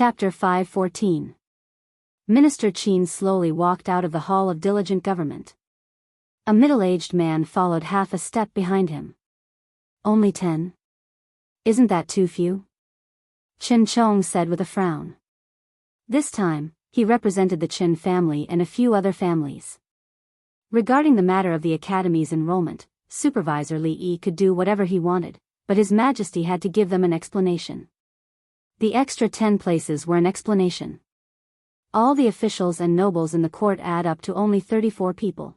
Chapter 514. Minister Qin slowly walked out of the Hall of Diligent Government. A middle-aged man followed half a step behind him. Only 10? Isn't that too few? Qin Chong said with a frown. This time, he represented the Qin family and a few other families. Regarding the matter of the academy's enrollment, Supervisor Li Yi could do whatever he wanted, but His Majesty had to give them an explanation. The extra 10 places were an explanation. All the officials and nobles in the court add up to only 34 people.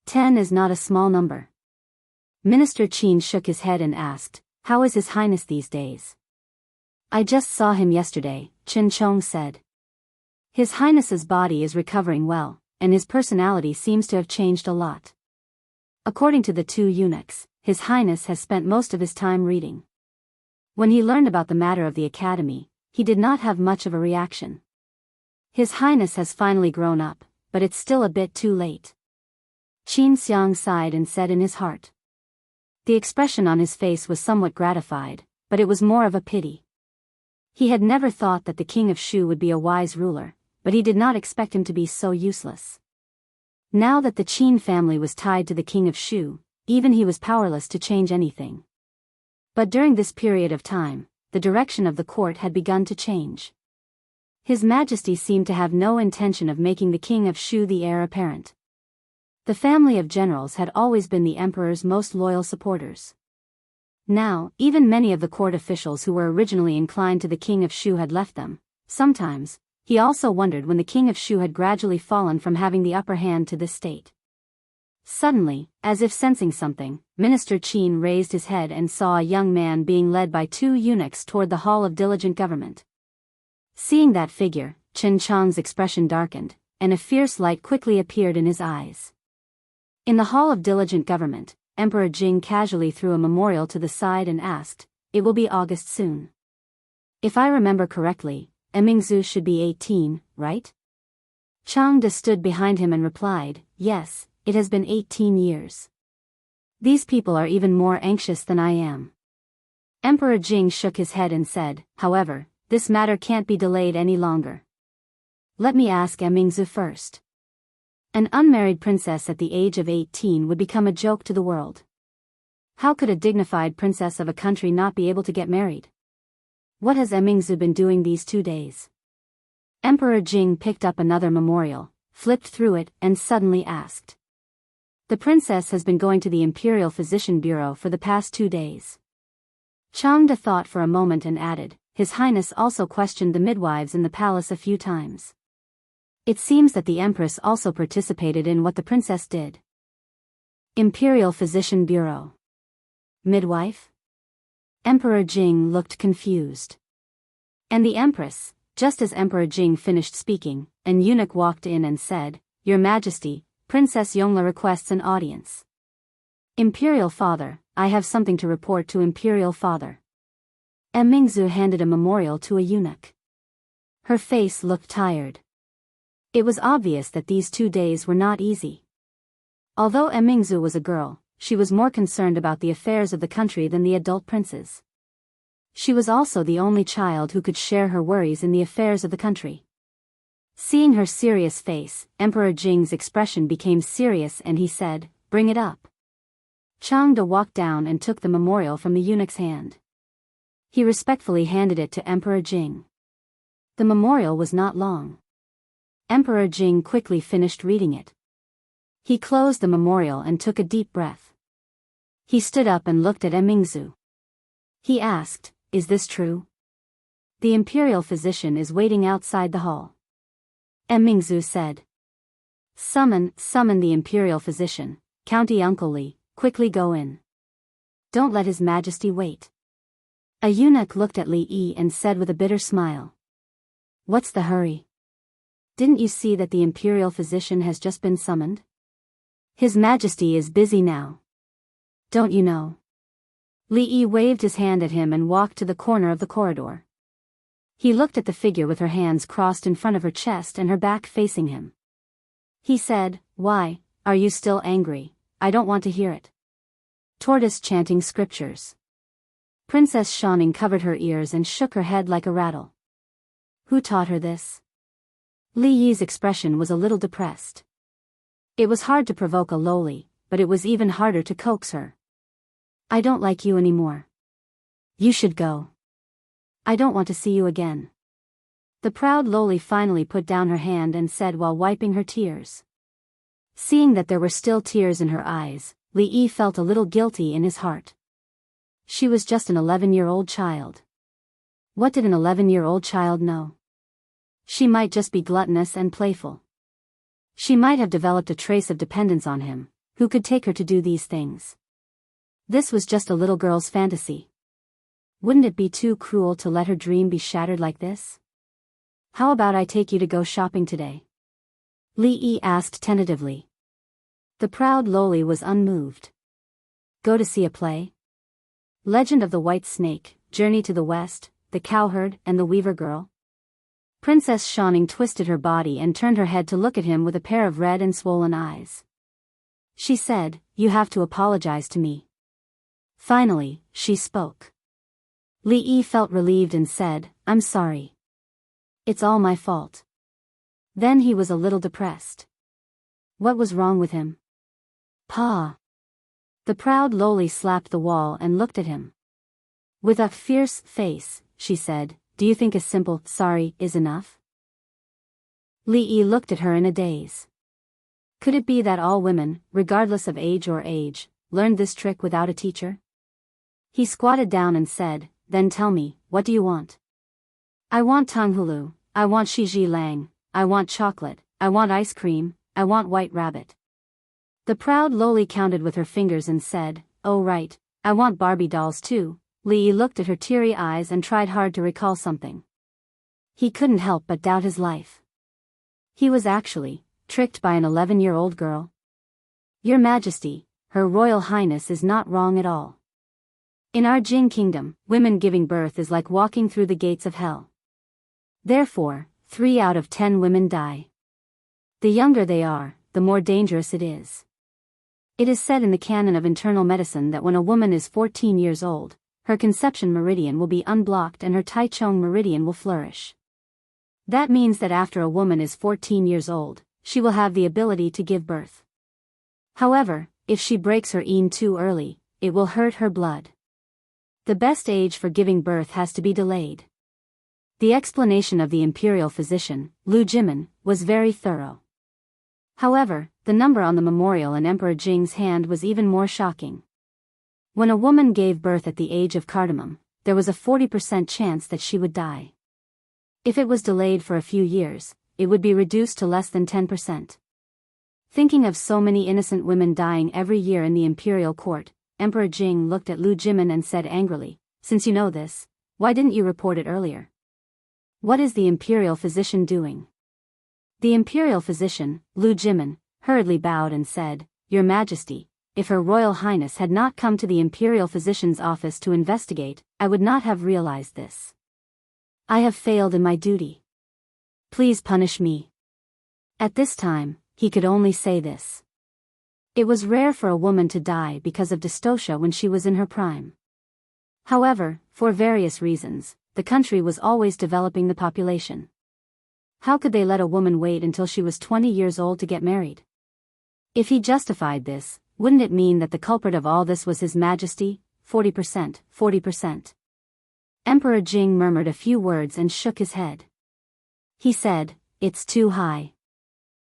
10 is not a small number. Minister Qin shook his head and asked, "How is His Highness these days?" "I just saw him yesterday," Qin Chong said. "His Highness's body is recovering well, and his personality seems to have changed a lot. According to the 2 eunuchs, His Highness has spent most of his time reading. When he learned about the matter of the academy, he did not have much of a reaction. His Highness has finally grown up, but it's still a bit too late." Qin Xiang sighed and said in his heart. The expression on his face was somewhat gratified, but it was more of a pity. He had never thought that the King of Shu would be a wise ruler, but he did not expect him to be so useless. Now that the Qin family was tied to the King of Shu, even he was powerless to change anything. But during this period of time, the direction of the court had begun to change. His Majesty seemed to have no intention of making the King of Shu the heir apparent. The family of generals had always been the emperor's most loyal supporters. Now, even many of the court officials who were originally inclined to the King of Shu had left them. Sometimes, he also wondered when the King of Shu had gradually fallen from having the upper hand to this state. Suddenly, as if sensing something, Minister Qin raised his head and saw a young man being led by 2 eunuchs toward the Hall of Diligent Government. Seeing that figure, Qin Chong's expression darkened, and a fierce light quickly appeared in his eyes. In the Hall of Diligent Government, Emperor Jing casually threw a memorial to the side and asked, "It will be August soon. If I remember correctly, Emingzu should be 18, right?" Changde stood behind him and replied, "Yes, it has been 18 years. These people are even more anxious than I am." Emperor Jing shook his head and said, "However, this matter can't be delayed any longer. Let me ask Emingzu first. An unmarried princess at the age of 18 would become a joke to the world. How could a dignified princess of a country not be able to get married? What has Emingzu been doing these 2 days?" Emperor Jing picked up another memorial, flipped through it, and suddenly asked. "The princess has been going to the Imperial Physician Bureau for the past 2 days. Changde thought for a moment and added, "His Highness also questioned the midwives in the palace a few times. It seems that the Empress also participated in what the princess did." Imperial Physician Bureau. Midwife? Emperor Jing looked confused. And the Empress, just as Emperor Jing finished speaking, an eunuch walked in and said, "Your Majesty, Princess Yongla requests an audience." "Imperial Father, I have something to report to Imperial Father." Emingzu handed a memorial to a eunuch. Her face looked tired. It was obvious that these 2 days were not easy. Although Emingzu was a girl, she was more concerned about the affairs of the country than the adult princes. She was also the only child who could share her worries in the affairs of the country. Seeing her serious face, Emperor Jing's expression became serious and he said, "Bring it up." Changde walked down and took the memorial from the eunuch's hand. He respectfully handed it to Emperor Jing. The memorial was not long. Emperor Jing quickly finished reading it. He closed the memorial and took a deep breath. He stood up and looked at Emingzu. He asked, "Is this true?" "The imperial physician is waiting outside the hall." Emingzu said. Summon the imperial physician, County Uncle Li, quickly go in. Don't let His Majesty wait." A eunuch looked at Li Yi and said with a bitter smile. "What's the hurry? Didn't you see that the imperial physician has just been summoned? His Majesty is busy now. Don't you know?" Li Yi waved his hand at him and walked to the corner of the corridor. He looked at the figure with her hands crossed in front of her chest and her back facing him. He said, "Why, are you still angry? I don't want to hear it." Tortoise chanting scriptures. Princess Shaning covered her ears and shook her head like a rattle. Who taught her this? Li Yi's expression was a little depressed. It was hard to provoke a lowly, but it was even harder to coax her. I don't like you anymore. You should go. I don't want to see you again. The proud lowly finally put down her hand and said while wiping her tears. Seeing that there were still tears in her eyes, Li Yi felt a little guilty in his heart. She was just an 11-year-old child. What did an 11-year-old child know? She might just be gluttonous and playful. She might have developed a trace of dependence on him, who could take her to do these things. This was just a little girl's fantasy. Wouldn't it be too cruel to let her dream be shattered like this? How about I take you to go shopping today? Li Yi asked tentatively. The proud lowly was unmoved. Go to see a play? Legend of the White Snake, Journey to the West, The Cowherd, and the Weaver Girl? Princess Shawning twisted her body and turned her head to look at him with a pair of red and swollen eyes. She said, You have to apologize to me. Finally, she spoke. Li Yi felt relieved and said, I'm sorry. It's all my fault. Then he was a little depressed. What was wrong with him? Pa. The proud lowly slapped the wall and looked at him. With a fierce face, she said, Do you think a simple, sorry, is enough? Li Yi looked at her in a daze. Could it be that all women, regardless of age, learned this trick without a teacher? He squatted down and said, Then tell me, what do you want? I want tanghulu, I want shiji lang, I want chocolate, I want ice cream, I want white rabbit. The proud lowly counted with her fingers and said, Oh right, I want Barbie dolls too. Li Yi looked at her teary eyes and tried hard to recall something. He couldn't help but doubt his life. He was actually tricked by an 11-year-old girl. Your Majesty, Her Royal Highness is not wrong at all. In our Jing kingdom, women giving birth is like walking through the gates of hell. Therefore, 3 out of 10 women die. The younger they are, the more dangerous it is. It is said in the canon of internal medicine that when a woman is 14 years old, her conception meridian will be unblocked and her Tai Chong meridian will flourish. That means that after a woman is 14 years old, she will have the ability to give birth. However, if she breaks her yin too early, it will hurt her blood. The best age for giving birth has to be delayed. The explanation of the imperial physician, Lu Jimin, was very thorough. However, the number on the memorial in Emperor Jing's hand was even more shocking. When a woman gave birth at the age of cardamom, there was a 40% chance that she would die. If it was delayed for a few years, it would be reduced to less than 10%. Thinking of so many innocent women dying every year in the imperial court, Emperor Jing looked at Lu Jimin and said angrily, Since you know this, why didn't you report it earlier? What is the imperial physician doing? The imperial physician, Lu Jimin, hurriedly bowed and said, Your Majesty, if Her Royal Highness had not come to the imperial physician's office to investigate, I would not have realized this. I have failed in my duty. Please punish me. At this time, he could only say this. It was rare for a woman to die because of dystocia when she was in her prime. However, for various reasons, the country was always developing the population. How could they let a woman wait until she was 20 years old to get married? If he justified this, wouldn't it mean that the culprit of all this was His Majesty? 40%, 40%. Emperor Jing murmured a few words and shook his head. He said, It's too high.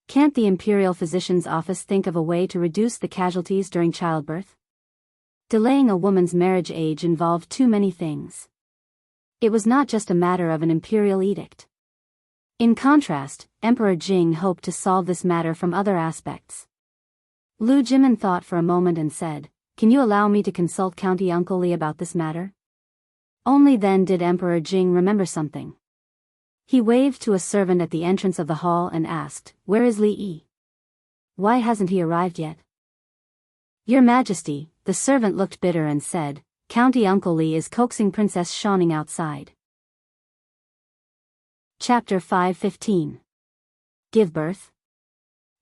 Can't the imperial physician's office think of a way to reduce the casualties during childbirth? Delaying a woman's marriage age involved too many things. It was not just a matter of an imperial edict. In contrast, Emperor Jing hoped to solve this matter from other aspects. Lu Jimin thought for a moment and said, Can you allow me to consult County Uncle Li about this matter? Only then did Emperor Jing remember something. He waved to a servant at the entrance of the hall and asked, Where is Li Yi? Why hasn't he arrived yet? Your Majesty, the servant looked bitter and said, County Uncle Li is coaxing Princess Shawning outside. Chapter 5:15. Give birth?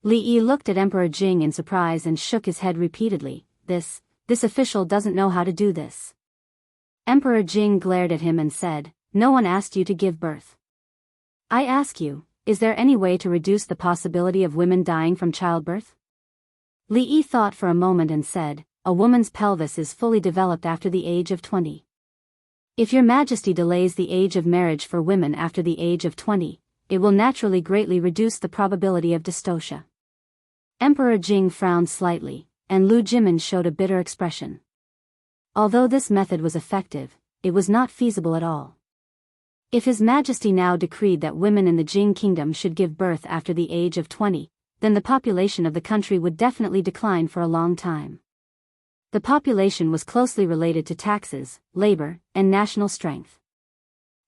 Li Yi looked at Emperor Jing in surprise and shook his head repeatedly. This official doesn't know how to do this. Emperor Jing glared at him and said, No one asked you to give birth. I ask you, is there any way to reduce the possibility of women dying from childbirth? Li Yi thought for a moment and said, a woman's pelvis is fully developed after the age of 20. If your majesty delays the age of marriage for women after the age of 20, it will naturally greatly reduce the probability of dystocia. Emperor Jing frowned slightly, and Lu Jimin showed a bitter expression. Although this method was effective, it was not feasible at all. If His Majesty now decreed that women in the Jing kingdom should give birth after the age of 20, then the population of the country would definitely decline for a long time. The population was closely related to taxes, labor, and national strength.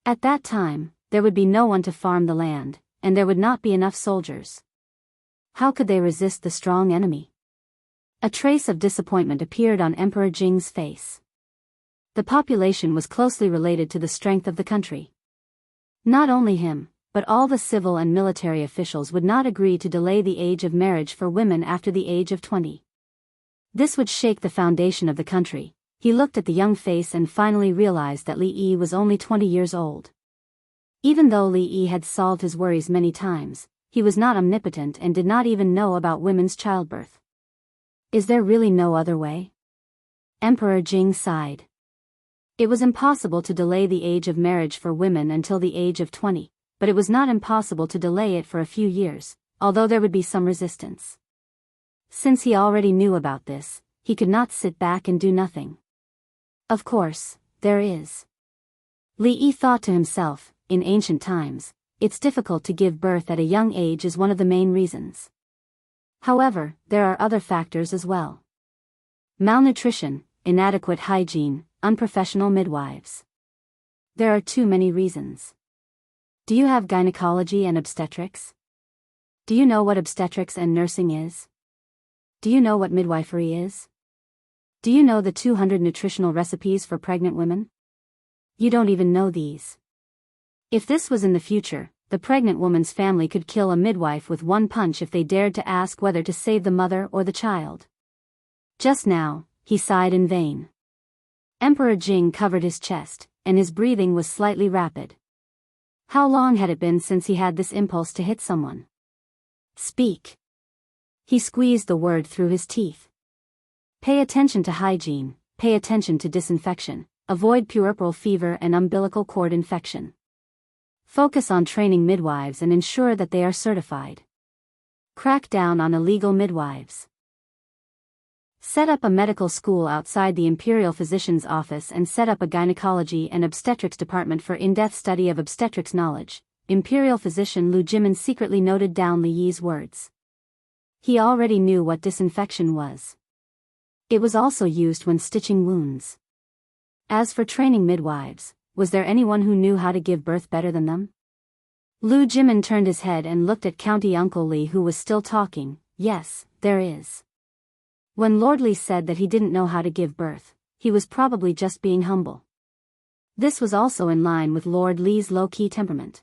At that time, there would be no one to farm the land, and there would not be enough soldiers. How could they resist the strong enemy? A trace of disappointment appeared on Emperor Jing's face. The population was closely related to the strength of the country. Not only him, but all the civil and military officials would not agree to delay the age of marriage for women after the age of 20. This would shake the foundation of the country. He looked at the young face and finally realized that Li Yi was only 20 years old. Even though Li Yi had solved his worries many times, he was not omnipotent and did not even know about women's childbirth. Is there really no other way? Emperor Jing sighed. It was impossible to delay the age of marriage for women until the age of 20, but it was not impossible to delay it for a few years, although there would be some resistance. Since he already knew about this, he could not sit back and do nothing. Of course, there is. Li Yi thought to himself, in ancient times, it's difficult to give birth at a young age is one of the main reasons. However, there are other factors as well. Malnutrition, inadequate hygiene, unprofessional midwives. There are too many reasons. Do you have gynecology and obstetrics? Do you know what obstetrics and nursing is? Do you know what midwifery is? Do you know the 200 nutritional recipes for pregnant women? You don't even know these. If this was in the future, the pregnant woman's family could kill a midwife with one punch if they dared to ask whether to save the mother or the child. Just now, he sighed in vain. Emperor Jing covered his chest, and his breathing was slightly rapid. How long had it been since he had this impulse to hit someone? Speak. He squeezed the word through his teeth. Pay attention to hygiene, pay attention to disinfection, avoid puerperal fever and umbilical cord infection. Focus on training midwives and ensure that they are certified. Crack down on illegal midwives. Set up a medical school outside the imperial physician's office and set up a gynecology and obstetrics department for in-depth study of obstetrics knowledge. Imperial physician Lu Jimin secretly noted down Li Yi's words. He already knew what disinfection was. It was also used when stitching wounds. As for training midwives, was there anyone who knew how to give birth better than them? Lu Jimin turned his head and looked at County Uncle Li, who was still talking. Yes, there is. When Lord Li said that he didn't know how to give birth, he was probably just being humble. This was also in line with Lord Li's low-key temperament.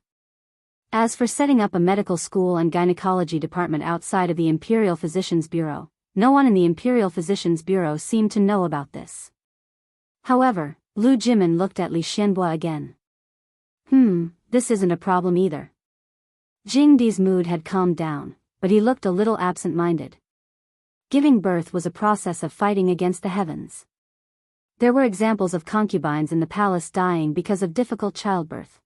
As for setting up a medical school and gynecology department outside of the Imperial Physicians Bureau, no one in the Imperial Physicians Bureau seemed to know about this. However, Lu Jimin looked at Li Xianbua again. This isn't a problem either. Jing Di's mood had calmed down, but he looked a little absent-minded. Giving birth was a process of fighting against the heavens. There were examples of concubines in the palace dying because of difficult childbirth.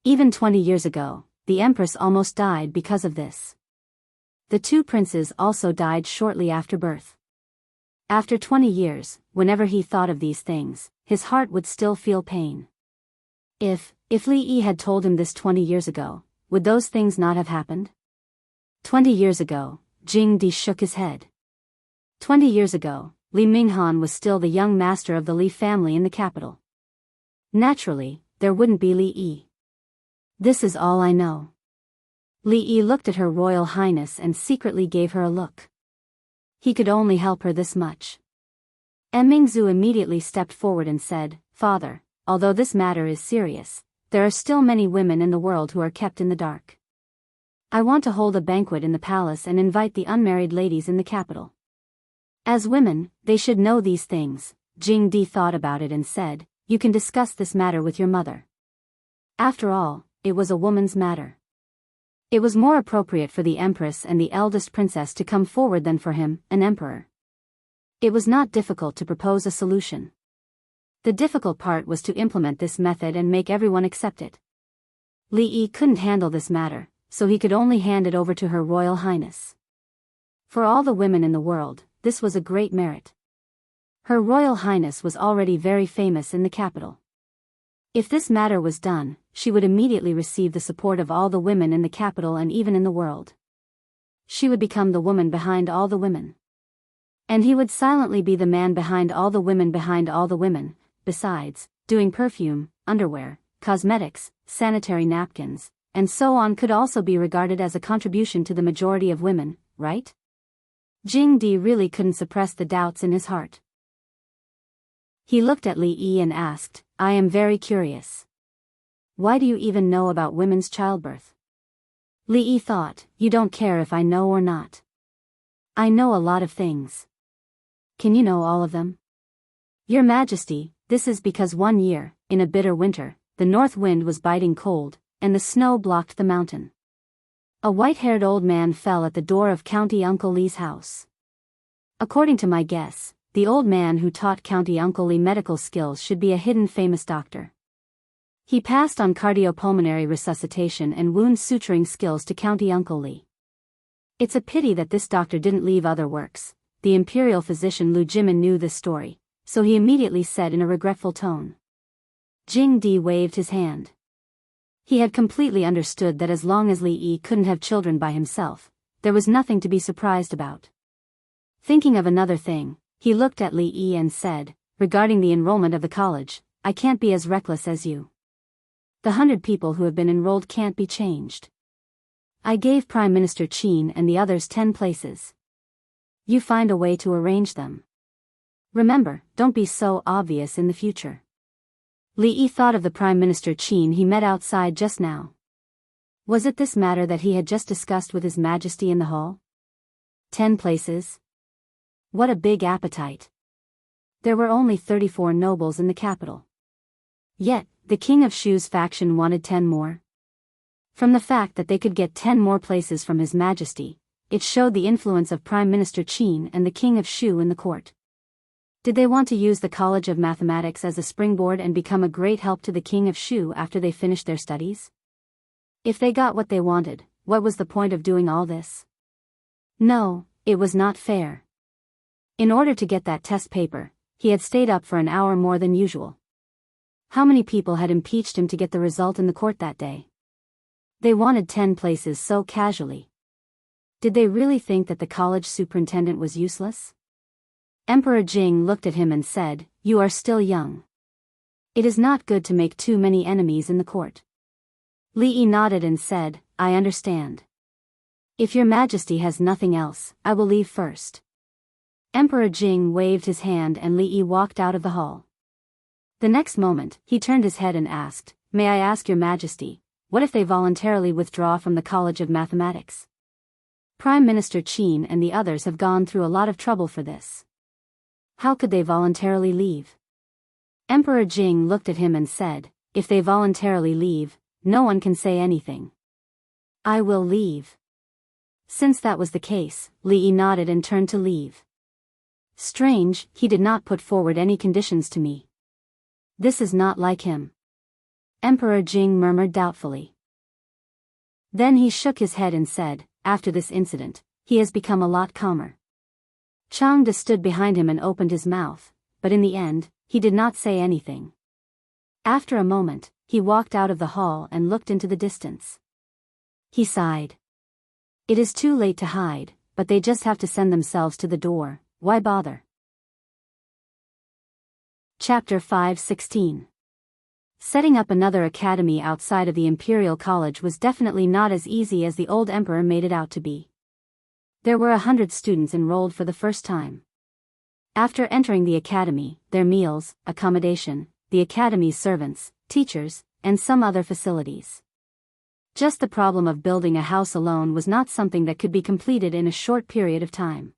Even 20 years ago, the empress almost died because of this. The two princes also died shortly after birth. After 20 years, whenever he thought of these things, his heart would still feel pain. If Li Yi had told him this 20 years ago, would those things not have happened? 20 years ago, Jing Di shook his head. 20 years ago, Li Minghan was still the young master of the Li family in the capital. Naturally, there wouldn't be Li Yi. This is all I know. Li Yi looked at Her Royal Highness and secretly gave her a look. He could only help her this much. Mingzu immediately stepped forward and said, Father, although this matter is serious, there are still many women in the world who are kept in the dark. I want to hold a banquet in the palace and invite the unmarried ladies in the capital. As women, they should know these things. Jing Di thought about it and said, You can discuss this matter with your mother. After all, it was a woman's matter. It was more appropriate for the empress and the eldest princess to come forward than for him, an emperor. It was not difficult to propose a solution. The difficult part was to implement this method and make everyone accept it. Li Yi couldn't handle this matter, so he could only hand it over to Her Royal Highness. For all the women in the world, this was a great merit. Her Royal Highness was already very famous in the capital. If this matter was done, she would immediately receive the support of all the women in the capital and even in the world. She would become the woman behind all the women. And he would silently be the man behind all the women behind all the women. Besides, doing perfume, underwear, cosmetics, sanitary napkins, and so on could also be regarded as a contribution to the majority of women, right? Jing Di really couldn't suppress the doubts in his heart. He looked at Li Yi and asked, I am very curious. Why do you even know about women's childbirth? Li Yi thought, you don't care if I know or not. I know a lot of things. Can you know all of them? Your Majesty, this is because one year, in a bitter winter, the north wind was biting cold, and the snow blocked the mountain. A white-haired old man fell at the door of County Uncle Li's house. According to my guess, the old man who taught County Uncle Li medical skills should be a hidden famous doctor. He passed on cardiopulmonary resuscitation and wound suturing skills to County Uncle Li. It's a pity that this doctor didn't leave other works. The imperial physician Lu Jimin knew this story, so he immediately said in a regretful tone. Jing Di waved his hand. He had completely understood that as long as Li Yi couldn't have children by himself, there was nothing to be surprised about. Thinking of another thing, he looked at Li Yi and said, regarding the enrollment of the college, I can't be as reckless as you. The 100 people who have been enrolled can't be changed. I gave Prime Minister Qin and the others 10 places. You find a way to arrange them. Remember, don't be so obvious in the future. Li Yi thought of the Prime Minister Qin he met outside just now. Was it this matter that he had just discussed with His Majesty in the hall? 10 places? What a big appetite. There were only 34 nobles in the capital. Yet, the King of Shu's faction wanted 10 more. From the fact that they could get 10 more places from His Majesty, it showed the influence of Prime Minister Qin and the King of Shu in the court. Did they want to use the College of Mathematics as a springboard and become a great help to the King of Shu after they finished their studies? If they got what they wanted, what was the point of doing all this? No, it was not fair. In order to get that test paper, he had stayed up for an hour more than usual. How many people had impeached him to get the result in the court that day? They wanted 10 places so casually. Did they really think that the college superintendent was useless? Emperor Jing looked at him and said, You are still young. It is not good to make too many enemies in the court. Li Yi nodded and said, I understand. If your Majesty has nothing else, I will leave first. Emperor Jing waved his hand and Li Yi walked out of the hall. The next moment, he turned his head and asked, May I ask your Majesty, what if they voluntarily withdraw from the College of Mathematics? Prime Minister Qin and the others have gone through a lot of trouble for this. How could they voluntarily leave? Emperor Jing looked at him and said, If they voluntarily leave, no one can say anything. I will leave. Since that was the case, Li Yi nodded and turned to leave. Strange, he did not put forward any conditions to me. This is not like him. Emperor Jing murmured doubtfully. Then he shook his head and said, After this incident, he has become a lot calmer. Changde stood behind him and opened his mouth, but in the end, he did not say anything. After a moment, he walked out of the hall and looked into the distance. He sighed. It is too late to hide, but they just have to send themselves to the door, why bother? Chapter 5:16. Setting up another academy outside of the Imperial College was definitely not as easy as the old emperor made it out to be. There were 100 students enrolled for the first time. After entering the academy, their meals, accommodation, the academy's servants, teachers, and some other facilities. Just the problem of building a house alone was not something that could be completed in a short period of time.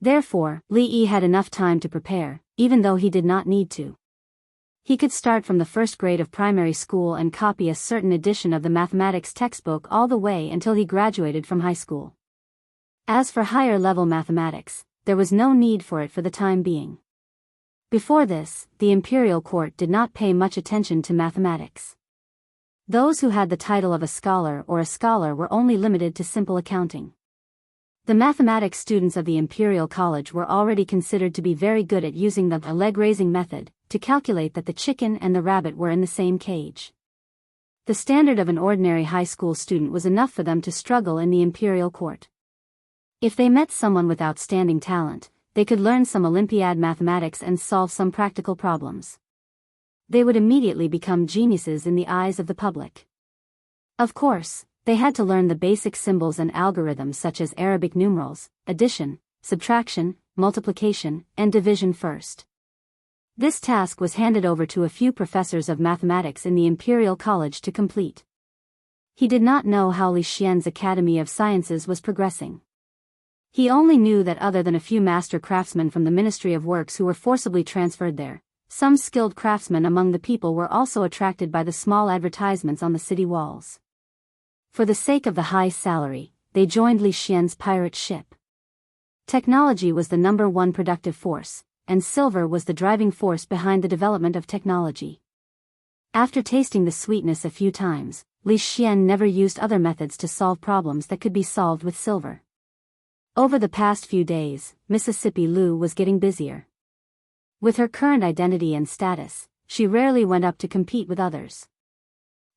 Therefore, Li Yi had enough time to prepare, even though he did not need to. He could start from the first grade of primary school and copy a certain edition of the mathematics textbook all the way until he graduated from high school. As for higher-level mathematics, there was no need for it for the time being. Before this, the imperial court did not pay much attention to mathematics. Those who had the title of a scholar were only limited to simple accounting. The mathematics students of the imperial college were already considered to be very good at using the leg-raising method to calculate that the chicken and the rabbit were in the same cage. The standard of an ordinary high school student was enough for them to struggle in the imperial court. If they met someone with outstanding talent, they could learn some Olympiad mathematics and solve some practical problems. They would immediately become geniuses in the eyes of the public. Of course, they had to learn the basic symbols and algorithms such as Arabic numerals, addition, subtraction, multiplication, and division first. This task was handed over to a few professors of mathematics in the Imperial College to complete. He did not know how Li Xian's Academy of Sciences was progressing. He only knew that other than a few master craftsmen from the Ministry of Works who were forcibly transferred there, some skilled craftsmen among the people were also attracted by the small advertisements on the city walls. For the sake of the high salary, they joined Li Xian's pirate ship. Technology was the #1 productive force, and silver was the driving force behind the development of technology. After tasting the sweetness a few times, Li Xian never used other methods to solve problems that could be solved with silver. Over the past few days, Mississippi Lu was getting busier. With her current identity and status, she rarely went up to compete with others.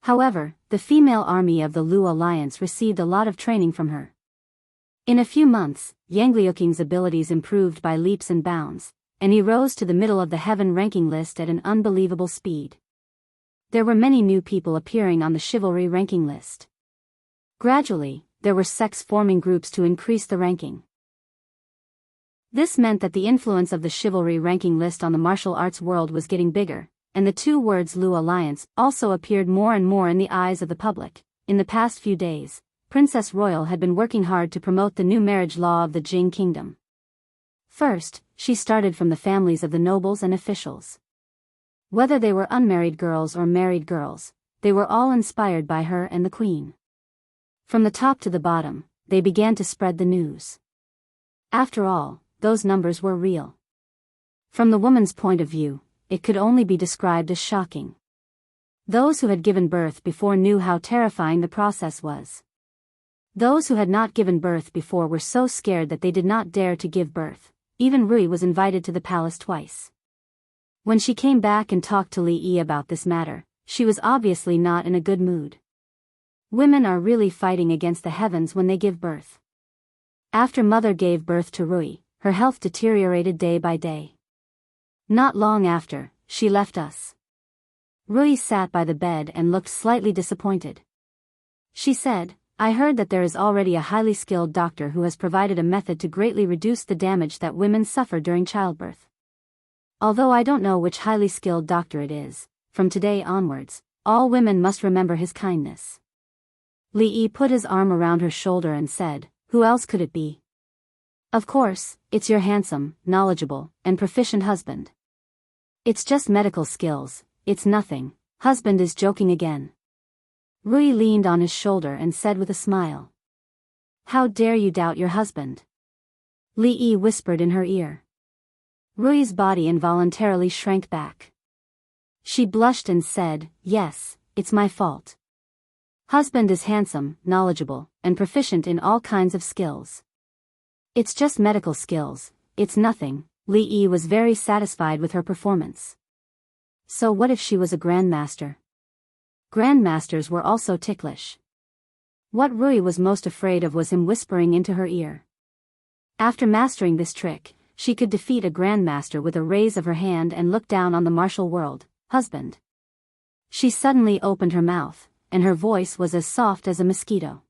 However, the female army of the Lu Alliance received a lot of training from her. In a few months, Yang Liuqing's abilities improved by leaps and bounds, and he rose to the middle of the heaven ranking list at an unbelievable speed. There were many new people appearing on the chivalry ranking list. Gradually, there were sex-forming groups to increase the ranking. This meant that the influence of the chivalry ranking list on the martial arts world was getting bigger, and the two words Lu Alliance also appeared more and more in the eyes of the public. In the past few days, Princess Royal had been working hard to promote the new marriage law of the Jing Kingdom. First, she started from the families of the nobles and officials. Whether they were unmarried girls or married girls, they were all inspired by her and the queen. From the top to the bottom, they began to spread the news. After all, those numbers were real. From the woman's point of view, it could only be described as shocking. Those who had given birth before knew how terrifying the process was. Those who had not given birth before were so scared that they did not dare to give birth. Even Rui was invited to the palace twice. When she came back and talked to Li Yi about this matter, she was obviously not in a good mood. Women are really fighting against the heavens when they give birth. After mother gave birth to Rui, her health deteriorated day by day. Not long after, she left us. Rui sat by the bed and looked slightly disappointed. She said, "I heard that there is already a highly skilled doctor who has provided a method to greatly reduce the damage that women suffer during childbirth. Although I don't know which highly skilled doctor it is, from today onwards, all women must remember his kindness." Li Yi put his arm around her shoulder and said, "Who else could it be? Of course, it's your handsome, knowledgeable, and proficient husband. It's just medical skills, it's nothing, husband is joking again." Rui leaned on his shoulder and said with a smile, "How dare you doubt your husband?" Li Yi whispered in her ear. Rui's body involuntarily shrank back. She blushed and said, "Yes, it's my fault. Husband is handsome, knowledgeable, and proficient in all kinds of skills. It's just medical skills, it's nothing." Li Yi was very satisfied with her performance. So what if she was a grandmaster? Grandmasters were also ticklish. What Rui was most afraid of was him whispering into her ear. After mastering this trick, she could defeat a grandmaster with a raise of her hand and look down on the martial world. "Husband." She suddenly opened her mouth, and her voice was as soft as a mosquito.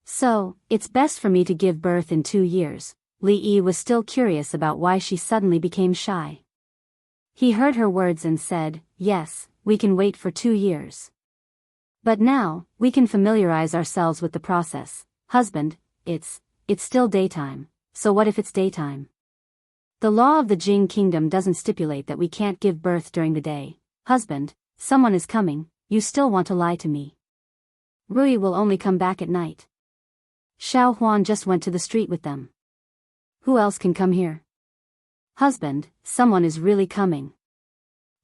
"So, it's best for me to give birth in 2 years." Li Yi was still curious about why she suddenly became shy. He heard her words and said, "Yes, we can wait for 2 years. But now, we can familiarize ourselves with the process. Husband, it's still daytime, so what if it's daytime? The law of the Jing Kingdom doesn't stipulate that we can't give birth during the day, Husband, someone is coming, you still want to lie to me. Rui will only come back at night. Xiao Huan just went to the street with them. Who else can come here? Husband, someone is really coming.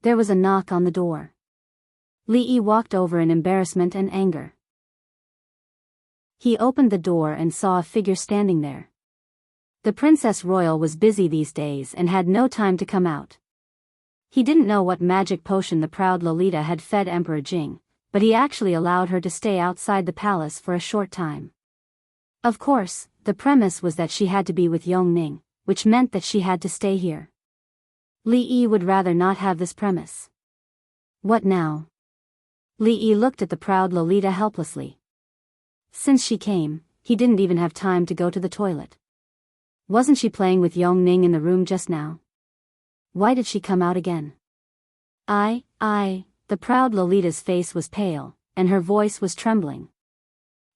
There was a knock on the door. Li Yi walked over in embarrassment and anger. He opened the door and saw a figure standing there. The Princess Royal was busy these days and had no time to come out. He didn't know what magic potion the proud Lolita had fed Emperor Jing, but he actually allowed her to stay outside the palace for a short time. Of course, the premise was that she had to be with Yongning, which meant that she had to stay here. Li Yi would rather not have this premise. What now? Li Yi looked at the proud Lolita helplessly. Since she came, he didn't even have time to go to the toilet. Wasn't she playing with Yongning in the room just now? Why did she come out again? The proud Lolita's face was pale, and her voice was trembling.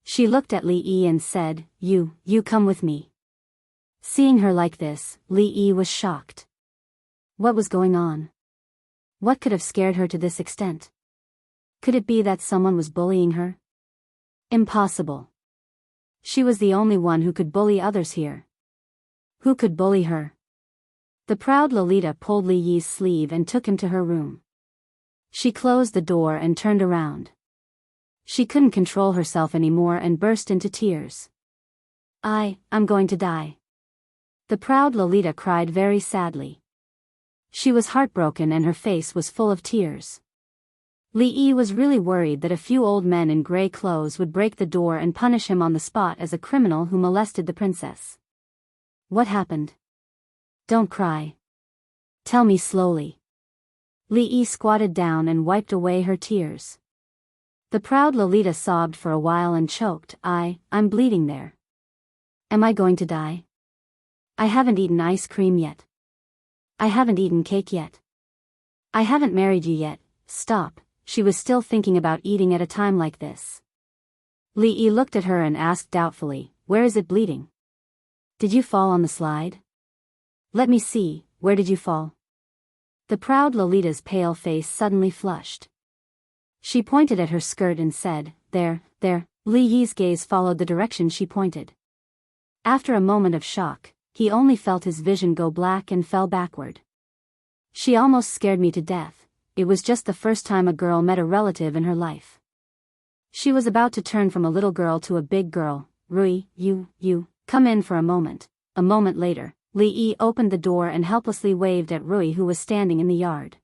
She looked at Li Yi and said, You come with me. Seeing her like this, Li Yi was shocked. What was going on? What could have scared her to this extent? Could it be that someone was bullying her? Impossible. She was the only one who could bully others here. Who could bully her? The proud Lolita pulled Li Yi's sleeve and took him to her room. She closed the door and turned around. She couldn't control herself anymore and burst into tears. I'm going to die. The proud Lolita cried very sadly. She was heartbroken and her face was full of tears. Li Yi was really worried that a few old men in gray clothes would break the door and punish him on the spot as a criminal who molested the princess. What happened? Don't cry. Tell me slowly. Li Yi squatted down and wiped away her tears. The proud Lolita sobbed for a while and choked. I'm bleeding there. Am I going to die? I haven't eaten ice cream yet. I haven't eaten cake yet. I haven't married you yet. Stop. She was still thinking about eating at a time like this. Li Yi looked at her and asked doubtfully, Where is it bleeding? Did you fall on the slide? Let me see, where did you fall? The proud Lolita's pale face suddenly flushed. She pointed at her skirt and said, There. Li Yi's gaze followed the direction she pointed. After a moment of shock, he only felt his vision go black and fell backward. She almost scared me to death. It was just the first time a girl met a relative in her life. She was about to turn from a little girl to a big girl. Rui, you, come in for a moment. A moment later, Li Yi opened the door and helplessly waved at Rui, who was standing in the yard.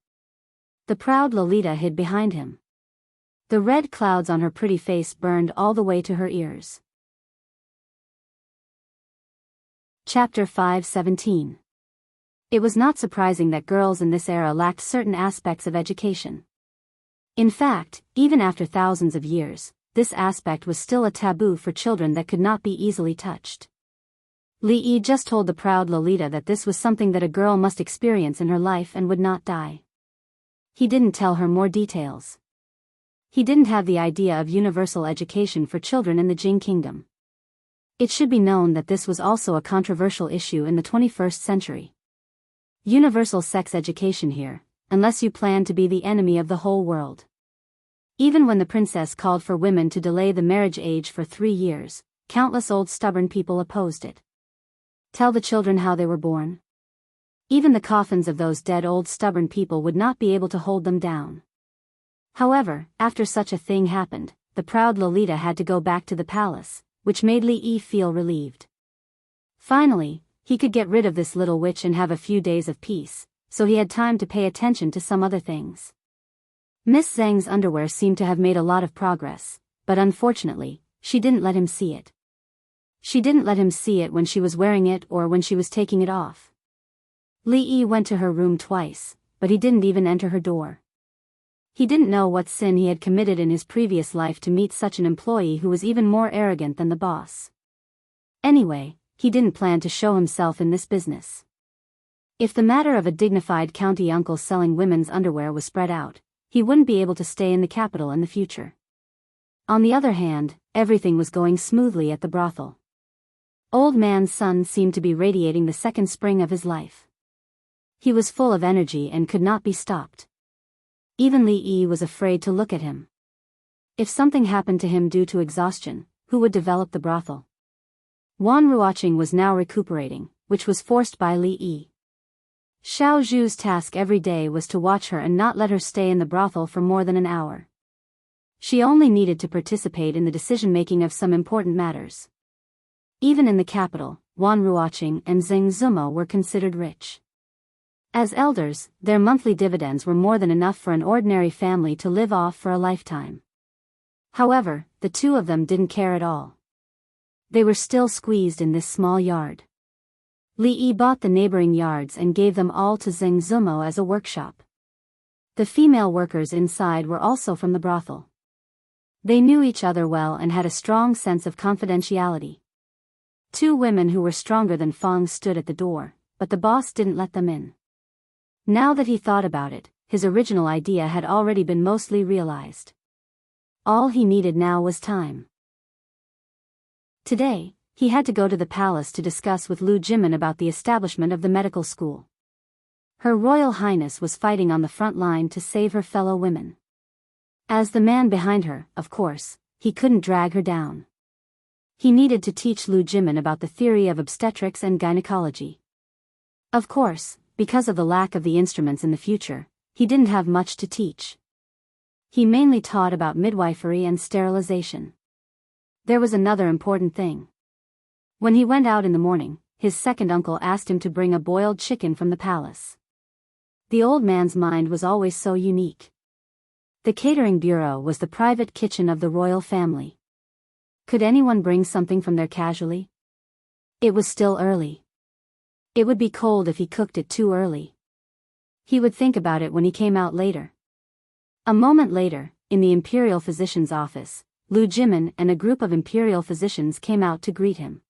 The proud Lolita hid behind him. The red clouds on her pretty face burned all the way to her ears. Chapter 5:17. It was not surprising that girls in this era lacked certain aspects of education. In fact, even after thousands of years, this aspect was still a taboo for children that could not be easily touched. Li Yi just told the proud Lolita that this was something that a girl must experience in her life and would not die. He didn't tell her more details. He didn't have the idea of universal education for children in the Jing Kingdom. It should be known that this was also a controversial issue in the 21st century. Universal sex education here, unless you plan to be the enemy of the whole world. Even when the princess called for women to delay the marriage age for 3 years, countless old stubborn people opposed it. Tell the children how they were born. Even the coffins of those dead old stubborn people would not be able to hold them down. However, after such a thing happened, the proud Lolita had to go back to the palace, which made Li Yi feel relieved. Finally, he could get rid of this little witch and have a few days of peace, so he had time to pay attention to some other things. Miss Zhang's underwear seemed to have made a lot of progress, but unfortunately, she didn't let him see it. She didn't let him see it when she was wearing it or when she was taking it off. Li Yi went to her room twice, but he didn't even enter her door. He didn't know what sin he had committed in his previous life to meet such an employee who was even more arrogant than the boss. Anyway, he didn't plan to show himself in this business. If the matter of a dignified county uncle selling women's underwear was spread out, he wouldn't be able to stay in the capital in the future. On the other hand, everything was going smoothly at the brothel. Old man Sun seemed to be radiating the second spring of his life. He was full of energy and could not be stopped. Even Li Yi was afraid to look at him. If something happened to him due to exhaustion, who would develop the brothel? Wan Ruoqing was now recuperating, which was forced by Li Yi. Xiao Zhu's task every day was to watch her and not let her stay in the brothel for more than an hour. She only needed to participate in the decision-making of some important matters. Even in the capital, Wan Ruoqing and Zheng Zumo were considered rich. As elders, their monthly dividends were more than enough for an ordinary family to live off for a lifetime. However, the two of them didn't care at all. They were still squeezed in this small yard. Li Yi bought the neighboring yards and gave them all to Zheng Zumo as a workshop. The female workers inside were also from the brothel. They knew each other well and had a strong sense of confidentiality. Two women who were stronger than Fang stood at the door, but the boss didn't let them in. Now that he thought about it, his original idea had already been mostly realized. All he needed now was time. Today, he had to go to the palace to discuss with Lu Jimin about the establishment of the medical school. Her Royal Highness was fighting on the front line to save her fellow women. As the man behind her, of course, he couldn't drag her down. He needed to teach Lu Jimin about the theory of obstetrics and gynecology. Of course, because of the lack of the instruments in the future, he didn't have much to teach. He mainly taught about midwifery and sterilization. There was another important thing. When he went out in the morning, his second uncle asked him to bring a boiled chicken from the palace. The old man's mind was always so unique. The catering bureau was the private kitchen of the royal family. Could anyone bring something from there casually? It was still early. It would be cold if he cooked it too early. He would think about it when he came out later. A moment later, in the imperial physician's office, Lu Jimin and a group of imperial physicians came out to greet him.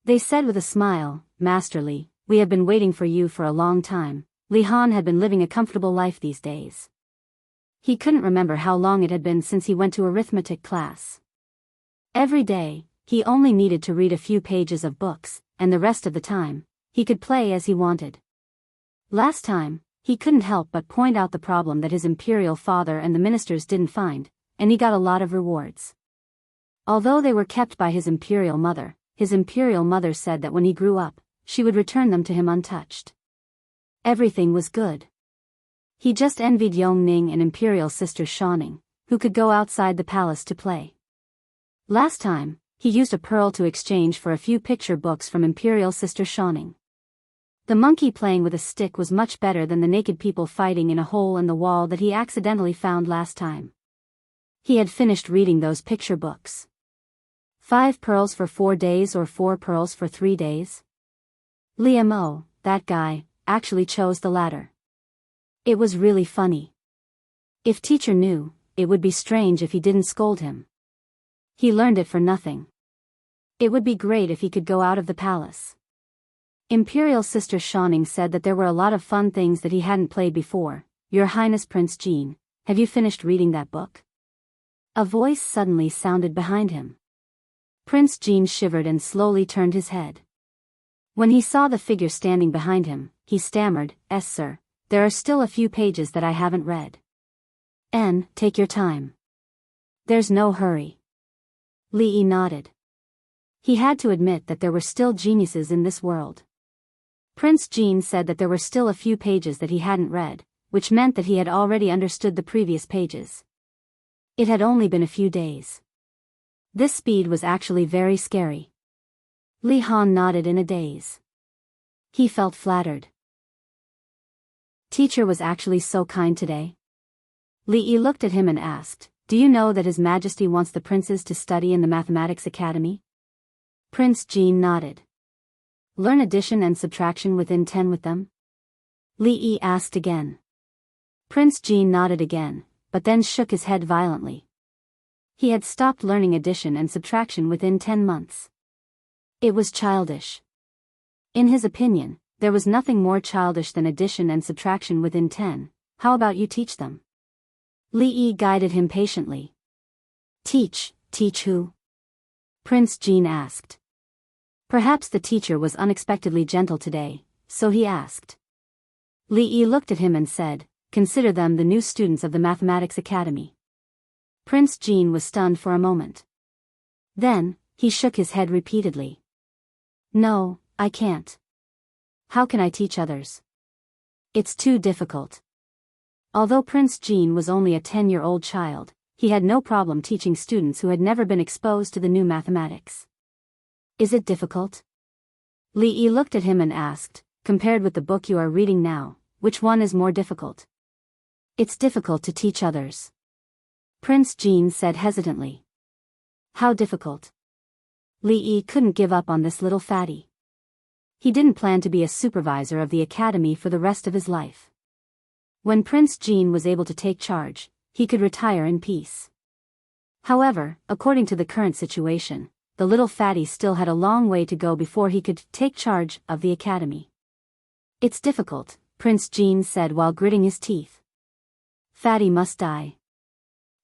They said with a smile, "Master Li, we have been waiting for you for a long time." Li Han had been living a comfortable life these days. He couldn't remember how long it had been since he went to arithmetic class. Every day, he only needed to read a few pages of books, and the rest of the time, he could play as he wanted. Last time, he couldn't help but point out the problem that his imperial father and the ministers didn't find, and he got a lot of rewards. Although they were kept by his imperial mother said that when he grew up, she would return them to him untouched. Everything was good. He just envied Yongning and imperial sister Shaoning, who could go outside the palace to play. Last time, he used a pearl to exchange for a few picture books from imperial sister Shaoning. The monkey playing with a stick was much better than the naked people fighting in a hole in the wall that he accidentally found last time. He had finished reading those picture books. 5 pearls for 4 days or 4 pearls for 3 days? Li Mo, that guy, actually chose the latter. It was really funny. If teacher knew, it would be strange if he didn't scold him. He learned it for nothing. It would be great if he could go out of the palace. Imperial sister Shaoning said that there were a lot of fun things that he hadn't played before. "Your Highness Prince Jean, have you finished reading that book?" A voice suddenly sounded behind him. Prince Jean shivered and slowly turned his head. When he saw the figure standing behind him, he stammered, "Yes, sir, there are still a few pages that I haven't read." Take your time. There's no hurry." Li Yi nodded. He had to admit that there were still geniuses in this world. Prince Jean said that there were still a few pages that he hadn't read, which meant that he had already understood the previous pages. It had only been a few days. This speed was actually very scary. Li Han nodded in a daze. He felt flattered. Teacher was actually so kind today. Li Yi looked at him and asked, "Do you know that His Majesty wants the princes to study in the Mathematics Academy?" Prince Jean nodded. "Learn addition and subtraction within 10 with them?" Li Yi asked again. Prince Jean nodded again, but then shook his head violently. He had stopped learning addition and subtraction within 10 months. It was childish. In his opinion, there was nothing more childish than addition and subtraction within 10. How about you teach them? Li Yi guided him patiently. Teach who?" Prince Jean asked. Perhaps the teacher was unexpectedly gentle today, so he asked. Li Yi looked at him and said, consider them the new students of the Mathematics Academy. Prince Jean was stunned for a moment. Then, he shook his head repeatedly. No, I can't. How can I teach others? It's too difficult. Although Prince Jean was only a 10-year-old child, he had no problem teaching students who had never been exposed to the new mathematics. Is it difficult? Li Yi looked at him and asked, compared with the book you are reading now, which one is more difficult? It's difficult to teach others. Prince Jean said hesitantly. How difficult? Li Yi couldn't give up on this little fatty. He didn't plan to be a supervisor of the academy for the rest of his life. When Prince Jean was able to take charge, he could retire in peace. However, according to the current situation, the little fatty still had a long way to go before he could take charge of the academy. It's difficult, Prince Jean said while gritting his teeth. Fatty must die.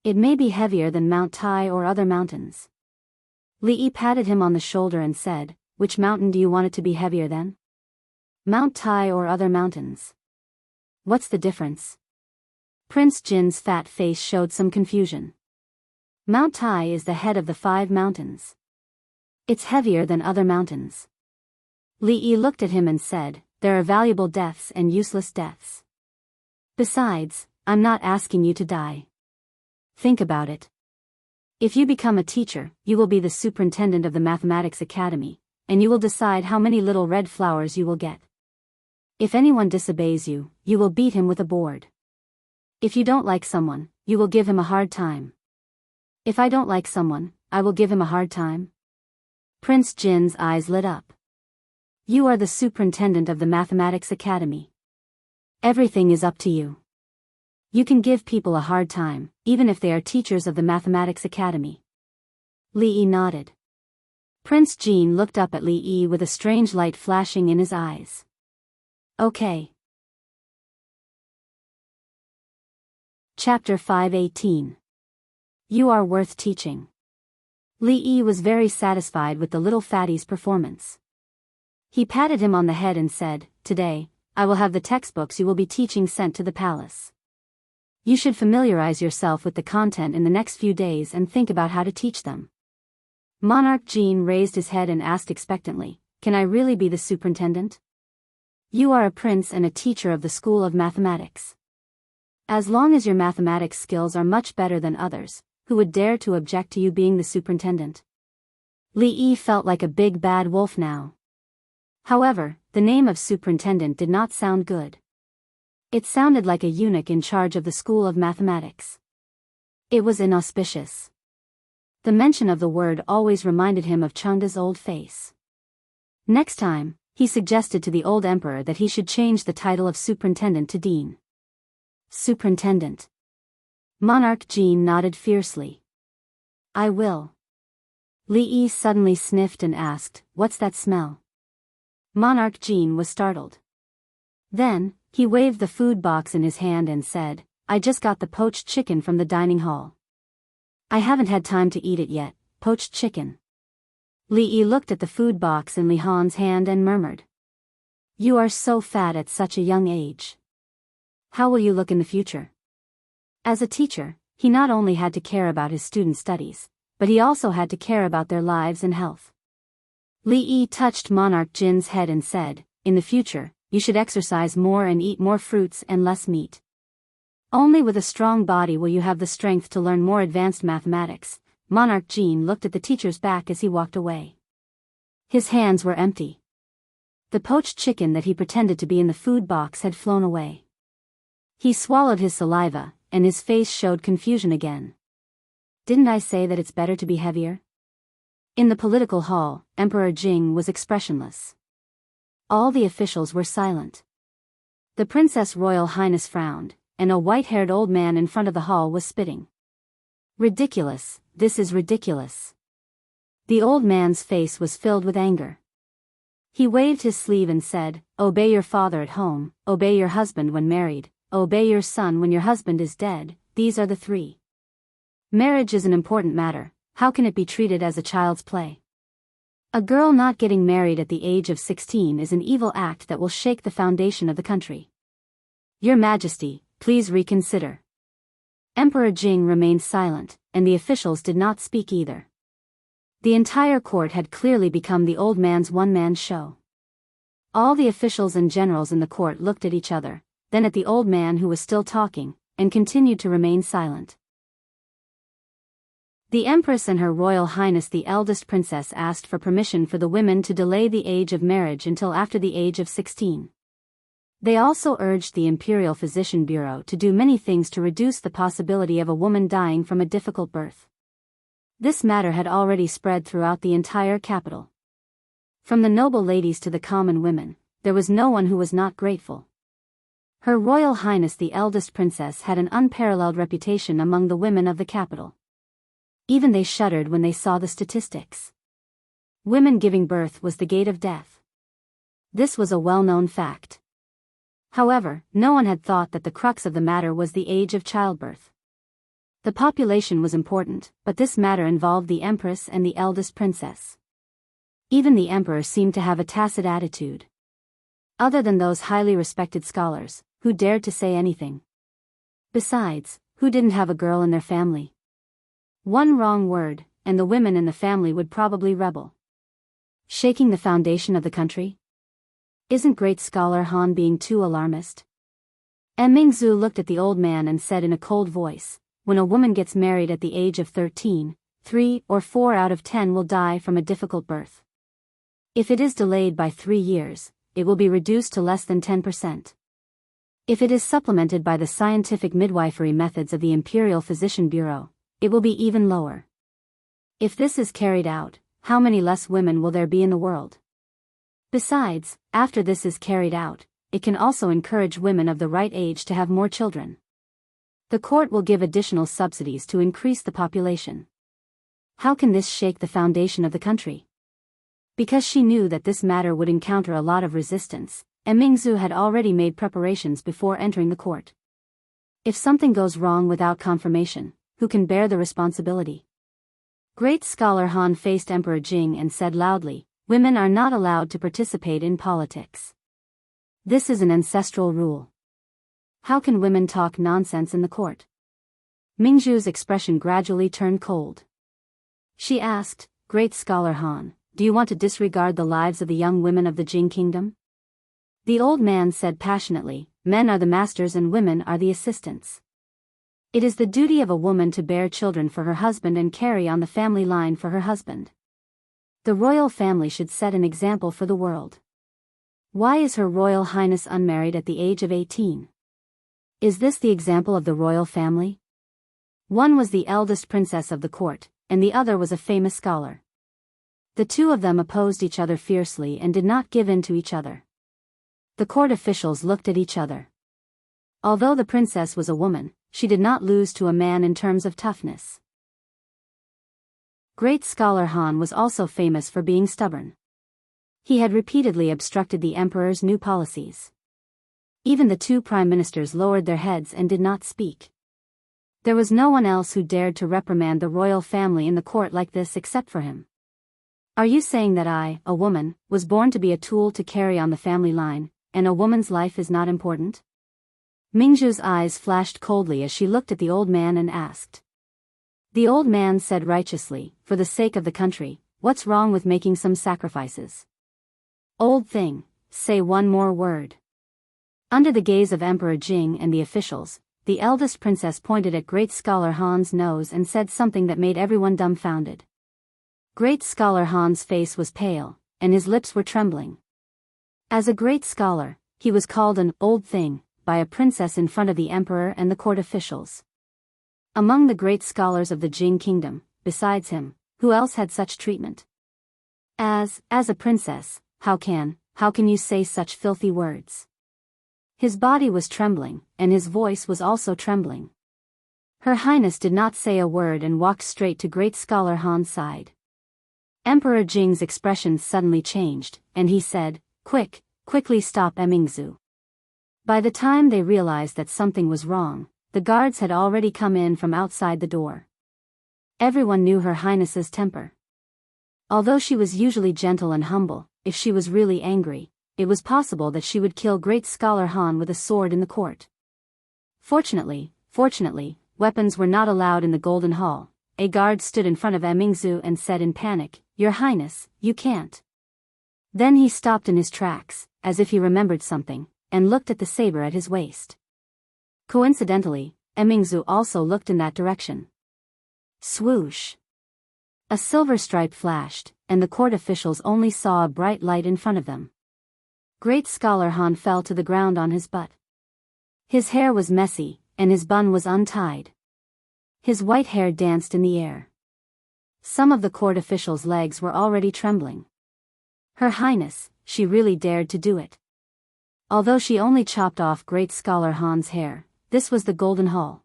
It may be heavier than Mount Tai or other mountains. Li Yi patted him on the shoulder and said, which mountain do you want it to be heavier than? Mount Tai or other mountains? What's the difference? Prince Jin's fat face showed some confusion. Mount Tai is the head of the 5 mountains. It's heavier than other mountains. Li Yi looked at him and said, there are valuable deaths and useless deaths. Besides, I'm not asking you to die. Think about it. If you become a teacher, you will be the superintendent of the Mathematics Academy, and you will decide how many little red flowers you will get. If anyone disobeys you, you will beat him with a board. If you don't like someone, you will give him a hard time. If I don't like someone, I will give him a hard time. Prince Jin's eyes lit up. You are the superintendent of the Mathematics Academy. Everything is up to you. You can give people a hard time, even if they are teachers of the Mathematics Academy. Li Yi nodded. Prince Jean looked up at Li Yi with a strange light flashing in his eyes. Okay. Chapter 5:18. You are worth teaching. Li Yi was very satisfied with the little fatty's performance. He patted him on the head and said, today, I will have the textbooks you will be teaching sent to the palace. You should familiarize yourself with the content in the next few days and think about how to teach them. Monarch Jean raised his head and asked expectantly, can I really be the superintendent? You are a prince and a teacher of the School of Mathematics. As long as your mathematics skills are much better than others, who would dare to object to you being the superintendent? Li Yi felt like a big bad wolf now. However, the name of superintendent did not sound good. It sounded like a eunuch in charge of the School of Mathematics. It was inauspicious. The mention of the word always reminded him of Chengda's old face. Next time, he suggested to the old emperor that he should change the title of superintendent to dean. Superintendent. Monarch Jean nodded fiercely. I will. Li Yi suddenly sniffed and asked, what's that smell? Monarch Jean was startled. Then, he waved the food box in his hand and said, I just got the poached chicken from the dining hall. I haven't had time to eat it yet, poached chicken. Li Yi looked at the food box in Li Han's hand and murmured. You are so fat at such a young age. How will you look in the future? As a teacher, he not only had to care about his students' studies, but he also had to care about their lives and health. Li Yi touched Monarch Jin's head and said, in the future, you should exercise more and eat more fruits and less meat. Only with a strong body will you have the strength to learn more advanced mathematics. Monarch Jean looked at the teacher's back as he walked away. His hands were empty. The poached chicken that he pretended to be in the food box had flown away. He swallowed his saliva, and his face showed confusion again. Didn't I say that it's better to be heavier? In the political hall, Emperor Jing was expressionless. All the officials were silent. The Princess Royal Highness frowned, and a white-haired old man in front of the hall was spitting. Ridiculous, this is ridiculous. The old man's face was filled with anger. He waved his sleeve and said, obey your father at home, obey your husband when married, obey your son when your husband is dead, these are the 3. Marriage is an important matter, how can it be treated as a child's play? A girl not getting married at the age of 16 is an evil act that will shake the foundation of the country. Your Majesty, please reconsider. Emperor Jing remained silent, and the officials did not speak either. The entire court had clearly become the old man's one-man show. All the officials and generals in the court looked at each other, then at the old man who was still talking, and continued to remain silent. The Empress and Her Royal Highness the eldest princess asked for permission for the women to delay the age of marriage until after the age of 16. They also urged the Imperial Physician Bureau to do many things to reduce the possibility of a woman dying from a difficult birth. This matter had already spread throughout the entire capital. From the noble ladies to the common women, there was no one who was not grateful. Her Royal Highness the eldest princess had an unparalleled reputation among the women of the capital. Even they shuddered when they saw the statistics. Women giving birth was the gate of death. This was a well-known fact. However, no one had thought that the crux of the matter was the age of childbirth. The population was important, but this matter involved the Empress and the eldest princess. Even the Emperor seemed to have a tacit attitude. Other than those highly respected scholars, who dared to say anything. Besides, who didn't have a girl in their family? One wrong word, and the women in the family would probably rebel. Shaking the foundation of the country? Isn't great scholar Han being too alarmist? Mingzhu looked at the old man and said in a cold voice, when a woman gets married at the age of 13, 3 or 4 out of 10 will die from a difficult birth. If it is delayed by 3 years, it will be reduced to less than 10%. If it is supplemented by the scientific midwifery methods of the Imperial Physician Bureau, it will be even lower. If this is carried out, how many less women will there be in the world? Besides, after this is carried out, it can also encourage women of the right age to have more children. The court will give additional subsidies to increase the population. How can this shake the foundation of the country? Because she knew that this matter would encounter a lot of resistance, and Mingzhu had already made preparations before entering the court. If something goes wrong without confirmation, who can bear the responsibility? Great scholar Han faced Emperor Jing and said loudly, "Women are not allowed to participate in politics. This is an ancestral rule. How can women talk nonsense in the court?" Mingzhu's expression gradually turned cold. She asked, "Great scholar Han, do you want to disregard the lives of the young women of the Jing kingdom?" The old man said passionately, "Men are the masters and women are the assistants. It is the duty of a woman to bear children for her husband and carry on the family line for her husband. The royal family should set an example for the world. Why is Her Royal Highness unmarried at the age of 18? Is this the example of the royal family?" One was the eldest princess of the court, and the other was a famous scholar. The two of them opposed each other fiercely and did not give in to each other. The court officials looked at each other. Although the princess was a woman, she did not lose to a man in terms of toughness. Great scholar Han was also famous for being stubborn. He had repeatedly obstructed the emperor's new policies. Even the two prime ministers lowered their heads and did not speak. There was no one else who dared to reprimand the royal family in the court like this except for him. "Are you saying that I, a woman, was born to be a tool to carry on the family line, and a woman's life is not important?" Mingzhu's eyes flashed coldly as she looked at the old man and asked. The old man said righteously, "For the sake of the country, what's wrong with making some sacrifices? Old thing, say one more word." Under the gaze of Emperor Jing and the officials, the eldest princess pointed at great scholar Han's nose and said something that made everyone dumbfounded. Great scholar Han's face was pale, and his lips were trembling. As a great scholar, he was called an old thing by a princess in front of the emperor and the court officials. Among the great scholars of the Jing kingdom, besides him, who else had such treatment? As a princess, how can you say such filthy words? His body was trembling, and his voice was also trembling. Her Highness did not say a word and walked straight to great scholar Han's side. Emperor Jing's expression suddenly changed, and he said, Quickly stop Mingzhu." By the time they realized that something was wrong, the guards had already come in from outside the door. Everyone knew Her Highness's temper. Although she was usually gentle and humble, if she was really angry, it was possible that she would kill great scholar Han with a sword in the court. Fortunately, weapons were not allowed in the Golden Hall. A guard stood in front of Mingzu and said in panic, "Your Highness, you can't." Then he stopped in his tracks, as if he remembered something, and looked at the saber at his waist. Coincidentally, Mingzu also looked in that direction. Swoosh! A silver stripe flashed, and the court officials only saw a bright light in front of them. Great Scholar Han fell to the ground on his butt. His hair was messy, and his bun was untied. His white hair danced in the air. Some of the court officials' legs were already trembling. Her Highness, she really dared to do it. Although she only chopped off Great Scholar Han's hair, this was the Golden Hall.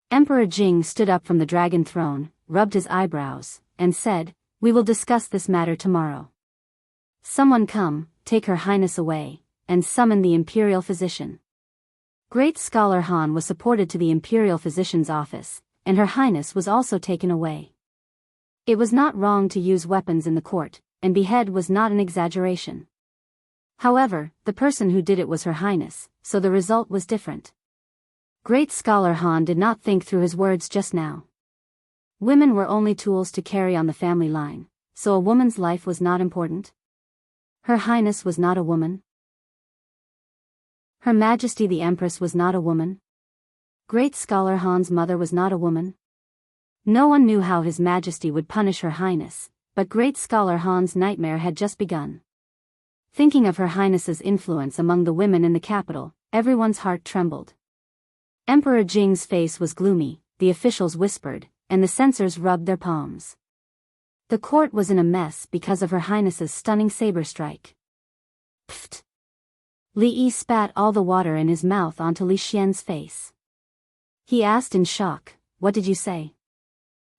Emperor Jing stood up from the dragon throne, rubbed his eyebrows, and said, "We will discuss this matter tomorrow. Someone come, take Her Highness away, and summon the imperial physician." Great Scholar Han was supported to the imperial physician's office, and Her Highness was also taken away. It was not wrong to use weapons in the court, and behead was not an exaggeration. However, the person who did it was Her Highness, so the result was different. Great Scholar Han did not think through his words just now. Women were only tools to carry on the family line, so a woman's life was not important. Her Highness was not a woman. Her Majesty the Empress was not a woman. Great Scholar Han's mother was not a woman. No one knew how His Majesty would punish Her Highness, but Great Scholar Han's nightmare had just begun. Thinking of Her Highness's influence among the women in the capital, everyone's heart trembled. Emperor Jing's face was gloomy, the officials whispered, and the censors rubbed their palms. The court was in a mess because of Her Highness's stunning saber strike. Pfft! Li Yi spat all the water in his mouth onto Li Xian's face. He asked in shock, "What did you say?"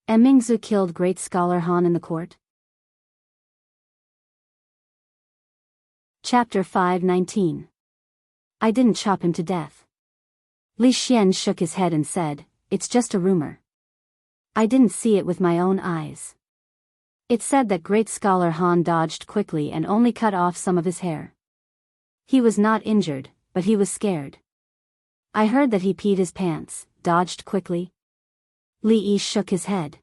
Mingzu killed Great Scholar Han in the court? Chapter 5:19. I didn't chop him to death. Li Xian shook his head and said, "It's just a rumor. I didn't see it with my own eyes. It said that Great Scholar Han dodged quickly and only cut off some of his hair. He was not injured, but he was scared. I heard that he peed his pants, dodged quickly." Li Yi shook his head.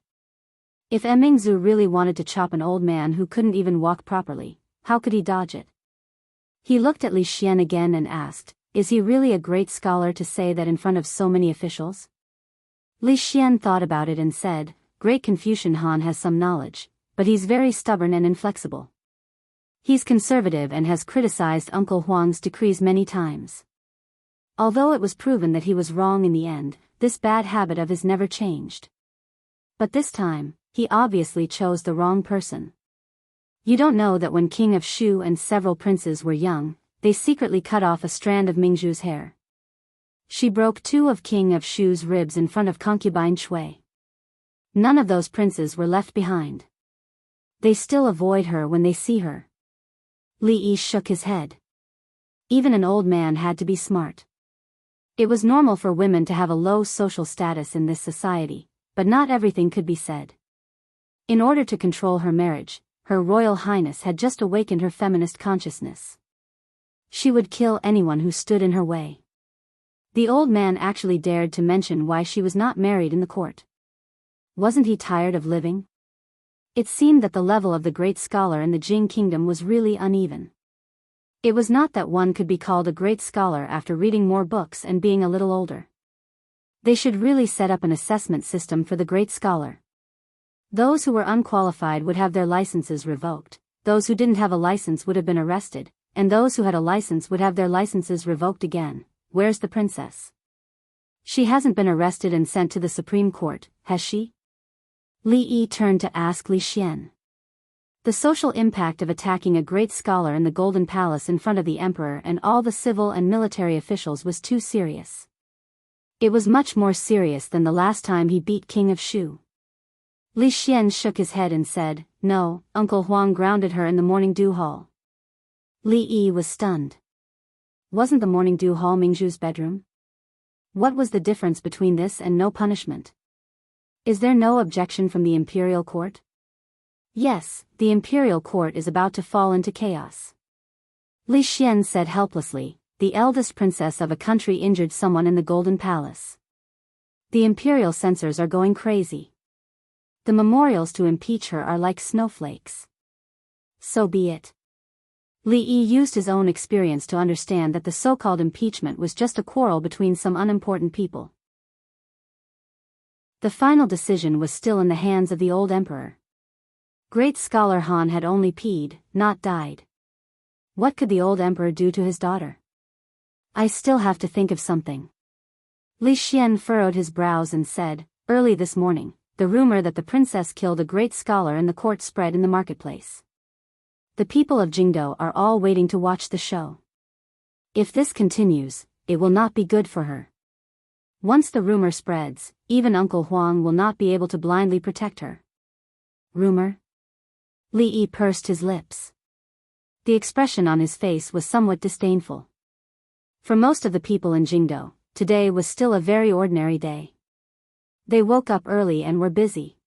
If Mingzu really wanted to chop an old man who couldn't even walk properly, how could he dodge it? He looked at Li Xian again and asked, "Is he really a great scholar to say that in front of so many officials?" Li Xian thought about it and said, "Great Confucian Han has some knowledge, but he's very stubborn and inflexible. He's conservative and has criticized Uncle Huang's decrees many times. Although it was proven that he was wrong in the end, this bad habit of his never changed. But this time, he obviously chose the wrong person. You don't know that when King of Shu and several princes were young, they secretly cut off a strand of Mingzhu's hair. She broke 2 of King of Shu's ribs in front of concubine Shui. None of those princes were left behind. They still avoid her when they see her." Li Yi shook his head. Even an old man had to be smart. It was normal for women to have a low social status in this society, but not everything could be said. In order to control her marriage, Her Royal Highness had just awakened her feminist consciousness. She would kill anyone who stood in her way. The old man actually dared to mention why she was not married in the court. Wasn't he tired of living? It seemed that the level of the great scholar in the Jing kingdom was really uneven. It was not that one could be called a great scholar after reading more books and being a little older. They should really set up an assessment system for the great scholar. Those who were unqualified would have their licenses revoked, those who didn't have a license would have been arrested, and those who had a license would have their licenses revoked again. Where's the princess? She hasn't been arrested and sent to the Supreme Court, has she? Li Yi turned to ask Li Xian. The social impact of attacking a great scholar in the Golden Palace in front of the emperor and all the civil and military officials was too serious. It was much more serious than the last time he beat King of Shu. Li Xian shook his head and said, "No, Uncle Huang grounded her in the Morning Dew Hall." Li Yi was stunned. Wasn't the Morning Dew Hall Mingzhu's bedroom? What was the difference between this and no punishment? Is there no objection from the imperial court? Yes, the imperial court is about to fall into chaos. Li Xian said helplessly, the eldest princess of a country injured someone in the Golden Palace. The imperial censors are going crazy. The memorials to impeach her are like snowflakes. So be it. Li Yi used his own experience to understand that the so-called impeachment was just a quarrel between some unimportant people. The final decision was still in the hands of the old emperor. Great scholar Han had only peed, not died. What could the old emperor do to his daughter? I still have to think of something. Li Xian furrowed his brows and said, early this morning, the rumor that the princess killed a great scholar in the court spread in the marketplace. The people of Jingdo are all waiting to watch the show. If this continues, it will not be good for her. Once the rumor spreads, even Uncle Huang will not be able to blindly protect her. Rumor? Li Yi pursed his lips. The expression on his face was somewhat disdainful. For most of the people in Jingdo, today was still a very ordinary day. They woke up early and were busy.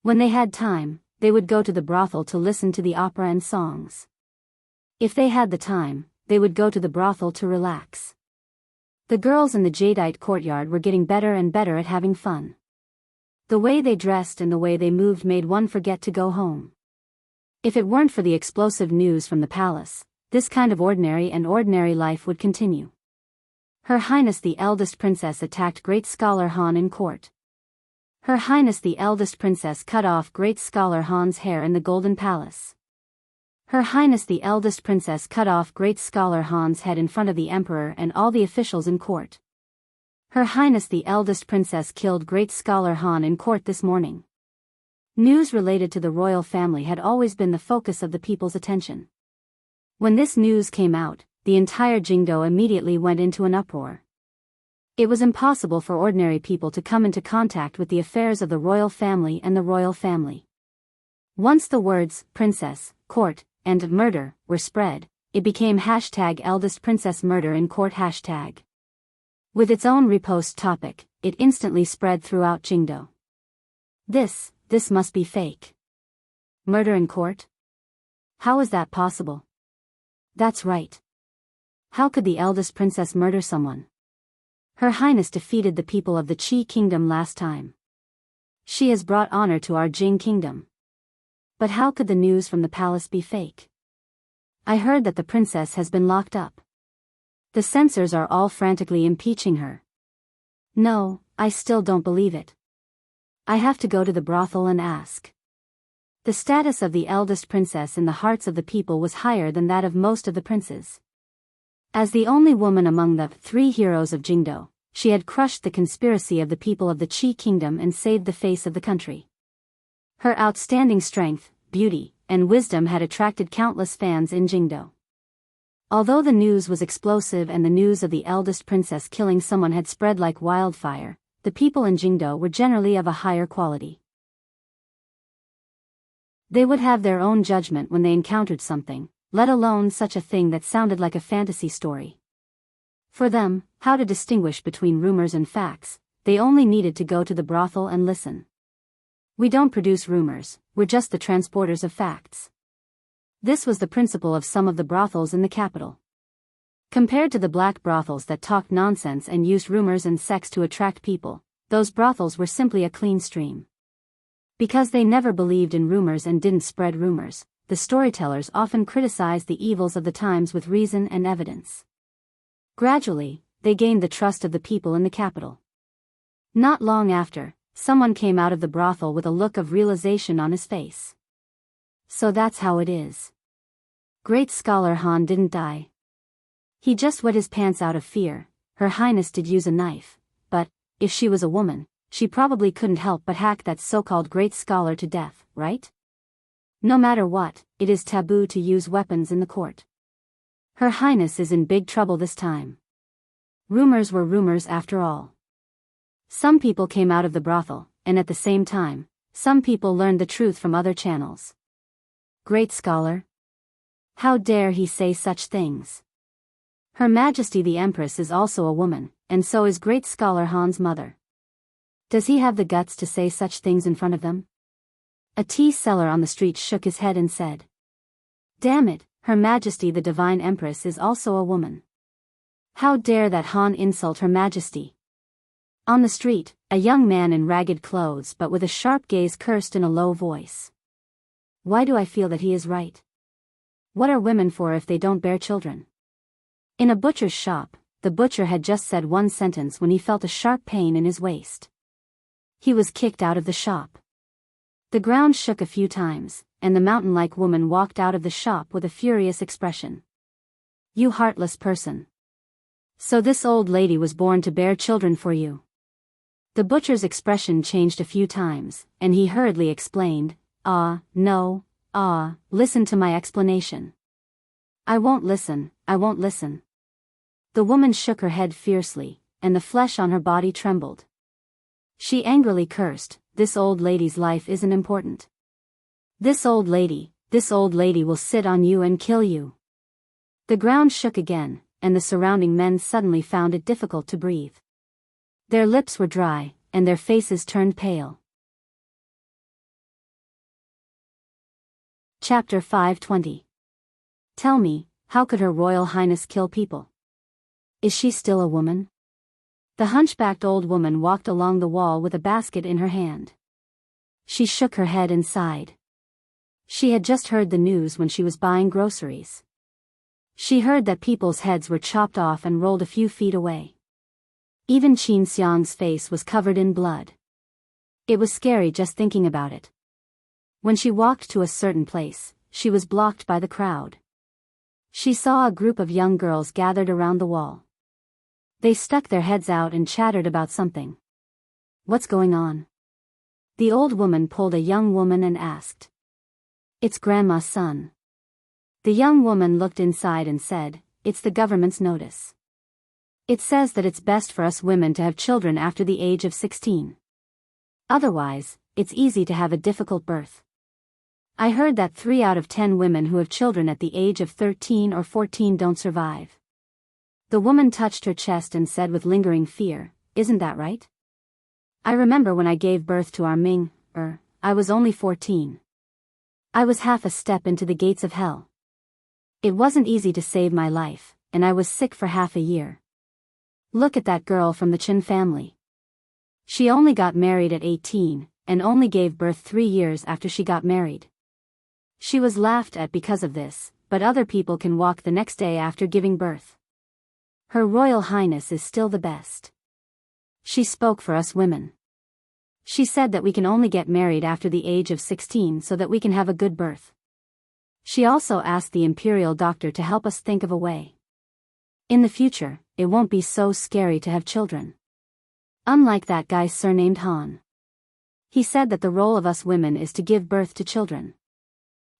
When they had time, they would go to the brothel to listen to the opera and songs. If they had the time, they would go to the brothel to relax. The girls in the jadeite courtyard were getting better and better at having fun. The way they dressed and the way they moved made one forget to go home. If it weren't for the explosive news from the palace, this kind of ordinary life would continue. Her Highness the eldest princess attacked great scholar Han in court. Her Highness the eldest princess cut off great scholar Han's hair in the Golden Palace. Her Highness the eldest princess cut off great scholar Han's head in front of the emperor and all the officials in court. Her Highness the eldest princess killed great scholar Han in court this morning. News related to the royal family had always been the focus of the people's attention. When this news came out, the entire Jingdo immediately went into an uproar. It was impossible for ordinary people to come into contact with the affairs of the royal family and the royal family. Once the words, princess, court, and murder, were spread, it became #eldest princess murder in court #. With its own repost topic, it instantly spread throughout Jingdo. This must be fake. Murder in court? How is that possible? That's right. How could the eldest princess murder someone? Her Highness defeated the people of the Qi kingdom last time. She has brought honor to our Jing kingdom. But how could the news from the palace be fake? I heard that the princess has been locked up. The censors are all frantically impeaching her. No, I still don't believe it. I have to go to the brothel and ask. The status of the eldest princess in the hearts of the people was higher than that of most of the princes. As the only woman among the 3 heroes of Jingdo, she had crushed the conspiracy of the people of the Qi kingdom and saved the face of the country. Her outstanding strength, beauty, and wisdom had attracted countless fans in Jingdo. Although the news was explosive and the news of the eldest princess killing someone had spread like wildfire, the people in Jingdo were generally of a higher quality. They would have their own judgment when they encountered something, let alone such a thing that sounded like a fantasy story. For them, how to distinguish between rumors and facts, they only needed to go to the brothel and listen. We don't produce rumors, we're just the transporters of facts. This was the principle of some of the brothels in the capital. Compared to the black brothels that talked nonsense and used rumors and sex to attract people, those brothels were simply a clean stream. Because they never believed in rumors and didn't spread rumors, the storytellers often criticized the evils of the times with reason and evidence. Gradually, they gained the trust of the people in the capital. Not long after, someone came out of the brothel with a look of realization on his face. So that's how it is. Great scholar Han didn't die. He just wet his pants out of fear. Her Highness did use a knife, but, if she was a woman, she probably couldn't help but hack that so-called great scholar to death, right? No matter what, it is taboo to use weapons in the court. Her Highness is in big trouble this time. Rumors were rumors after all. Some people came out of the brothel, and at the same time, some people learned the truth from other channels. Great scholar? How dare he say such things? Her Majesty the Empress is also a woman, and so is great scholar Han's mother. Does he have the guts to say such things in front of them? A tea seller on the street shook his head and said, "Damn it, Her Majesty the Divine Empress is also a woman. How dare that Han insult Her Majesty? On the street, a young man in ragged clothes but with a sharp gaze cursed in a low voice. Why do I feel that he is right? What are women for if they don't bear children? In a butcher's shop, the butcher had just said one sentence when he felt a sharp pain in his waist. He was kicked out of the shop. The ground shook a few times, and the mountain-like woman walked out of the shop with a furious expression. You heartless person. So this old lady was born to bear children for you. The butcher's expression changed a few times, and he hurriedly explained, no, listen to my explanation. I won't listen. The woman shook her head fiercely, and the flesh on her body trembled. She angrily cursed, this old lady's life isn't important. This old lady will sit on you and kill you. The ground shook again, and the surrounding men suddenly found it difficult to breathe. Their lips were dry, and their faces turned pale. Chapter 520. Tell me, how could Her Royal Highness kill people? Is she still a woman? The hunchbacked old woman walked along the wall with a basket in her hand. She shook her head and sighed. She had just heard the news when she was buying groceries. She heard that people's heads were chopped off and rolled a few feet away. Even Qin Xiang's face was covered in blood. It was scary just thinking about it. When she walked to a certain place, she was blocked by the crowd. She saw a group of young girls gathered around the wall. They stuck their heads out and chattered about something. What's going on? The old woman pulled a young woman and asked. It's Grandma's son. The young woman looked inside and said, it's the government's notice. It says that it's best for us women to have children after the age of 16. Otherwise, it's easy to have a difficult birth. I heard that 3 out of 10 women who have children at the age of 13 or 14 don't survive. The woman touched her chest and said with lingering fear, isn't that right? I remember when I gave birth to our Ming, I was only 14. I was half a step into the gates of hell. It wasn't easy to save my life, and I was sick for half a year. Look at that girl from the Qin family. She only got married at 18, and only gave birth 3 years after she got married. She was laughed at because of this, but other people can walk the next day after giving birth. Her Royal Highness is still the best. She spoke for us women. She said that we can only get married after the age of 16 so that we can have a good birth. She also asked the imperial doctor to help us think of a way. In the future, it won't be so scary to have children. Unlike that guy surnamed Han. He said that the role of us women is to give birth to children.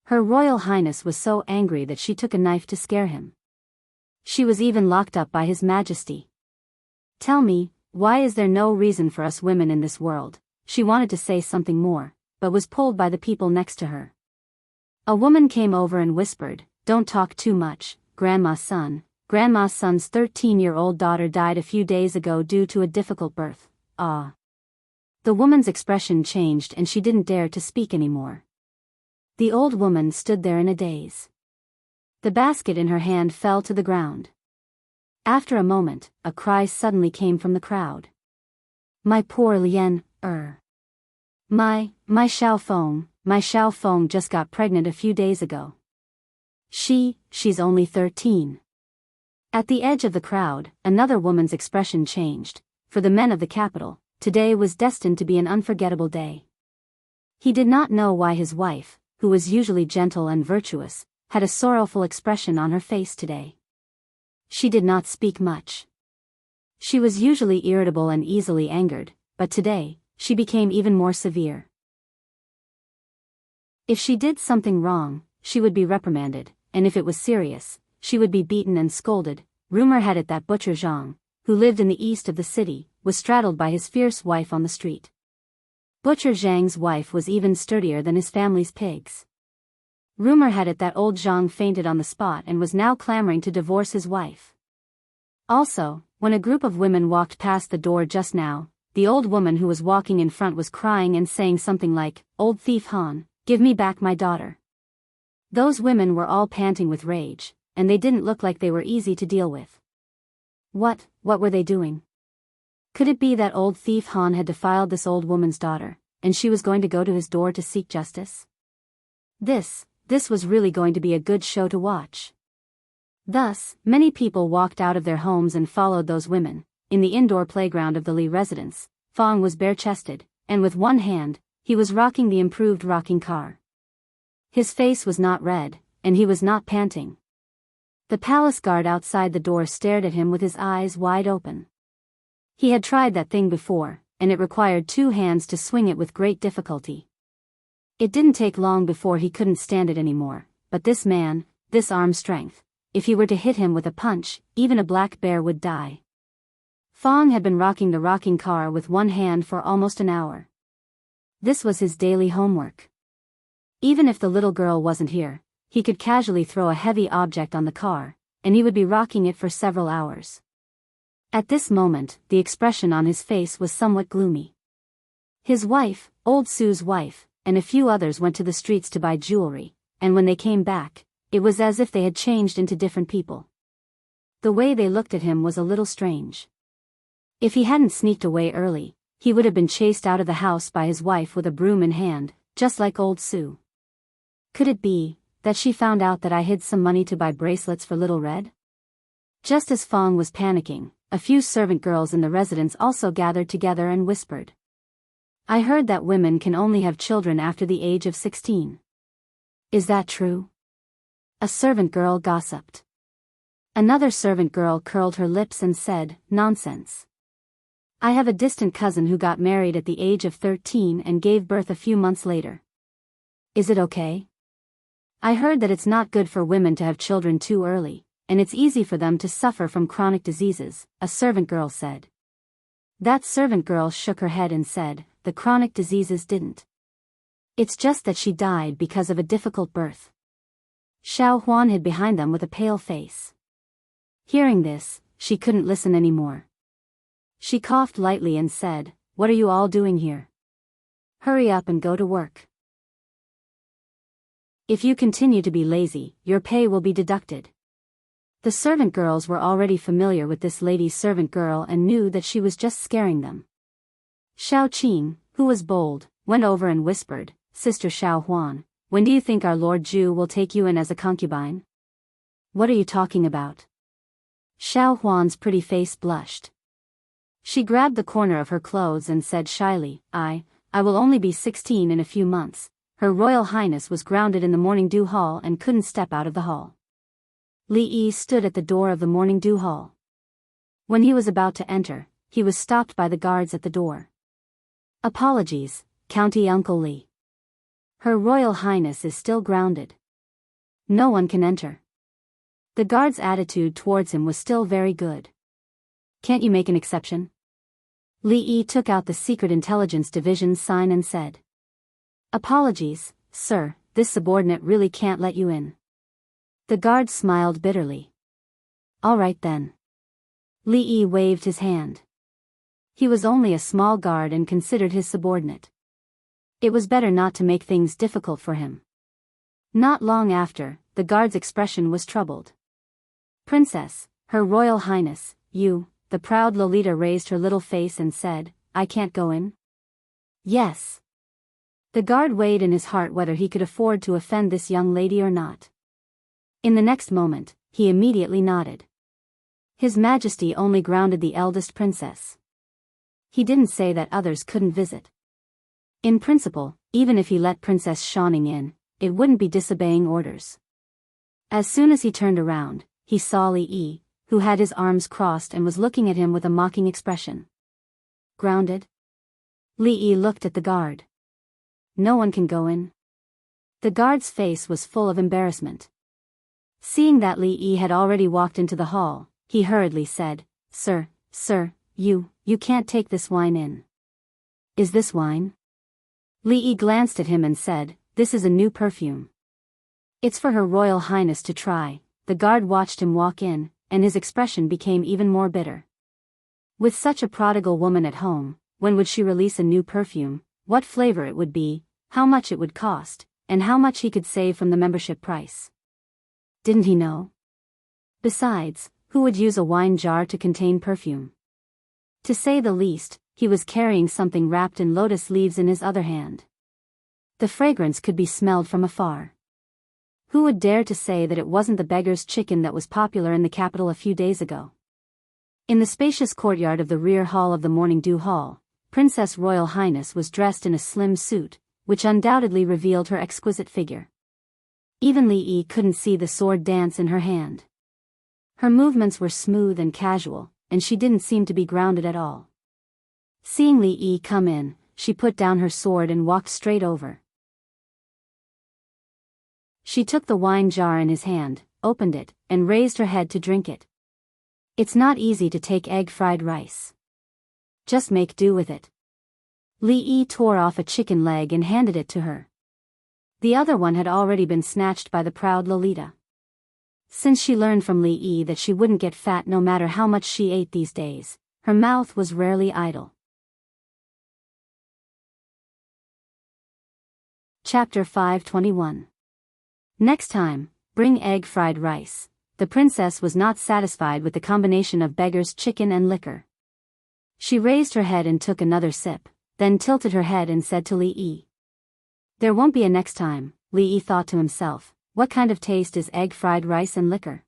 Her Royal Highness was so angry that she took a knife to scare him. She was even locked up by His Majesty. Tell me, why is there no reason for us women in this world? She wanted to say something more, but was pulled by the people next to her. A woman came over and whispered, don't talk too much, Grandma's son. Grandma's son's 13-year-old daughter died a few days ago due to a difficult birth. The woman's expression changed and she didn't dare to speak anymore. The old woman stood there in a daze. The basket in her hand fell to the ground. After a moment, a cry suddenly came from the crowd. My poor Lian, My Xiao Feng just got pregnant a few days ago. She's only 13. At the edge of the crowd, another woman's expression changed. For the men of the capital, today was destined to be an unforgettable day. He did not know why his wife, who was usually gentle and virtuous, had a sorrowful expression on her face today. She did not speak much. She was usually irritable and easily angered, but today, she became even more severe. If she did something wrong, she would be reprimanded, and if it was serious, she would be beaten and scolded. Rumor had it that Butcher Zhang, who lived in the east of the city, was straddled by his fierce wife on the street. Butcher Zhang's wife was even sturdier than his family's pigs. Rumor had it that old Zhang fainted on the spot and was now clamoring to divorce his wife. Also, when a group of women walked past the door just now, the old woman who was walking in front was crying and saying something like, "Old thief Han, give me back my daughter." Those women were all panting with rage, and they didn't look like they were easy to deal with. What were they doing? Could it be that old thief Han had defiled this old woman's daughter, and she was going to go to his door to seek justice? This was really going to be a good show to watch. Thus, many people walked out of their homes and followed those women. In the indoor playground of the Li residence, Fong was bare-chested, and with one hand, he was rocking the improved rocking car. His face was not red, and he was not panting. The palace guard outside the door stared at him with his eyes wide open. He had tried that thing before, and it required 2 hands to swing it with great difficulty. It didn't take long before he couldn't stand it anymore, but this man, this arm strength, if he were to hit him with a punch, even a black bear would die. Fong had been rocking the rocking car with one hand for almost an hour. This was his daily homework. Even if the little girl wasn't here, he could casually throw a heavy object on the car, and he would be rocking it for several hours. At this moment, the expression on his face was somewhat gloomy. His wife, old Sue's wife, and a few others went to the streets to buy jewelry, and when they came back, it was as if they had changed into different people. The way they looked at him was a little strange. If he hadn't sneaked away early, he would have been chased out of the house by his wife with a broom in hand, just like old Sue. Could it be that she found out that I hid some money to buy bracelets for Little Red? Just as Fong was panicking, a few servant girls in the residence also gathered together and whispered. I heard that women can only have children after the age of 16. Is that true? A servant girl gossiped. Another servant girl curled her lips and said, nonsense. I have a distant cousin who got married at the age of 13 and gave birth a few months later. Is it okay? I heard that it's not good for women to have children too early, and it's easy for them to suffer from chronic diseases, a servant girl said. That servant girl shook her head and said, the chronic diseases didn't. It's just that she died because of a difficult birth. Xiao Huan hid behind them with a pale face. Hearing this, she couldn't listen anymore. She coughed lightly and said, what are you all doing here? Hurry up and go to work. If you continue to be lazy, your pay will be deducted. The servant girls were already familiar with this lady's servant girl and knew that she was just scaring them. Xiao Qing, who was bold, went over and whispered, Sister Xiao Huan, when do you think our Lord Zhu will take you in as a concubine? What are you talking about? Xiao Huan's pretty face blushed. She grabbed the corner of her clothes and said shyly, I will only be 16 in a few months. Her Royal Highness was grounded in the Morning Dew Hall and couldn't step out of the hall. Li Yi stood at the door of the Morning Dew Hall. When he was about to enter, he was stopped by the guards at the door. Apologies, County Uncle Li. Her Royal Highness is still grounded. No one can enter. The guard's attitude towards him was still very good. Can't you make an exception? Li Yi took out the Secret Intelligence Division's sign and said. Apologies, sir, this subordinate really can't let you in. The guard smiled bitterly. All right then. Li Yi waved his hand. He was only a small guard and considered his subordinate. It was better not to make things difficult for him. Not long after, the guard's expression was troubled. Princess, Her Royal Highness, you, the proud Lolita raised her little face and said, I can't go in? Yes. The guard weighed in his heart whether he could afford to offend this young lady or not. In the next moment, he immediately nodded. His Majesty only grounded the eldest princess. He didn't say that others couldn't visit. In principle, even if he let Princess Shawning in, it wouldn't be disobeying orders. As soon as he turned around, he saw Li Yi, who had his arms crossed and was looking at him with a mocking expression. Grounded? Li Yi looked at the guard. No one can go in. The guard's face was full of embarrassment. Seeing that Li Yi had already walked into the hall, he hurriedly said, Sir, you can't take this wine in. Is this wine? Li Yi glanced at him and said, This is a new perfume. It's for Her Royal Highness to try. The guard watched him walk in, and his expression became even more bitter. With such a prodigal woman at home, when would she release a new perfume, what flavor it would be, how much it would cost, and how much he could save from the membership price? Didn't he know? Besides, Who would use a wine jar to contain perfume? To say the least, he was carrying something wrapped in lotus leaves in his other hand. The fragrance could be smelled from afar. Who would dare to say that it wasn't the beggar's chicken that was popular in the capital a few days ago? In the spacious courtyard of the rear hall of the Morning Dew Hall, Princess Royal Highness was dressed in a slim suit, which undoubtedly revealed her exquisite figure. Even Li Yi couldn't see the sword dance in her hand. Her movements were smooth and casual, and she didn't seem to be grounded at all. Seeing Li Yi come in, she put down her sword and walked straight over. She took the wine jar in his hand, opened it, and raised her head to drink it. It's not easy to take egg fried rice. Just make do with it. Li Yi tore off a chicken leg and handed it to her. The other one had already been snatched by the proud Lolita. Since she learned from Li Yi that she wouldn't get fat no matter how much she ate these days, her mouth was rarely idle. Chapter 521. Next time, bring egg fried rice. The princess was not satisfied with the combination of beggar's chicken and liquor. She raised her head and took another sip, then tilted her head and said to Li Yi. There won't be a next time, Li Yi thought to himself. What kind of taste is egg fried rice and liquor?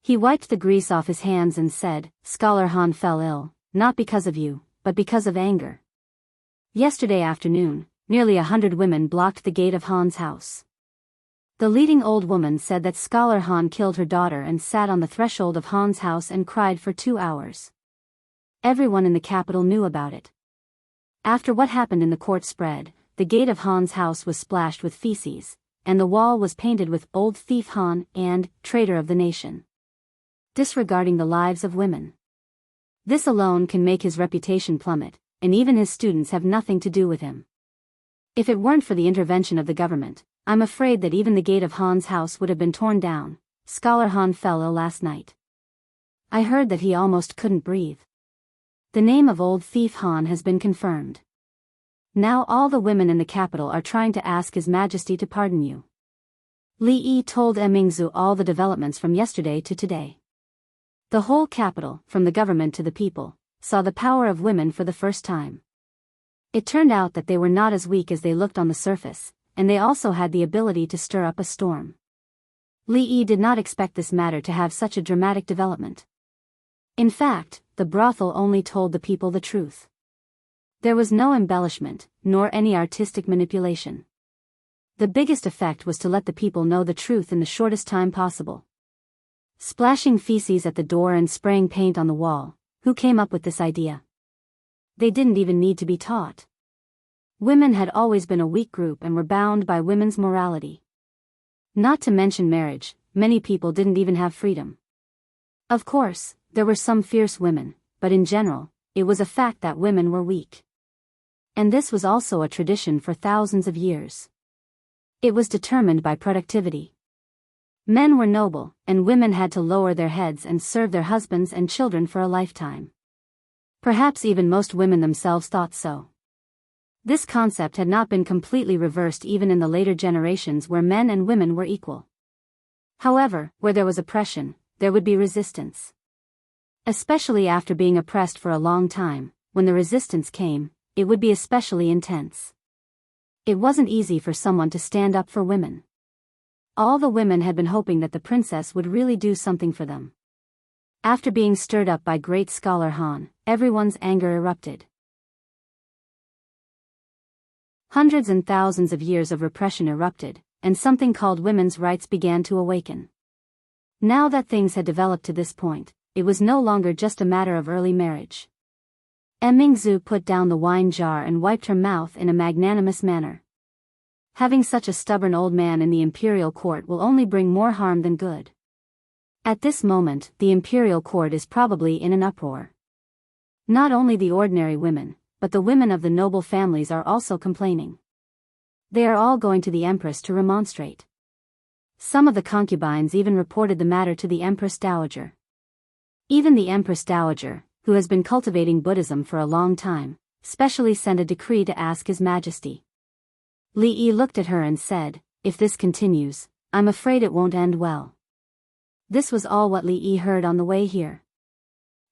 He wiped the grease off his hands and said, Scholar Han fell ill, not because of you, but because of anger. Yesterday afternoon, nearly 100 women blocked the gate of Han's house. The leading old woman said that Scholar Han killed her daughter and sat on the threshold of Han's house and cried for 2 hours. Everyone in the capital knew about it. After what happened in the court spread, the gate of Han's house was splashed with feces, and the wall was painted with Old Thief Han and Traitor of the Nation. Disregarding the lives of women. This alone can make his reputation plummet, and even his students have nothing to do with him. If it weren't for the intervention of the government, I'm afraid that even the gate of Han's house would have been torn down. Scholar Han fell ill last night. I heard that he almost couldn't breathe. The name of Old Thief Han has been confirmed. Now all the women in the capital are trying to ask His Majesty to pardon you. Li Yi told Mingzu all the developments from yesterday to today. The whole capital, from the government to the people, saw the power of women for the first time. It turned out that they were not as weak as they looked on the surface, and they also had the ability to stir up a storm. Li Yi did not expect this matter to have such a dramatic development. In fact, the brothel only told the people the truth. There was no embellishment, nor any artistic manipulation. The biggest effect was to let the people know the truth in the shortest time possible. Splashing feces at the door and spraying paint on the wall, who came up with this idea? They didn't even need to be taught. Women had always been a weak group and were bound by women's morality. Not to mention marriage, many people didn't even have freedom. Of course, there were some fierce women, but in general, it was a fact that women were weak. And this was also a tradition for thousands of years. It was determined by productivity. Men were noble, and women had to lower their heads and serve their husbands and children for a lifetime. Perhaps even most women themselves thought so. This concept had not been completely reversed even in the later generations where men and women were equal. However, where there was oppression, there would be resistance. Especially after being oppressed for a long time, when the resistance came, it would be especially intense. It wasn't easy for someone to stand up for women. All the women had been hoping that the princess would really do something for them. After being stirred up by great scholar Han, everyone's anger erupted. Hundreds and thousands of years of repression erupted, and something called women's rights began to awaken. Now that things had developed to this point, it was no longer just a matter of early marriage. Mingzu put down the wine jar and wiped her mouth in a magnanimous manner. Having such a stubborn old man in the imperial court will only bring more harm than good. At this moment, the imperial court is probably in an uproar. Not only the ordinary women, but the women of the noble families are also complaining. They are all going to the empress to remonstrate. Some of the concubines even reported the matter to the empress dowager. Even the empress dowager, who has been cultivating Buddhism for a long time, specially sent a decree to ask His Majesty. Li Yi looked at her and said, if this continues, I'm afraid it won't end well. This was all what Li Yi heard on the way here.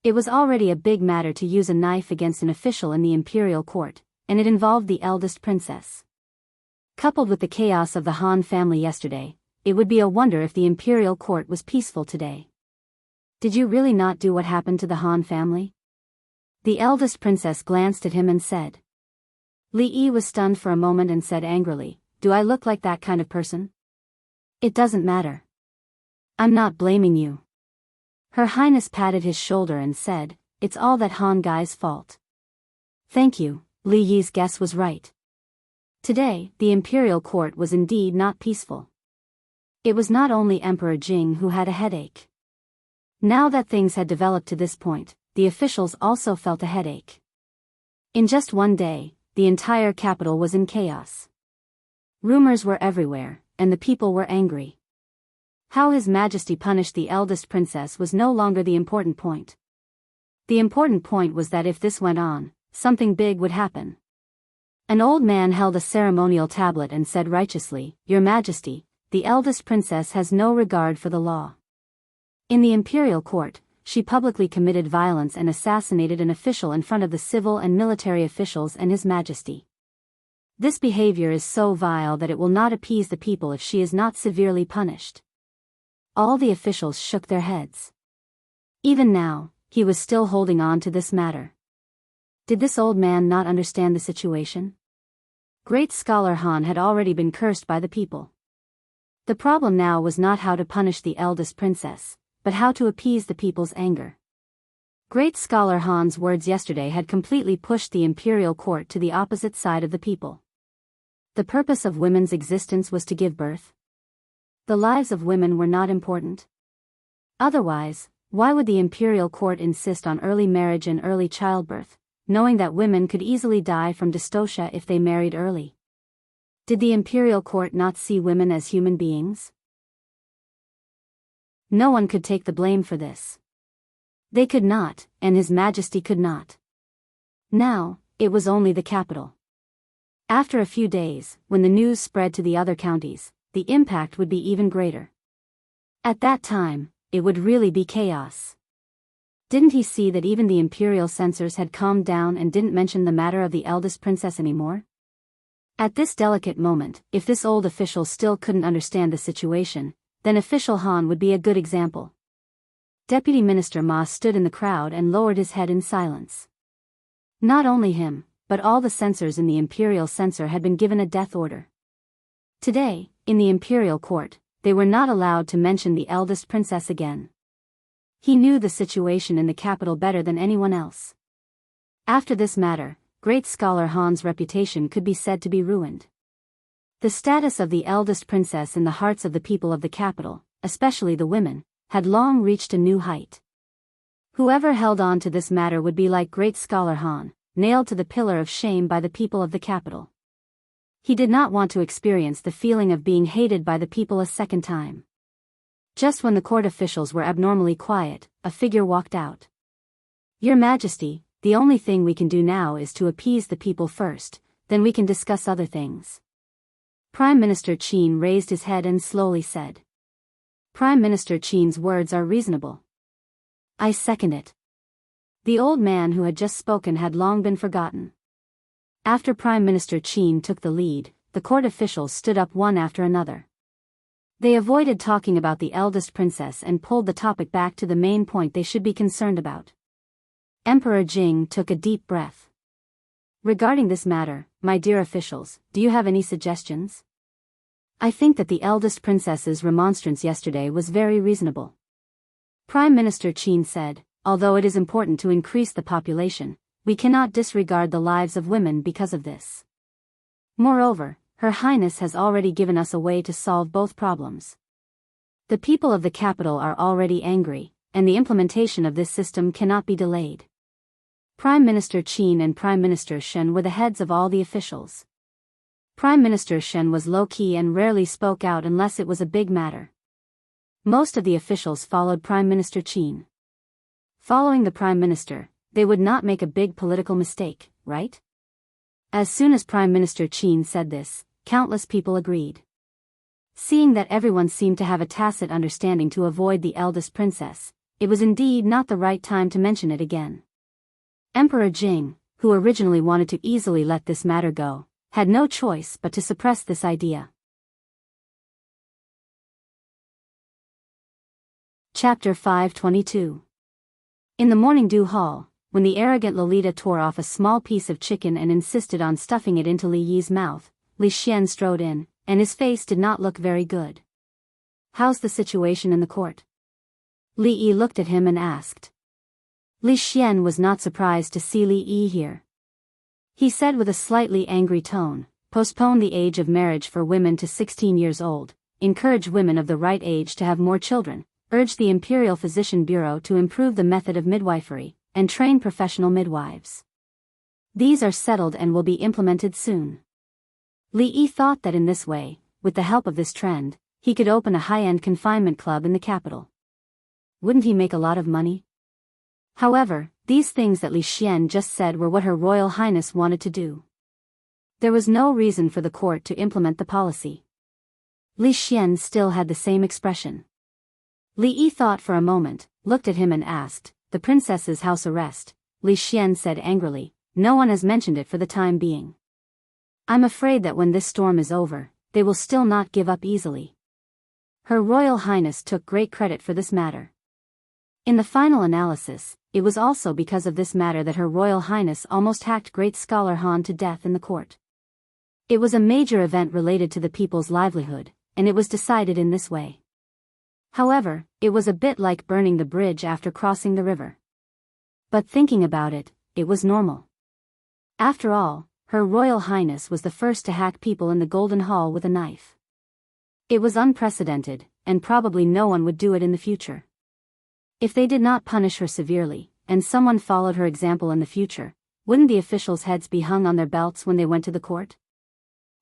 It was already a big matter to use a knife against an official in the imperial court, and it involved the eldest princess. Coupled with the chaos of the Han family yesterday, it would be a wonder if the imperial court was peaceful today. Did you really not do what happened to the Han family? The eldest princess glanced at him and said. Li Yi was stunned for a moment and said angrily, "Do I look like that kind of person?" "It doesn't matter. I'm not blaming you." Her Highness patted his shoulder and said, "It's all that Han guy's fault." Thank you, Li Yi's guess was right. Today, the imperial court was indeed not peaceful. It was not only Emperor Jing who had a headache. Now that things had developed to this point, the officials also felt a headache. In just one day, the entire capital was in chaos. Rumors were everywhere, and the people were angry. How His Majesty punished the eldest princess was no longer the important point. The important point was that if this went on, something big would happen. An old man held a ceremonial tablet and said righteously, "Your Majesty, the eldest princess has no regard for the law. In the imperial court, she publicly committed violence and assassinated an official in front of the civil and military officials and His Majesty. This behavior is so vile that it will not appease the people if she is not severely punished." All the officials shook their heads. Even now, he was still holding on to this matter. Did this old man not understand the situation? Great scholar Han had already been cursed by the people. The problem now was not how to punish the eldest princess, but how to appease the people's anger. Great scholar Han's words yesterday had completely pushed the imperial court to the opposite side of the people. The purpose of women's existence was to give birth. The lives of women were not important. Otherwise, why would the imperial court insist on early marriage and early childbirth, knowing that women could easily die from dystocia if they married early? Did the imperial court not see women as human beings? No one could take the blame for this. They could not, and His Majesty could not. Now, it was only the capital. After a few days, when the news spread to the other counties, the impact would be even greater. At that time, it would really be chaos. Didn't he see that even the imperial censors had calmed down and didn't mention the matter of the eldest princess anymore? At this delicate moment, if this old official still couldn't understand the situation, then official Han would be a good example. Deputy Minister Ma stood in the crowd and lowered his head in silence. Not only him, but all the censors in the imperial censor had been given a death order. Today, in the imperial court, they were not allowed to mention the eldest princess again. He knew the situation in the capital better than anyone else. After this matter, great scholar Han's reputation could be said to be ruined. The status of the eldest princess in the hearts of the people of the capital, especially the women, had long reached a new height. Whoever held on to this matter would be like great scholar Han, nailed to the pillar of shame by the people of the capital. He did not want to experience the feeling of being hated by the people a second time. Just when the court officials were abnormally quiet, a figure walked out. "Your Majesty, the only thing we can do now is to appease the people first, then we can discuss other things." Prime Minister Qin raised his head and slowly said. Prime Minister Qin's words are reasonable. I second it. The old man who had just spoken had long been forgotten. After Prime Minister Qin took the lead, the court officials stood up one after another. They avoided talking about the eldest princess and pulled the topic back to the main point they should be concerned about. Emperor Jing took a deep breath. Regarding this matter, my dear officials, do you have any suggestions? I think that the eldest princess's remonstrance yesterday was very reasonable. Prime Minister Qin said, although it is important to increase the population, we cannot disregard the lives of women because of this. Moreover, Her Highness has already given us a way to solve both problems. The people of the capital are already angry, and the implementation of this system cannot be delayed. Prime Minister Qin and Prime Minister Shen were the heads of all the officials. Prime Minister Shen was low-key and rarely spoke out unless it was a big matter. Most of the officials followed Prime Minister Qin. Following the Prime Minister, they would not make a big political mistake, right? As soon as Prime Minister Qin said this, countless people agreed. Seeing that everyone seemed to have a tacit understanding to avoid the eldest princess, it was indeed not the right time to mention it again. Emperor Jing, who originally wanted to easily let this matter go, had no choice but to suppress this idea. Chapter 522. In the morning dew hall, when the arrogant Lolita tore off a small piece of chicken and insisted on stuffing it into Li Yi's mouth, Li Xian strode in, and his face did not look very good. "How's the situation in the court?" Li Yi looked at him and asked. Li Xian was not surprised to see Li Yi here. He said with a slightly angry tone, "Postpone the age of marriage for women to 16 years old, encourage women of the right age to have more children, urge the Imperial Physician Bureau to improve the method of midwifery, and train professional midwives. These are settled and will be implemented soon." Li Yi thought that in this way, with the help of this trend, he could open a high-end confinement club in the capital. Wouldn't he make a lot of money? However, these things that Li Xian just said were what Her Royal Highness wanted to do. There was no reason for the court to implement the policy. Li Xian still had the same expression. Li Yi thought for a moment, looked at him and asked, "The princess's house arrest?" Li Xian said angrily, "No one has mentioned it for the time being. I'm afraid that when this storm is over, they will still not give up easily." Her Royal Highness took great credit for this matter. In the final analysis, it was also because of this matter that Her Royal Highness almost hacked great scholar Han to death in the court. It was a major event related to the people's livelihood, and it was decided in this way. However, it was a bit like burning the bridge after crossing the river. But thinking about it, it was normal. After all, Her Royal Highness was the first to hack people in the Golden Hall with a knife. It was unprecedented, and probably no one would do it in the future. If they did not punish her severely, and someone followed her example in the future, wouldn't the officials' heads be hung on their belts when they went to the court?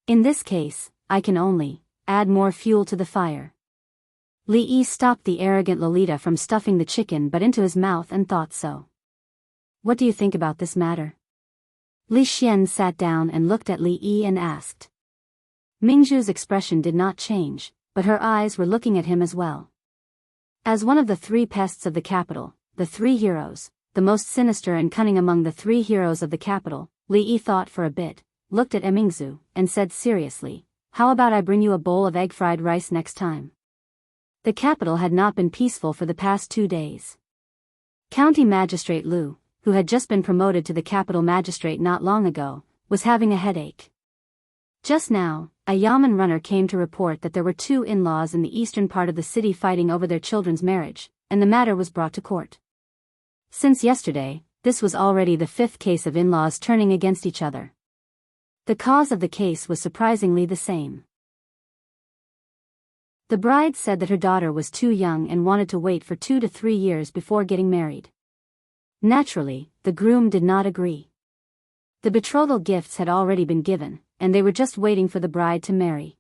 In this case, I can only add more fuel to the fire. Li Yi stopped the arrogant Lolita from stuffing the chicken but into his mouth and thought so. "What do you think about this matter?" Li Xian sat down and looked at Li Yi and asked. Mingzhu's expression did not change, but her eyes were looking at him as well. As one of the three pests of the capital, the three heroes, the most sinister and cunning among the three heroes of the capital, Li Yi thought for a bit, looked at Mingzhu, and said seriously, "How about I bring you a bowl of egg-fried rice next time?" The capital had not been peaceful for the past 2 days. County Magistrate Lu, who had just been promoted to the capital magistrate not long ago, was having a headache. Just now, a yamen runner came to report that there were 2 in-laws in the eastern part of the city fighting over their children's marriage, and the matter was brought to court. Since yesterday, this was already the 5th case of in-laws turning against each other. The cause of the case was surprisingly the same. The bride said that her daughter was too young and wanted to wait for 2 to 3 years before getting married. Naturally, the groom did not agree. The betrothal gifts had already been given, and they were just waiting for the bride to marry.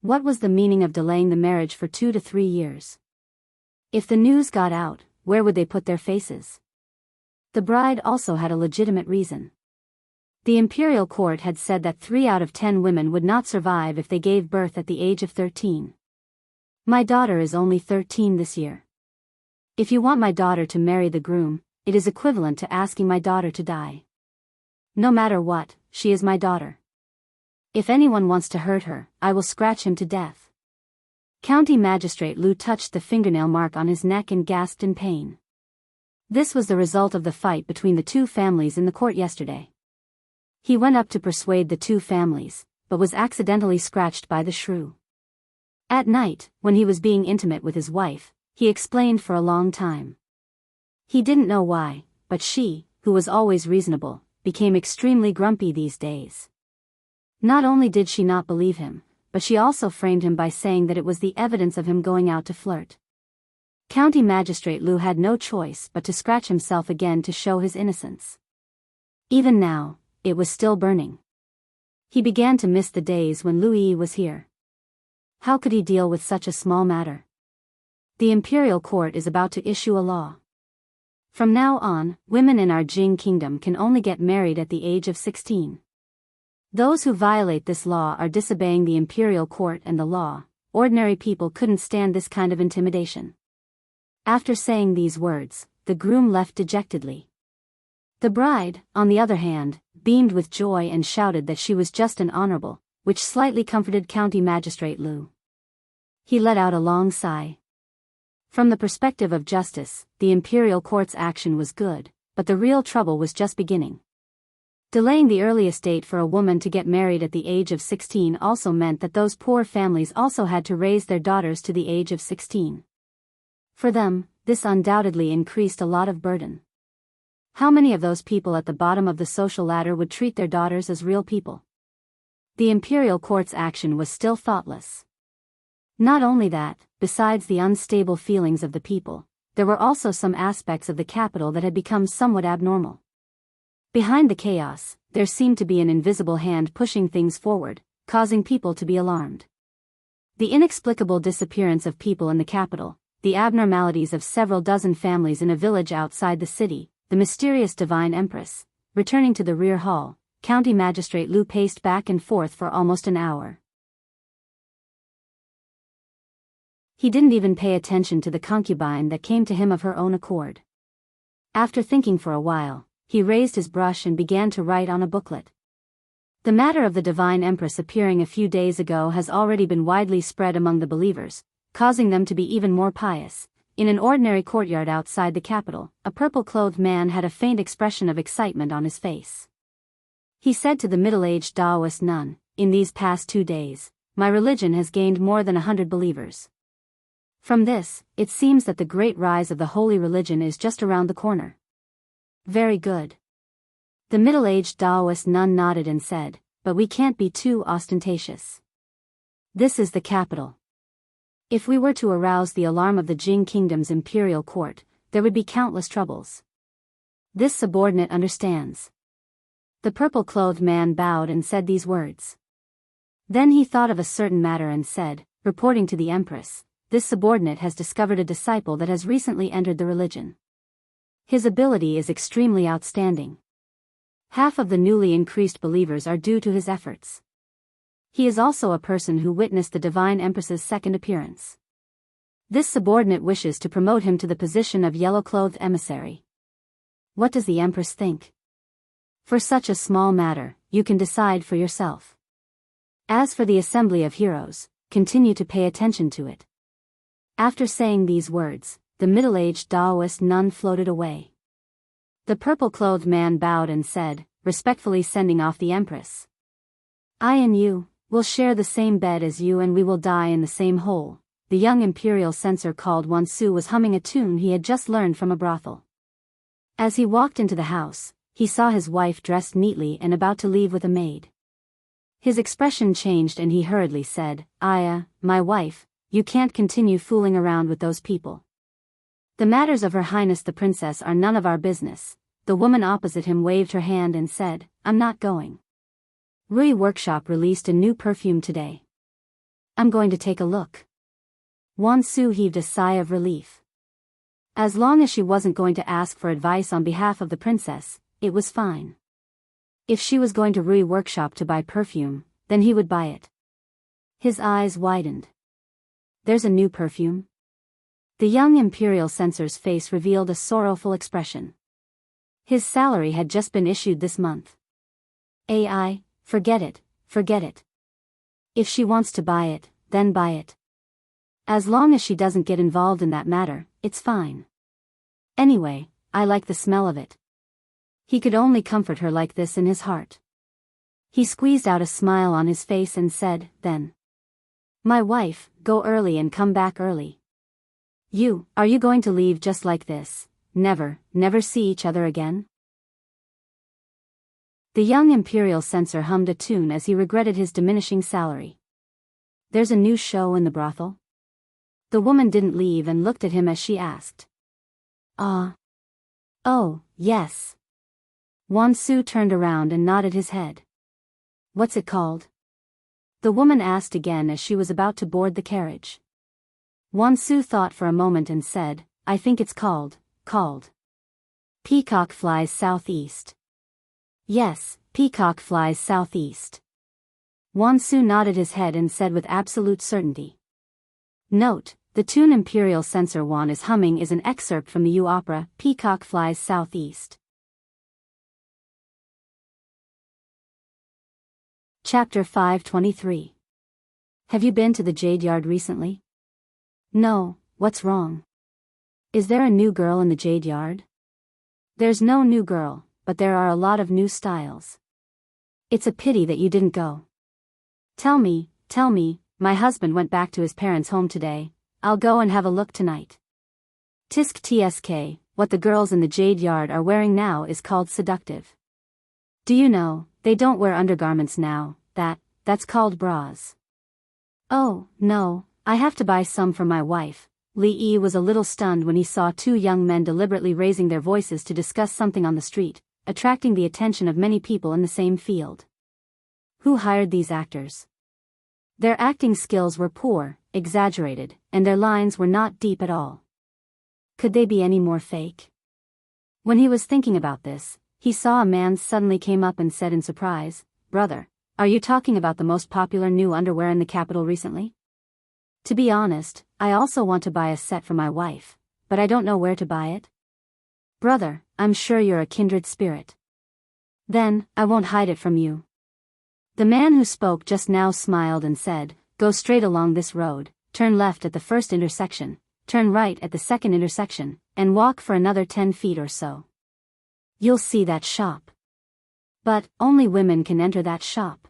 What was the meaning of delaying the marriage for 2 to 3 years? If the news got out, where would they put their faces? The bride also had a legitimate reason. The imperial court had said that 3 out of 10 women would not survive if they gave birth at the age of 13. My daughter is only 13 this year. If you want my daughter to marry the groom, it is equivalent to asking my daughter to die. No matter what, she is my daughter. If anyone wants to hurt her, I will scratch him to death. County Magistrate Lu touched the fingernail mark on his neck and gasped in pain. This was the result of the fight between the 2 families in the court yesterday. He went up to persuade the 2 families, but was accidentally scratched by the shrew. At night, when he was being intimate with his wife, he explained for a long time. He didn't know why, but she, who was always reasonable, became extremely grumpy these days. Not only did she not believe him, but she also framed him by saying that it was the evidence of him going out to flirt. County Magistrate Lu had no choice but to scratch himself again to show his innocence. Even now, it was still burning. He began to miss the days when Lu Yi was here. How could he deal with such a small matter? The imperial court is about to issue a law. From now on, women in our Jing kingdom can only get married at the age of 16. Those who violate this law are disobeying the imperial court and the law, ordinary people couldn't stand this kind of intimidation. After saying these words, the groom left dejectedly. The bride, on the other hand, beamed with joy and shouted that she was just and honorable, which slightly comforted County Magistrate Liu. He let out a long sigh. From the perspective of justice, the imperial court's action was good, but the real trouble was just beginning. Delaying the earliest date for a woman to get married at the age of 16 also meant that those poor families also had to raise their daughters to the age of 16. For them, this undoubtedly increased a lot of burden. How many of those people at the bottom of the social ladder would treat their daughters as real people? The imperial court's action was still thoughtless. Not only that, besides the unstable feelings of the people, there were also some aspects of the capital that had become somewhat abnormal. Behind the chaos, there seemed to be an invisible hand pushing things forward, causing people to be alarmed. The inexplicable disappearance of people in the capital, the abnormalities of several dozen families in a village outside the city, the mysterious divine empress, returning to the rear hall, County Magistrate Liu paced back and forth for almost an hour. He didn't even pay attention to the concubine that came to him of her own accord. After thinking for a while, he raised his brush and began to write on a booklet. The matter of the divine empress appearing a few days ago has already been widely spread among the believers, causing them to be even more pious. In an ordinary courtyard outside the capital, a purple-clothed man had a faint expression of excitement on his face. He said to the middle-aged Taoist nun, "In these past 2 days, my religion has gained more than 100 believers. From this, it seems that the great rise of the holy religion is just around the corner." "Very good." The middle-aged Taoist nun nodded and said, "But we can't be too ostentatious. This is the capital. If we were to arouse the alarm of the Jing Kingdom's imperial court, there would be countless troubles. This subordinate understands." The purple-clothed man bowed and said these words. Then he thought of a certain matter and said, reporting to the empress, "This subordinate has discovered a disciple that has recently entered the religion. His ability is extremely outstanding. Half of the newly increased believers are due to his efforts. He is also a person who witnessed the divine empress's second appearance. This subordinate wishes to promote him to the position of yellow-clothed emissary. What does the empress think? For such a small matter, you can decide for yourself. As for the assembly of heroes, continue to pay attention to it." After saying these words, the middle-aged Taoist nun floated away. The purple-clothed man bowed and said, respectfully sending off the empress, "I and you will share the same bed as you, and we will die in the same hole." The young imperial censor called Wansu was humming a tune he had just learned from a brothel. As he walked into the house, he saw his wife dressed neatly and about to leave with a maid. His expression changed and he hurriedly said, "Aya, my wife, you can't continue fooling around with those people. The matters of Her Highness the Princess are none of our business." The woman opposite him waved her hand and said, "I'm not going. Rui Workshop released a new perfume today. I'm going to take a look." Wansu heaved a sigh of relief. As long as she wasn't going to ask for advice on behalf of the princess, it was fine. If she was going to Rui Workshop to buy perfume, then he would buy it. His eyes widened. "There's a new perfume?" The young imperial censor's face revealed a sorrowful expression. His salary had just been issued this month. "AI, forget it, forget it. If she wants to buy it, then buy it. As long as she doesn't get involved in that matter, it's fine. Anyway, I like the smell of it." He could only comfort her like this in his heart. He squeezed out a smile on his face and said, "Then, my wife, go early and come back early. Are you going to leave just like this, never see each other again?" The young imperial censor hummed a tune as he regretted his diminishing salary. "There's a new show in the brothel?" The woman didn't leave and looked at him as she asked. Oh, yes." Wansu turned around and nodded his head. "What's it called?" the woman asked again as she was about to board the carriage. Wansu thought for a moment and said, "I think it's called Peacock Flies Southeast." "Yes, Peacock Flies Southeast." Wansu nodded his head and said with absolute certainty, Note: the tune Imperial Censor Wan is humming is an excerpt from the U opera, Peacock Flies Southeast. Chapter 523. Have you been to the Jade Yard recently? No, what's wrong? Is there a new girl in the Jade Yard? There's no new girl, but there are a lot of new styles. It's a pity that you didn't go. Tell me, my husband went back to his parents' home today. I'll go and have a look tonight. Tisk tsk, what the girls in the Jade Yard are wearing now is called seductive. Do you know, they don't wear undergarments now, that's called bras. Oh, no, I have to buy some for my wife. Li Yi was a little stunned when he saw two young men deliberately raising their voices to discuss something on the street, attracting the attention of many people in the same field. Who hired these actors? Their acting skills were poor, exaggerated, and their lines were not deep at all. Could they be any more fake? When he was thinking about this, he saw a man suddenly came up and said in surprise, "Brother, are you talking about the most popular new underwear in the capital recently? To be honest, I also want to buy a set for my wife, but I don't know where to buy it." "Brother, I'm sure you're a kindred spirit. Then, I won't hide it from you." The man who spoke just now smiled and said, "Go straight along this road, turn left at the first intersection, turn right at the second intersection, and walk for another 10 feet or so. You'll see that shop. But, only women can enter that shop.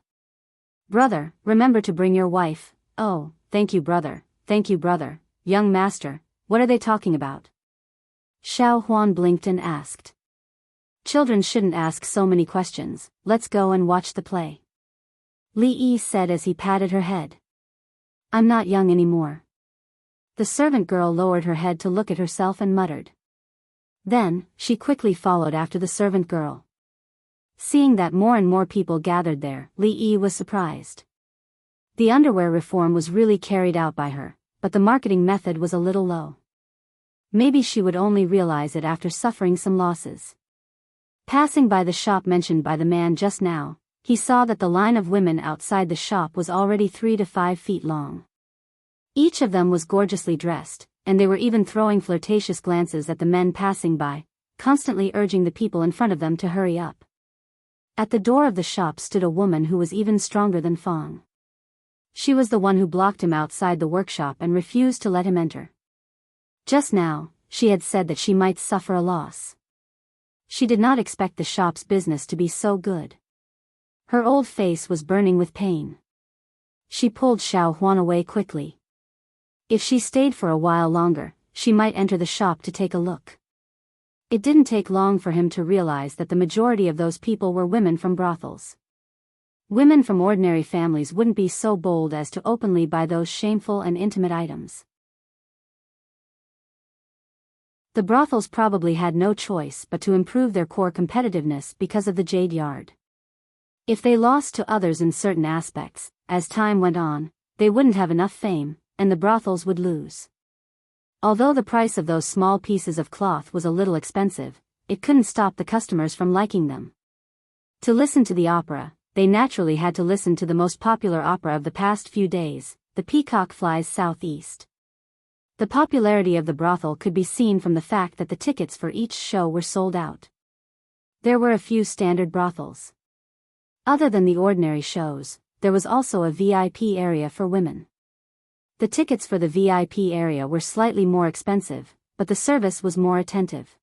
Brother, remember to bring your wife." "Oh, thank you brother, young master, what are they talking about?" Xiao Huan blinked and asked. "Children shouldn't ask so many questions, let's go and watch the play," Li Yi said as he patted her head. "I'm not young anymore." The servant girl lowered her head to look at herself and muttered. Then, she quickly followed after the servant girl. Seeing that more and more people gathered there, Li Yi was surprised. The underwear reform was really carried out by her, but the marketing method was a little low. Maybe she would only realize it after suffering some losses. Passing by the shop mentioned by the man just now, he saw that the line of women outside the shop was already 3 to 5 feet long. Each of them was gorgeously dressed, and they were even throwing flirtatious glances at the men passing by, constantly urging the people in front of them to hurry up. At the door of the shop stood a woman who was even stronger than Fong. She was the one who blocked him outside the workshop and refused to let him enter. Just now, she had said that she might suffer a loss. She did not expect the shop's business to be so good. Her old face was burning with pain. She pulled Xiao Huan away quickly. If she stayed for a while longer, she might enter the shop to take a look. It didn't take long for him to realize that the majority of those people were women from brothels. Women from ordinary families wouldn't be so bold as to openly buy those shameful and intimate items. The brothels probably had no choice but to improve their core competitiveness because of the Jade Yard. If they lost to others in certain aspects, as time went on, they wouldn't have enough fame, and the brothels would lose. Although the price of those small pieces of cloth was a little expensive, it couldn't stop the customers from liking them. To listen to the opera, they naturally had to listen to the most popular opera of the past few days, The Peacock Flies Southeast. The popularity of the brothel could be seen from the fact that the tickets for each show were sold out. There were a few standard brothels. Other than the ordinary shows, there was also a VIP area for women. The tickets for the VIP area were slightly more expensive, but the service was more attentive.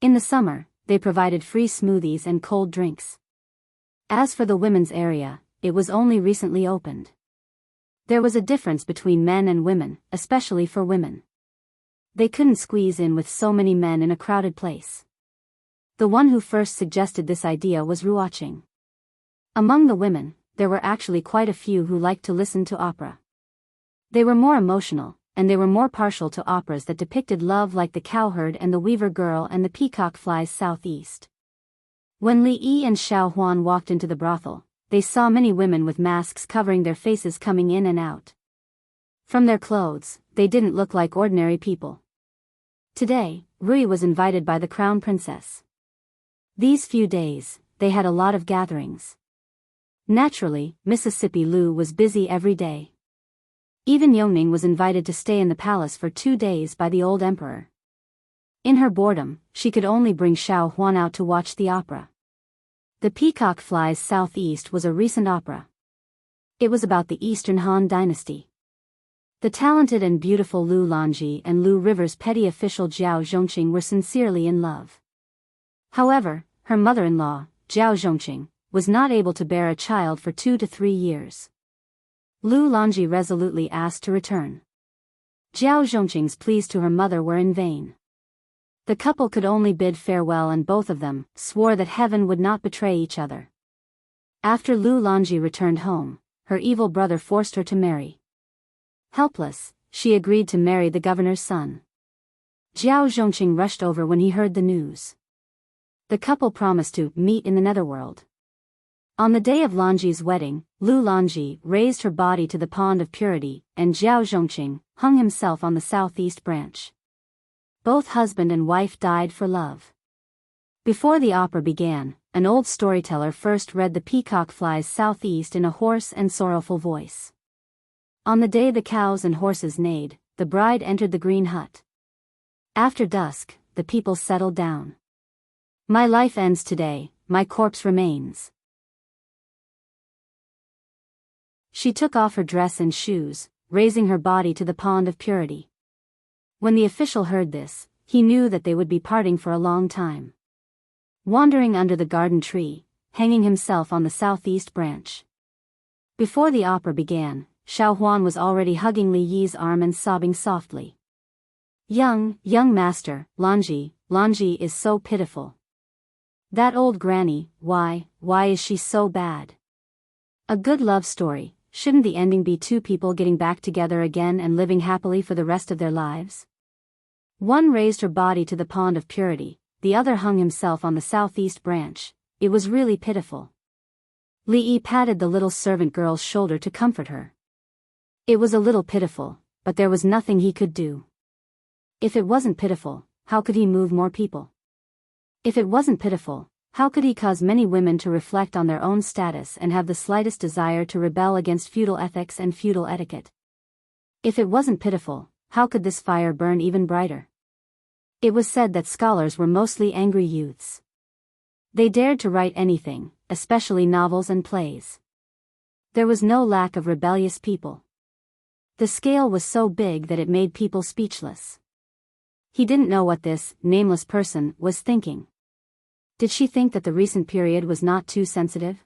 In the summer, they provided free smoothies and cold drinks. As for the women's area, it was only recently opened. There was a difference between men and women, especially for women. They couldn't squeeze in with so many men in a crowded place. The one who first suggested this idea was Ruoqing. Among the women, there were actually quite a few who liked to listen to opera. They were more emotional, and they were more partial to operas that depicted love like The Cowherd and The Weaver Girl and The Peacock Flies Southeast. When Li Yi and Xiao Huan walked into the brothel, they saw many women with masks covering their faces coming in and out. From their clothes, they didn't look like ordinary people. Today, Rui was invited by the Crown Princess. These few days, they had a lot of gatherings. Naturally, Mississippi Lou was busy every day. Even Yongning was invited to stay in the palace for 2 days by the old emperor. In her boredom, she could only bring Xiao Huan out to watch the opera. The Peacock Flies Southeast was a recent opera. It was about the Eastern Han Dynasty. The talented and beautiful Lu Lanji and Lu River's petty official Jiao Zhongqing were sincerely in love. However, her mother-in-law, Jiao Zhongqing, was not able to bear a child for 2 to 3 years. Lu Lanji resolutely asked to return. Jiao Zhongqing's pleas to her mother were in vain. The couple could only bid farewell, and both of them swore that heaven would not betray each other. After Lu Lanji returned home, her evil brother forced her to marry. Helpless, she agreed to marry the governor's son. Jiao Zhongqing rushed over when he heard the news. The couple promised to meet in the netherworld. On the day of Lanji's wedding, Lu Lanji raised her body to the pond of purity, and Jiao Zhongqing hung himself on the southeast branch. Both husband and wife died for love. Before the opera began, an old storyteller first read The Peacock Flies Southeast in a hoarse and sorrowful voice. On the day the cows and horses neighed, the bride entered the green hut. After dusk, the people settled down. My life ends today, my corpse remains. She took off her dress and shoes, raising her body to the pond of purity. When the official heard this, he knew that they would be parting for a long time. Wandering under the garden tree, hanging himself on the southeast branch. Before the opera began, Xiao Huan was already hugging Li Yi's arm and sobbing softly. Young master, Lanji is so pitiful. That old granny, why is she so bad? A good love story, shouldn't the ending be 2 people getting back together again and living happily for the rest of their lives? One raised her body to the pond of purity, the other hung himself on the southeast branch. It was really pitiful. Li Yi patted the little servant girl's shoulder to comfort her. It was a little pitiful, but there was nothing he could do. If it wasn't pitiful, how could he move more people? If it wasn't pitiful, how could he cause many women to reflect on their own status and have the slightest desire to rebel against feudal ethics and feudal etiquette? If it wasn't pitiful, how could this fire burn even brighter? It was said that scholars were mostly angry youths. They dared to write anything, especially novels and plays. There was no lack of rebellious people. The scale was so big that it made people speechless. He didn't know what this nameless person was thinking. Did she think that the recent period was not too sensitive?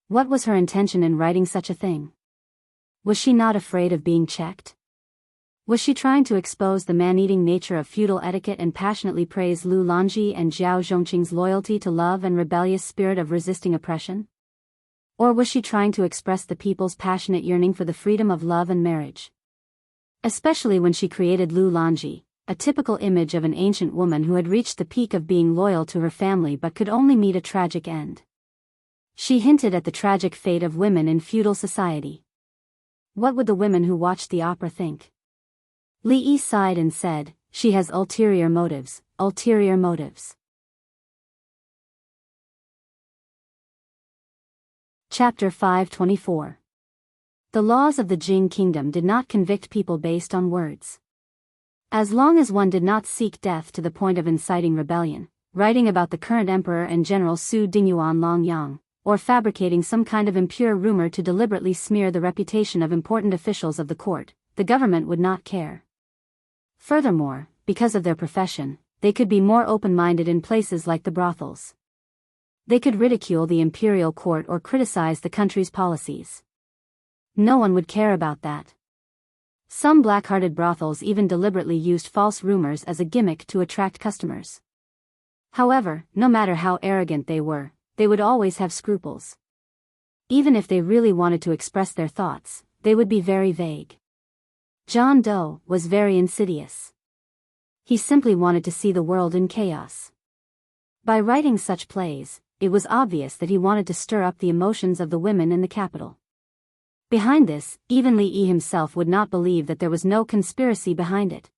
What was her intention in writing such a thing? Was she not afraid of being checked? Was she trying to expose the man-eating nature of feudal etiquette and passionately praise Lu Lanji and Jiao Zhongqing's loyalty to love and rebellious spirit of resisting oppression? Or was she trying to express the people's passionate yearning for the freedom of love and marriage? Especially when she created Lu Lanji, a typical image of an ancient woman who had reached the peak of being loyal to her family but could only meet a tragic end. She hinted at the tragic fate of women in feudal society. What would the women who watched the opera think? Li Yi sighed and said, "She has ulterior motives, ulterior motives." Chapter 524. The laws of the Jing kingdom did not convict people based on words. As long as one did not seek death to the point of inciting rebellion, writing about the current emperor and general Su Dingyuan Longyang, or fabricating some kind of impure rumor to deliberately smear the reputation of important officials of the court, the government would not care. Furthermore, because of their profession, they could be more open-minded in places like the brothels. They could ridicule the imperial court or criticize the country's policies. No one would care about that. Some black-hearted brothels even deliberately used false rumors as a gimmick to attract customers. However, no matter how arrogant they would always have scruples. Even if they really wanted to express their thoughts, they would be very vague. John Doe was very insidious. He simply wanted to see the world in chaos. By writing such plays, it was obvious that he wanted to stir up the emotions of the women in the capital. Behind this, even Li Yi himself would not believe that there was no conspiracy behind it.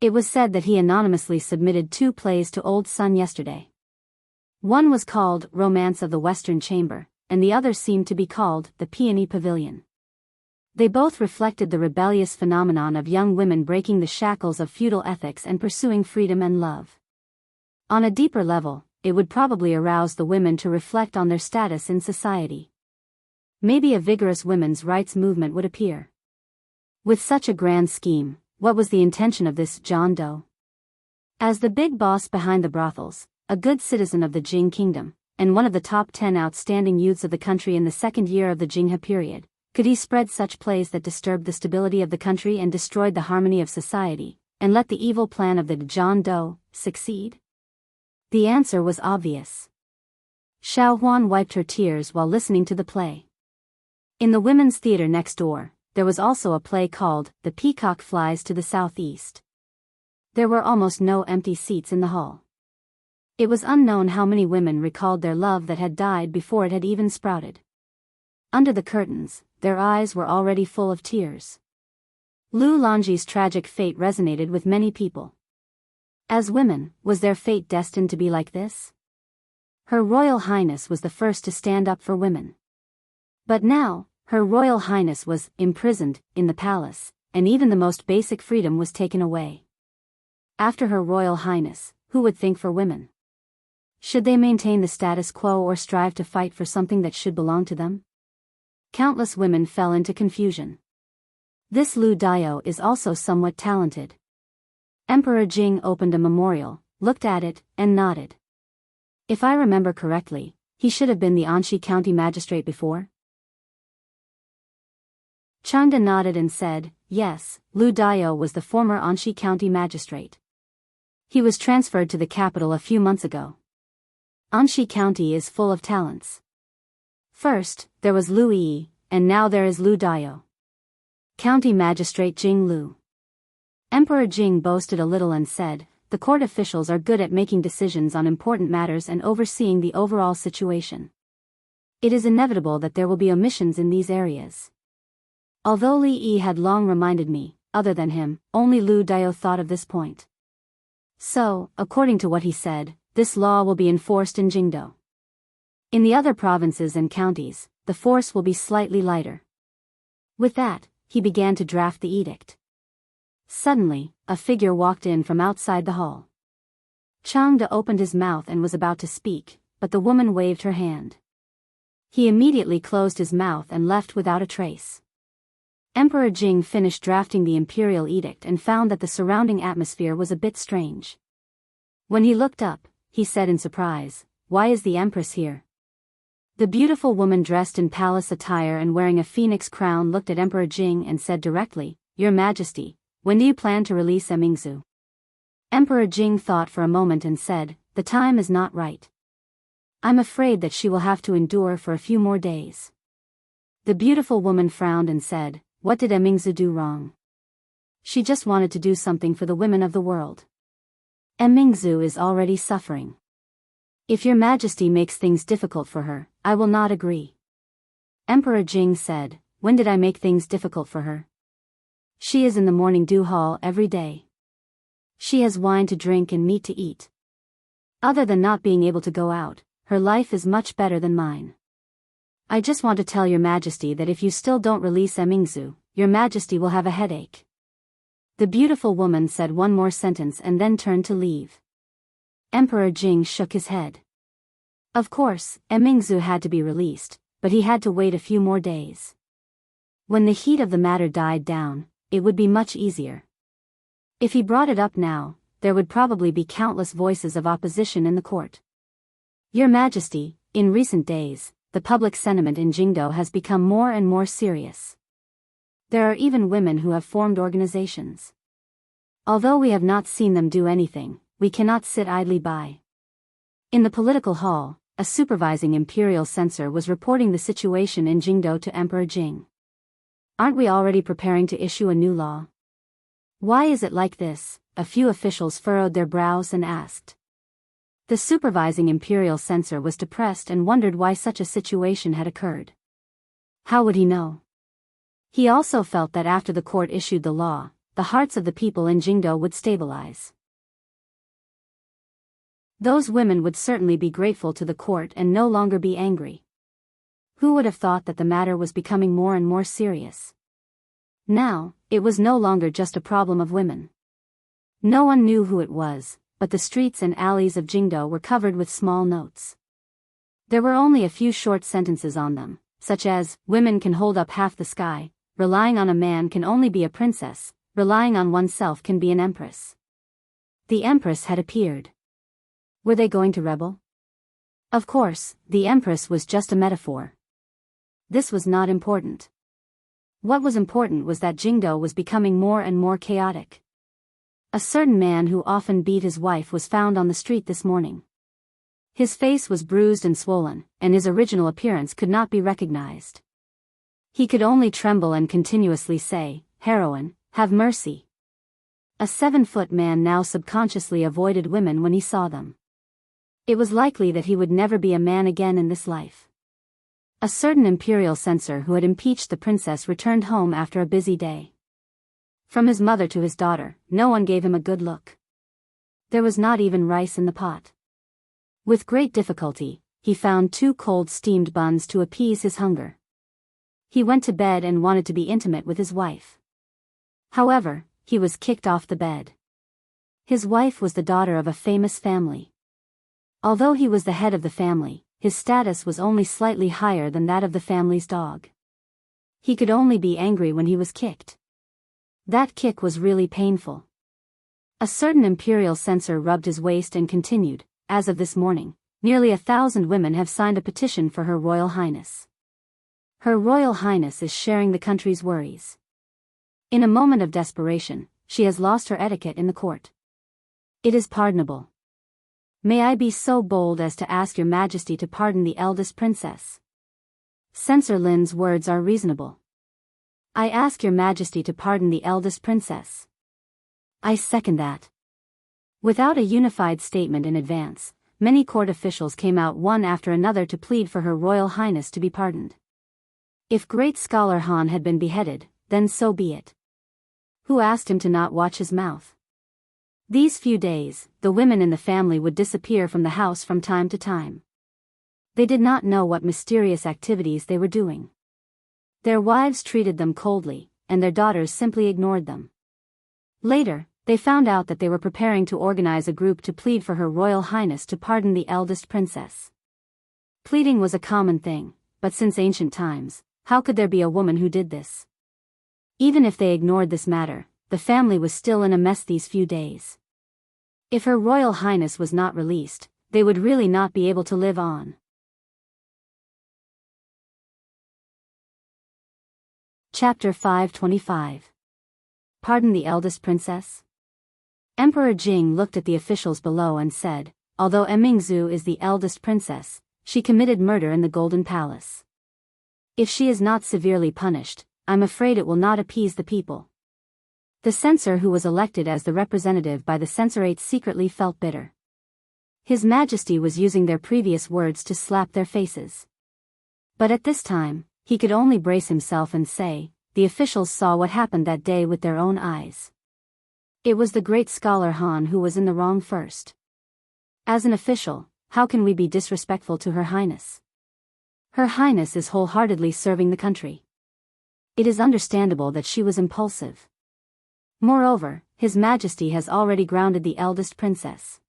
It was said that he anonymously submitted 2 plays to Old Sun yesterday. One was called Romance of the Western Chamber, and the other seemed to be called The Peony Pavilion. They both reflected the rebellious phenomenon of young women breaking the shackles of feudal ethics and pursuing freedom and love. On a deeper level, it would probably arouse the women to reflect on their status in society. Maybe a vigorous women's rights movement would appear. With such a grand scheme, what was the intention of this John Doe? As the big boss behind the brothels, a good citizen of the Jing kingdom, and one of the top 10 outstanding youths of the country in the second year of the Jinghe period, could he spread such plays that disturbed the stability of the country and destroyed the harmony of society, and let the evil plan of the John Doe succeed? The answer was obvious. Xiao Huan wiped her tears while listening to the play. In the women's theater next door, there was also a play called The Peacock Flies to the Southeast. There were almost no empty seats in the hall. It was unknown how many women recalled their love that had died before it had even sprouted. Under the curtains, their eyes were already full of tears. Lu Longji's tragic fate resonated with many people. As women, was their fate destined to be like this? Her Royal Highness was the first to stand up for women. But now, Her Royal Highness was imprisoned in the palace, and even the most basic freedom was taken away. After Her Royal Highness, who would think for women? Should they maintain the status quo or strive to fight for something that should belong to them? Countless women fell into confusion. This Lu Dao is also somewhat talented. Emperor Jing opened a memorial, looked at it, and nodded. If I remember correctly, he should have been the Anxi County magistrate before. Changda nodded and said, yes, Lu Dao was the former Anxi County magistrate. He was transferred to the capital a few months ago. Anxi County is full of talents. First, there was Lu Yi, and now there is Lu Dao. County Magistrate Jing Lu. Emperor Jing boasted a little and said, the court officials are good at making decisions on important matters and overseeing the overall situation. It is inevitable that there will be omissions in these areas. Although Li Yi had long reminded me, other than him, only Lu Dao thought of this point. So, according to what he said, this law will be enforced in Jingdo. In the other provinces and counties, the force will be slightly lighter. With that, he began to draft the edict. Suddenly, a figure walked in from outside the hall. Changde opened his mouth and was about to speak, but the woman waved her hand. He immediately closed his mouth and left without a trace. Emperor Jing finished drafting the imperial edict and found that the surrounding atmosphere was a bit strange. When he looked up, he said in surprise, "Why is the Empress here?" The beautiful woman dressed in palace attire and wearing a phoenix crown looked at Emperor Jing and said directly, "Your Majesty, when do you plan to release Emingzu?" Emperor Jing thought for a moment and said, "The time is not right. I'm afraid that she will have to endure for a few more days." The beautiful woman frowned and said, "What did Emingzu do wrong?" "She just wanted to do something for the women of the world. Emingzu is already suffering. If your Majesty makes things difficult for her, I will not agree." Emperor Jing said, "When did I make things difficult for her? She is in the morning dew hall every day. She has wine to drink and meat to eat. Other than not being able to go out, her life is much better than mine. I just want to tell your Majesty that if you still don't release Emingzu, your Majesty will have a headache." The beautiful woman said one more sentence and then turned to leave. Emperor Jing shook his head. Of course, Emingzu had to be released, but he had to wait a few more days. When the heat of the matter died down, it would be much easier. If he brought it up now, there would probably be countless voices of opposition in the court. Your Majesty, in recent days, the public sentiment in Jingdo has become more and more serious. There are even women who have formed organizations. Although we have not seen them do anything, we cannot sit idly by. In the political hall, a supervising imperial censor was reporting the situation in Jingdo to Emperor Jing. "Aren't we already preparing to issue a new law? Why is it like this?" A few officials furrowed their brows and asked. The supervising imperial censor was depressed and wondered why such a situation had occurred. How would he know? He also felt that after the court issued the law, the hearts of the people in Jingdo would stabilize. Those women would certainly be grateful to the court and no longer be angry. Who would have thought that the matter was becoming more and more serious? Now, it was no longer just a problem of women. No one knew who it was, but the streets and alleys of Jingdo were covered with small notes. There were only a few short sentences on them, such as, "Women can hold up half the sky," "Relying on a man can only be a princess," "Relying on oneself can be an empress." The empress had appeared. Were they going to rebel? Of course, the empress was just a metaphor. This was not important. What was important was that Jingdo was becoming more and more chaotic. A certain man who often beat his wife was found on the street this morning. His face was bruised and swollen, and his original appearance could not be recognized. He could only tremble and continuously say, "Heroine, have mercy." A 7-foot man now subconsciously avoided women when he saw them. It was likely that he would never be a man again in this life. A certain imperial censor who had impeached the princess returned home after a busy day. From his mother to his daughter, no one gave him a good look. There was not even rice in the pot. With great difficulty, he found 2 cold steamed buns to appease his hunger. He went to bed and wanted to be intimate with his wife. However, he was kicked off the bed. His wife was the daughter of a famous family. Although he was the head of the family, his status was only slightly higher than that of the family's dog. He could only be angry when he was kicked. That kick was really painful. A certain imperial censor rubbed his waist and continued, "As of this morning, nearly 1,000 women have signed a petition for Her Royal Highness. Her Royal Highness is sharing the country's worries. In a moment of desperation, she has lost her etiquette in the court. It is pardonable. May I be so bold as to ask your majesty to pardon the eldest princess?" Censor Lin's words are reasonable. "I ask your majesty to pardon the eldest princess." I second that. Without a unified statement in advance, many court officials came out one after another to plead for Her Royal Highness to be pardoned. If great scholar Han had been beheaded, then so be it. Who asked him to not watch his mouth? These few days, the women in the family would disappear from the house from time to time. They did not know what mysterious activities they were doing. Their wives treated them coldly, and their daughters simply ignored them. Later, they found out that they were preparing to organize a group to plead for Her Royal Highness to pardon the eldest princess. Pleading was a common thing, but since ancient times, how could there be a woman who did this? Even if they ignored this matter, the family was still in a mess these few days. If Her Royal Highness was not released, they would really not be able to live on. Chapter 525. Pardon the eldest princess? Emperor Jing looked at the officials below and said, "Although Emingzu is the eldest princess, she committed murder in the Golden Palace. If she is not severely punished, I'm afraid it will not appease the people." The censor who was elected as the representative by the censorate secretly felt bitter. His Majesty was using their previous words to slap their faces. But at this time, he could only brace himself and say, "The officials saw what happened that day with their own eyes. It was the great scholar Han who was in the wrong first. As an official, how can we be disrespectful to Her Highness? Her Highness is wholeheartedly serving the country. It is understandable that she was impulsive. Moreover, His Majesty has already grounded the eldest princess.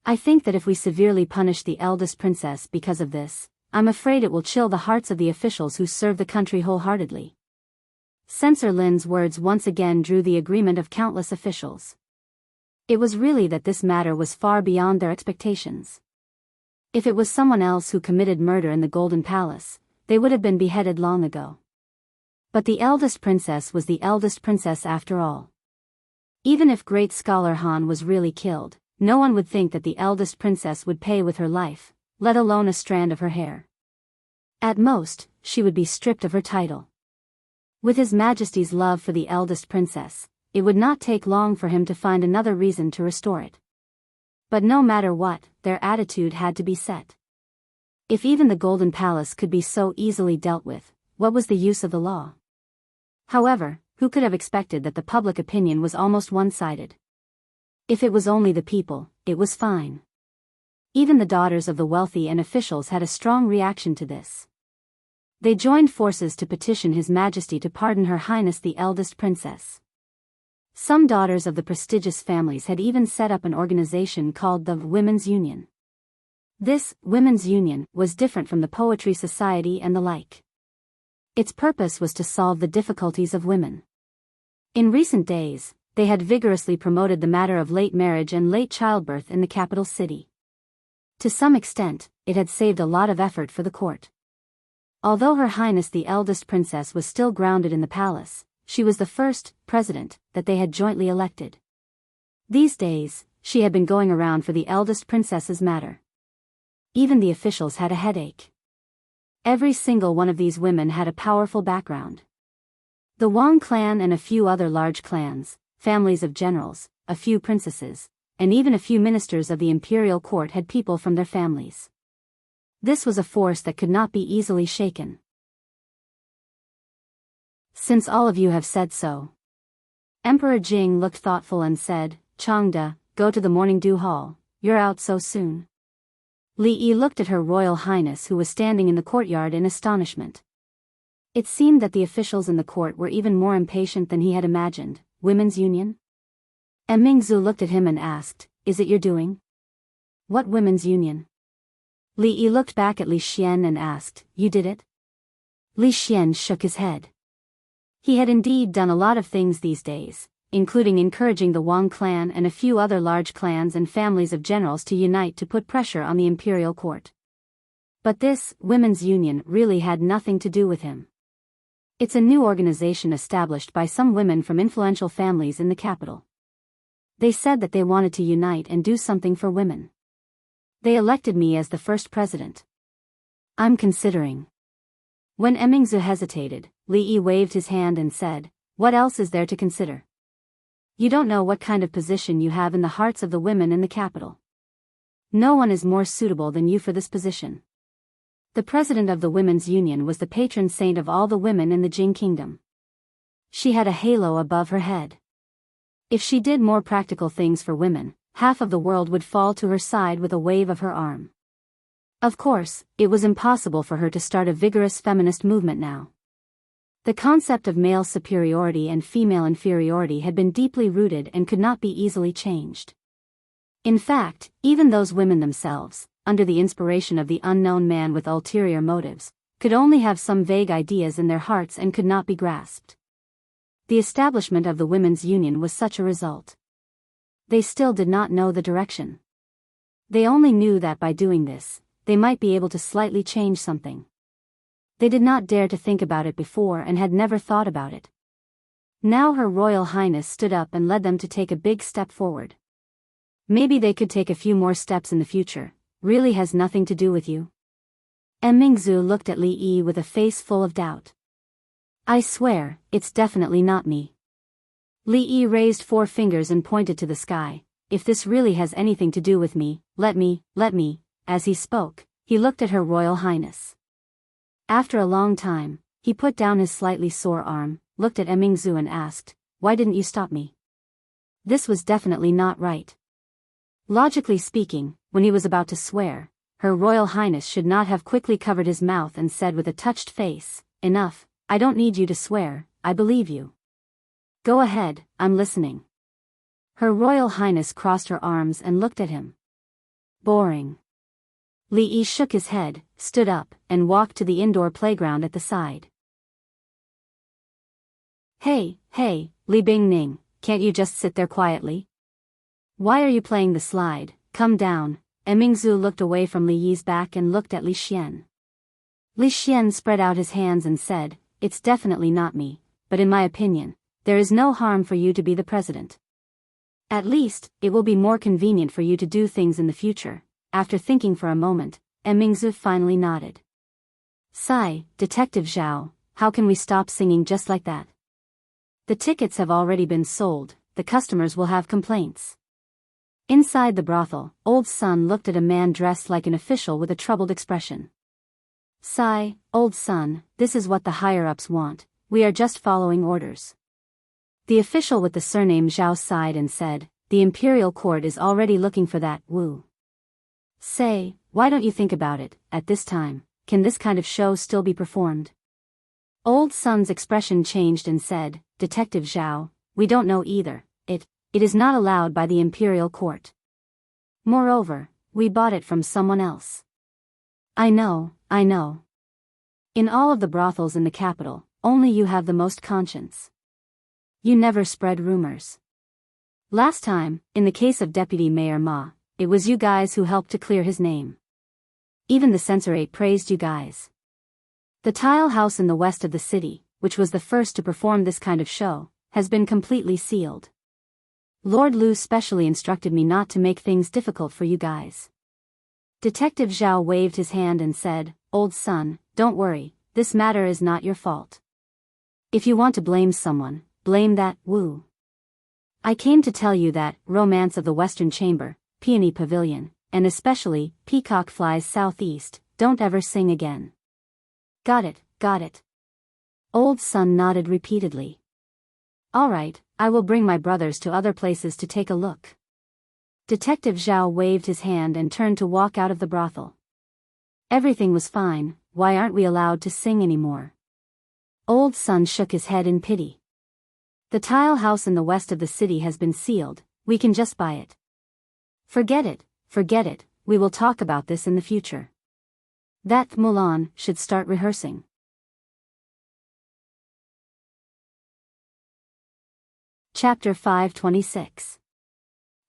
I think that if we severely punish the eldest princess because of this, I'm afraid it will chill the hearts of the officials who serve the country wholeheartedly." Censor Lin's words once again drew the agreement of countless officials. It was really that this matter was far beyond their expectations. If it was someone else who committed murder in the Golden Palace, they would have been beheaded long ago. But the eldest princess was the eldest princess after all. Even if great scholar Han was really killed, no one would think that the eldest princess would pay with her life, let alone a strand of her hair. At most, she would be stripped of her title. With His Majesty's love for the eldest princess, it would not take long for him to find another reason to restore it. But no matter what, their attitude had to be set. If even the Golden Palace could be so easily dealt with, what was the use of the law? However, who could have expected that the public opinion was almost one-sided? If it was only the people, it was fine. Even the daughters of the wealthy and officials had a strong reaction to this. They joined forces to petition His Majesty to pardon Her Highness the eldest princess. Some daughters of the prestigious families had even set up an organization called the Women's Union. This Women's Union was different from the Poetry Society and the like. Its purpose was to solve the difficulties of women. In recent days, they had vigorously promoted the matter of late marriage and late childbirth in the capital city. To some extent, it had saved a lot of effort for the court. Although Her Highness the eldest princess was still grounded in the palace, she was the first president that they had jointly elected. These days, she had been going around for the eldest princess's matter. Even the officials had a headache. Every single one of these women had a powerful background. The Wang clan and a few other large clans, families of generals, a few princesses, and even a few ministers of the imperial court had people from their families. This was a force that could not be easily shaken. Since all of you have said so. Emperor Jing looked thoughtful and said, Changde, go to the morning dew hall, you're out so soon. Li Yi looked at Her Royal Highness who was standing in the courtyard in astonishment. It seemed that the officials in the court were even more impatient than he had imagined. Women's Union? Mingzu looked at him and asked, is it your doing? What Women's Union? Li Yi looked back at Li Xian and asked, you did it? Li Xian shook his head. He had indeed done a lot of things these days, including encouraging the Wang clan and a few other large clans and families of generals to unite to put pressure on the imperial court. But this Women's Union really had nothing to do with him. It's a new organization established by some women from influential families in the capital. They said that they wanted to unite and do something for women. They elected me as the first president. I'm considering. When Mingzu hesitated, Li Yi waved his hand and said, what else is there to consider? You don't know what kind of position you have in the hearts of the women in the capital. No one is more suitable than you for this position. The president of the Women's Union was the patron saint of all the women in the Jing kingdom. She had a halo above her head. If she did more practical things for women, half of the world would fall to her side with a wave of her arm. Of course, it was impossible for her to start a vigorous feminist movement now. The concept of male superiority and female inferiority had been deeply rooted and could not be easily changed. In fact, even those women themselves, under the inspiration of the unknown man with ulterior motives, could only have some vague ideas in their hearts and could not be grasped. The establishment of the Women's Union was such a result. They still did not know the direction. They only knew that by doing this, they might be able to slightly change something. They did not dare to think about it before and had never thought about it. Now Her Royal Highness stood up and led them to take a big step forward. Maybe they could take a few more steps in the future. Really has nothing to do with you. Mingzu looked at Li Yi with a face full of doubt. I swear, it's definitely not me. Li Yi raised 4 fingers and pointed to the sky. If this really has anything to do with me, let me. As he spoke, he looked at Her Royal Highness. After a long time, he put down his slightly sore arm, looked at Mingzu and asked, why didn't you stop me? This was definitely not right. Logically speaking, when he was about to swear, Her Royal Highness should not have quickly covered his mouth and said with a touched face, enough, I don't need you to swear, I believe you. Go ahead, I'm listening. Her Royal Highness crossed her arms and looked at him. Boring. Li Yi shook his head, stood up, and walked to the indoor playground at the side. Hey, Li Bingning, can't you just sit there quietly? Why are you playing the slide? Come down. Mingzu looked away from Li Yi's back and looked at Li Xian. Li Xian spread out his hands and said, it's definitely not me, but in my opinion, there is no harm for you to be the president. At least, it will be more convenient for you to do things in the future. After thinking for a moment, Mingzu finally nodded. Sigh, Detective Zhao, how can we stop singing just like that? The tickets have already been sold, the customers will have complaints. Inside the brothel, Old Sun looked at a man dressed like an official with a troubled expression. Sigh, Old Sun, this is what the higher-ups want, we are just following orders. The official with the surname Zhao sighed and said, the imperial court is already looking for that Wu. Say, why don't you think about it, at this time, can this kind of show still be performed? Old Sun's expression changed and said, Detective Zhao, we don't know either, it is not allowed by the imperial court. Moreover, we bought it from someone else. I know. In all of the brothels in the capital, only you have the most conscience. You never spread rumors. Last time, in the case of Deputy Mayor Ma, it was you guys who helped to clear his name. Even the censorate praised you guys. The tile house in the west of the city, which was the first to perform this kind of show, has been completely sealed. Lord Lu specially instructed me not to make things difficult for you guys. Detective Zhao waved his hand and said, Old Sun, don't worry, this matter is not your fault. If you want to blame someone, blame that Wu. I came to tell you that Romance of the Western Chamber, Peony Pavilion, and especially Peacock Flies Southeast, don't ever sing again. Got it. Old Sun nodded repeatedly. All right, I will bring my brothers to other places to take a look. Detective Zhao waved his hand and turned to walk out of the brothel. Everything was fine, why aren't we allowed to sing anymore? Old Sun shook his head in pity. The tile house in the west of the city has been sealed, we can just buy it. Forget it, we will talk about this in the future. That Mulan should start rehearsing. Chapter 526.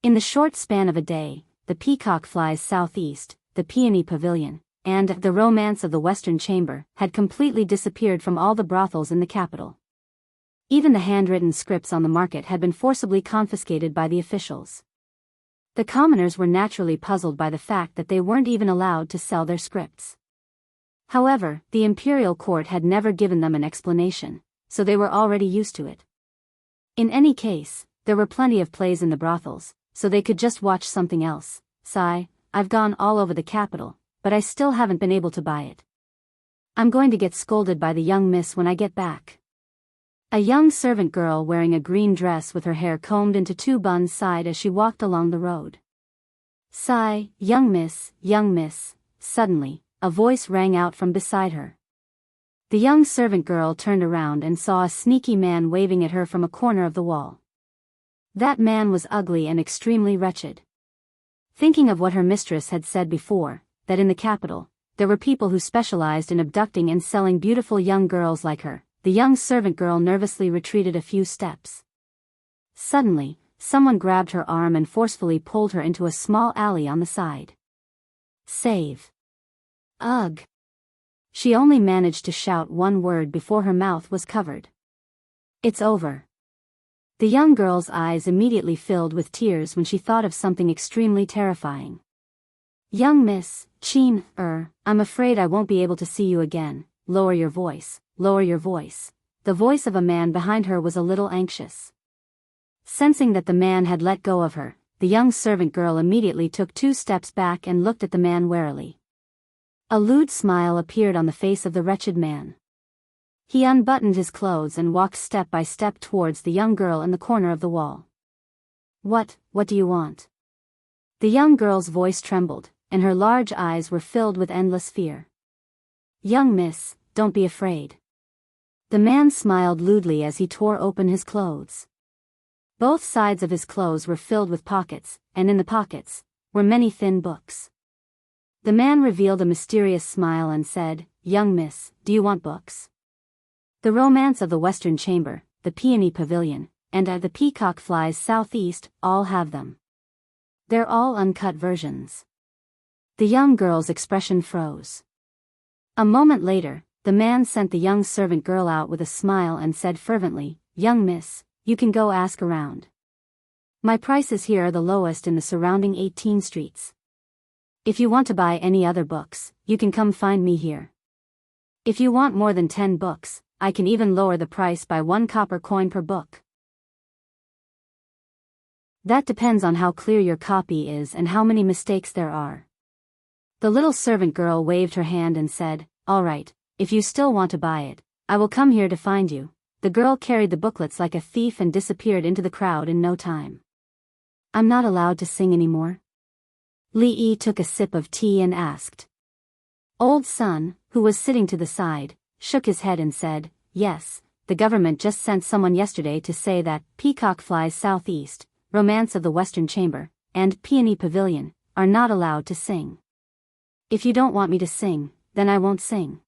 In the short span of a day, the Peacock Flies Southeast, the Peony Pavilion, and the Romance of the Western Chamber had completely disappeared from all the brothels in the capital. Even the handwritten scripts on the market had been forcibly confiscated by the officials. The commoners were naturally puzzled by the fact that they weren't even allowed to sell their scripts. However, the imperial court had never given them an explanation, so they were already used to it. In any case, there were plenty of plays in the brothels, so they could just watch something else. Sigh, I've gone all over the capital, but I still haven't been able to buy it. I'm going to get scolded by the young miss when I get back. A young servant girl wearing a green dress with her hair combed into two buns sighed as she walked along the road. Sigh, young miss. Suddenly, a voice rang out from beside her. The young servant girl turned around and saw a sneaky man waving at her from a corner of the wall. That man was ugly and extremely wretched. Thinking of what her mistress had said before, that in the capital, there were people who specialized in abducting and selling beautiful young girls like her, the young servant girl nervously retreated a few steps. Suddenly, someone grabbed her arm and forcefully pulled her into a small alley on the side. Save. Ugh. She only managed to shout one word before her mouth was covered. It's over. The young girl's eyes immediately filled with tears when she thought of something extremely terrifying. Young Miss Qin, I'm afraid I won't be able to see you again. Lower your voice. The voice of a man behind her was a little anxious. Sensing that the man had let go of her, the young servant girl immediately took 2 steps back and looked at the man warily. A lewd smile appeared on the face of the wretched man. He unbuttoned his clothes and walked step by step towards the young girl in the corner of the wall. What do you want? The young girl's voice trembled, and her large eyes were filled with endless fear. Young miss, don't be afraid. The man smiled lewdly as he tore open his clothes. Both sides of his clothes were filled with pockets, and in the pockets were many thin books. The man revealed a mysterious smile and said, Young miss, do you want books? The Romance of the Western Chamber, the Peony Pavilion, and the Peacock Flies Southeast, all have them. They're all uncut versions. The young girl's expression froze. A moment later, the man sent the young servant girl out with a smile and said fervently, Young miss, you can go ask around. My prices here are the lowest in the surrounding 18 streets. If you want to buy any other books, you can come find me here. If you want more than 10 books, I can even lower the price by 1 copper coin per book. That depends on how clear your copy is and how many mistakes there are. The little servant girl waved her hand and said, All right, if you still want to buy it, I will come here to find you. The girl carried the booklets like a thief and disappeared into the crowd in no time. I'm not allowed to sing anymore? Li Yi took a sip of tea and asked. Old Sun, who was sitting to the side, shook his head and said, "Yes, the government just sent someone yesterday to say that Peacock Flies Southeast, Romance of the Western Chamber, and Peony Pavilion are not allowed to sing. If you don't want me to sing, then I won't sing."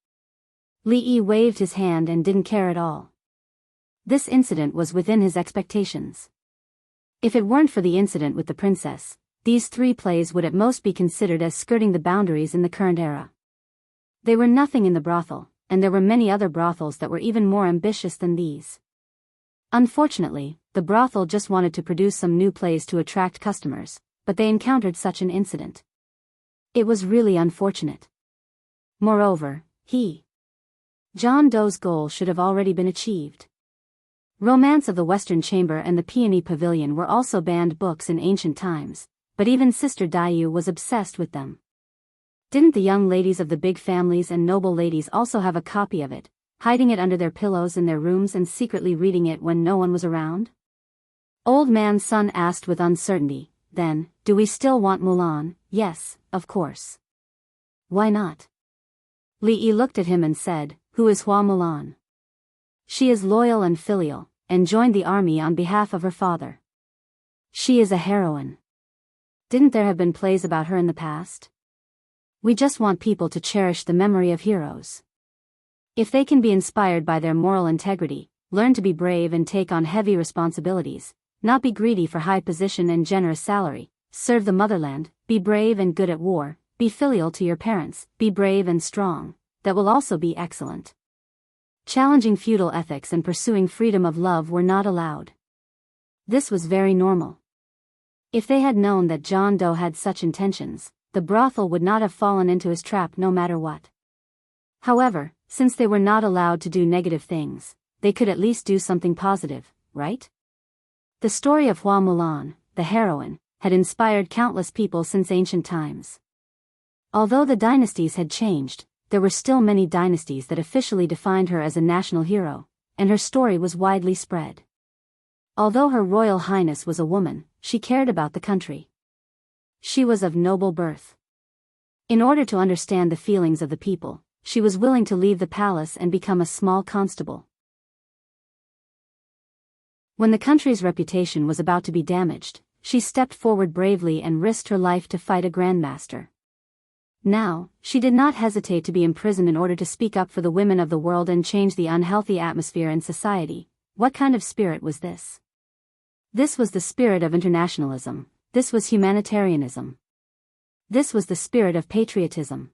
Li Yi waved his hand and didn't care at all. This incident was within his expectations. If it weren't for the incident with the princess, these 3 plays would at most be considered as skirting the boundaries in the current era. They were nothing in the brothel, and there were many other brothels that were even more ambitious than these. Unfortunately, the brothel just wanted to produce some new plays to attract customers, but they encountered such an incident. It was really unfortunate. Moreover, John Doe's goal should have already been achieved. Romance of the Western Chamber and the Peony Pavilion were also banned books in ancient times, but even Sister Daiyu was obsessed with them. Didn't the young ladies of the big families and noble ladies also have a copy of it, hiding it under their pillows in their rooms and secretly reading it when no one was around? Old Man Sun asked with uncertainty, "Then, do we still want Mulan?" "Yes, of course. Why not?" Li Yi looked at him and said, "Who is Hua Mulan?" "She is loyal and filial, and joined the army on behalf of her father. She is a heroine. Didn't there have been plays about her in the past? We just want people to cherish the memory of heroes. If they can be inspired by their moral integrity, learn to be brave and take on heavy responsibilities, not be greedy for high position and generous salary, serve the motherland, be brave and good at war, be filial to your parents, be brave and strong, that will also be excellent. Challenging feudal ethics and pursuing freedom of love were not allowed." This was very normal. If they had known that John Doe had such intentions, the brothel would not have fallen into his trap no matter what. However, since they were not allowed to do negative things, they could at least do something positive, right? The story of Hua Mulan, the heroine, had inspired countless people since ancient times. Although the dynasties had changed, there were still many dynasties that officially defined her as a national hero, and her story was widely spread. Although Her Royal Highness was a woman, she cared about the country. She was of noble birth. In order to understand the feelings of the people, she was willing to leave the palace and become a small constable. When the country's reputation was about to be damaged, she stepped forward bravely and risked her life to fight a grandmaster. Now, she did not hesitate to be imprisoned in order to speak up for the women of the world and change the unhealthy atmosphere in society. What kind of spirit was this? This was the spirit of internationalism. This was humanitarianism. This was the spirit of patriotism.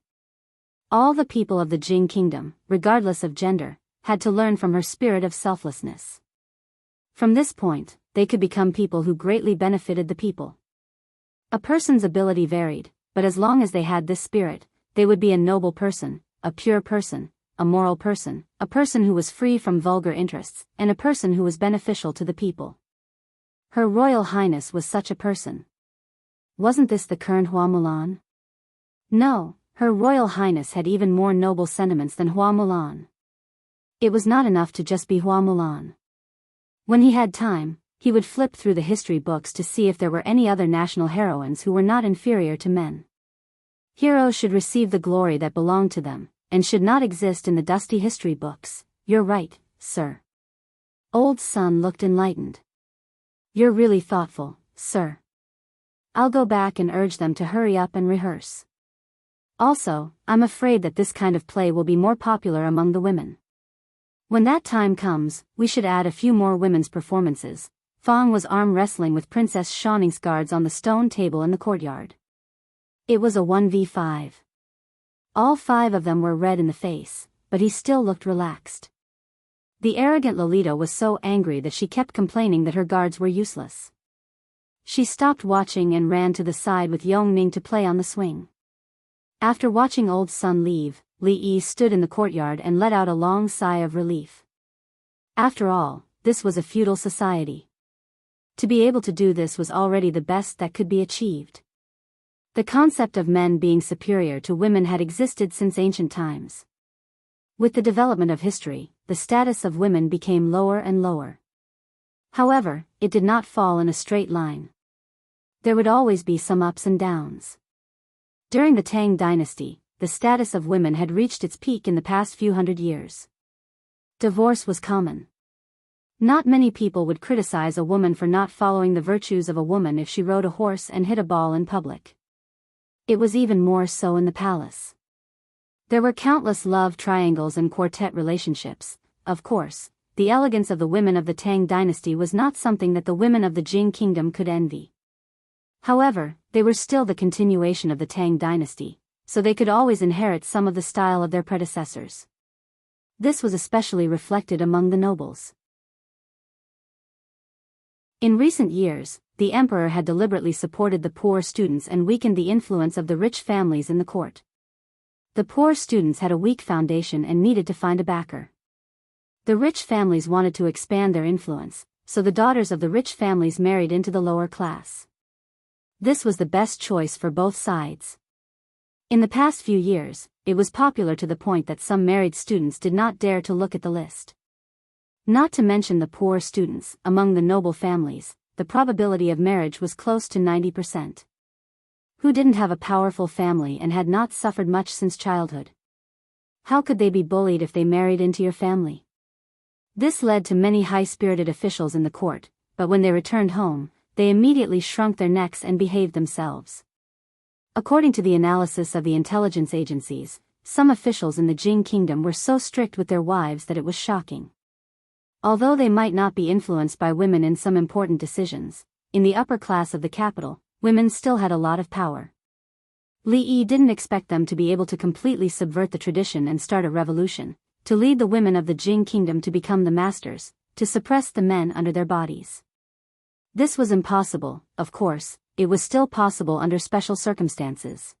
All the people of the Jing kingdom, regardless of gender, had to learn from her spirit of selflessness. From this point, they could become people who greatly benefited the people. A person's ability varied, but as long as they had this spirit, they would be a noble person, a pure person, a moral person, a person who was free from vulgar interests, and a person who was beneficial to the people. Her Royal Highness was such a person. Wasn't this the current Hua Mulan? No, Her Royal Highness had even more noble sentiments than Hua Mulan. It was not enough to just be Hua Mulan. When he had time, he would flip through the history books to see if there were any other national heroines who were not inferior to men. Heroes should receive the glory that belonged to them, and should not exist in the dusty history books. "You're right, sir." Old Sun looked enlightened. "You're really thoughtful, sir. I'll go back and urge them to hurry up and rehearse. Also, I'm afraid that this kind of play will be more popular among the women. When that time comes, we should add a few more women's performances." Fong was arm wrestling with Princess Shanning's guards on the stone table in the courtyard. It was a 1v5. All 5 of them were red in the face, but he still looked relaxed. The arrogant Lolita was so angry that she kept complaining that her guards were useless. She stopped watching and ran to the side with Yongming to play on the swing. After watching Old Sun leave, Li Yi stood in the courtyard and let out a long sigh of relief. After all, this was a feudal society. To be able to do this was already the best that could be achieved. The concept of men being superior to women had existed since ancient times. With the development of history, the status of women became lower and lower. However, it did not fall in a straight line. There would always be some ups and downs. During the Tang dynasty, the status of women had reached its peak in the past few hundred years. Divorce was common. Not many people would criticize a woman for not following the virtues of a woman if she rode a horse and hit a ball in public. It was even more so in the palace. There were countless love triangles and quartet relationships. Of course, the elegance of the women of the Tang dynasty was not something that the women of the Jing kingdom could envy. However, they were still the continuation of the Tang dynasty, so they could always inherit some of the style of their predecessors. This was especially reflected among the nobles. In recent years, the emperor had deliberately supported the poor students and weakened the influence of the rich families in the court. The poor students had a weak foundation and needed to find a backer. The rich families wanted to expand their influence, so the daughters of the rich families married into the lower class. This was the best choice for both sides. In the past few years, it was popular to the point that some married students did not dare to look at the list. Not to mention the poor students, among the noble families, the probability of marriage was close to 90%. Who didn't have a powerful family and had not suffered much since childhood? How could they be bullied if they married into your family? This led to many high-spirited officials in the court, but when they returned home, they immediately shrunk their necks and behaved themselves. According to the analysis of the intelligence agencies, some officials in the Jing kingdom were so strict with their wives that it was shocking. Although they might not be influenced by women in some important decisions, in the upper class of the capital, women still had a lot of power. Li Yi didn't expect them to be able to completely subvert the tradition and start a revolution, to lead the women of the Jing kingdom to become the masters, to suppress the men under their bodies. This was impossible. Of course, it was still possible under special circumstances.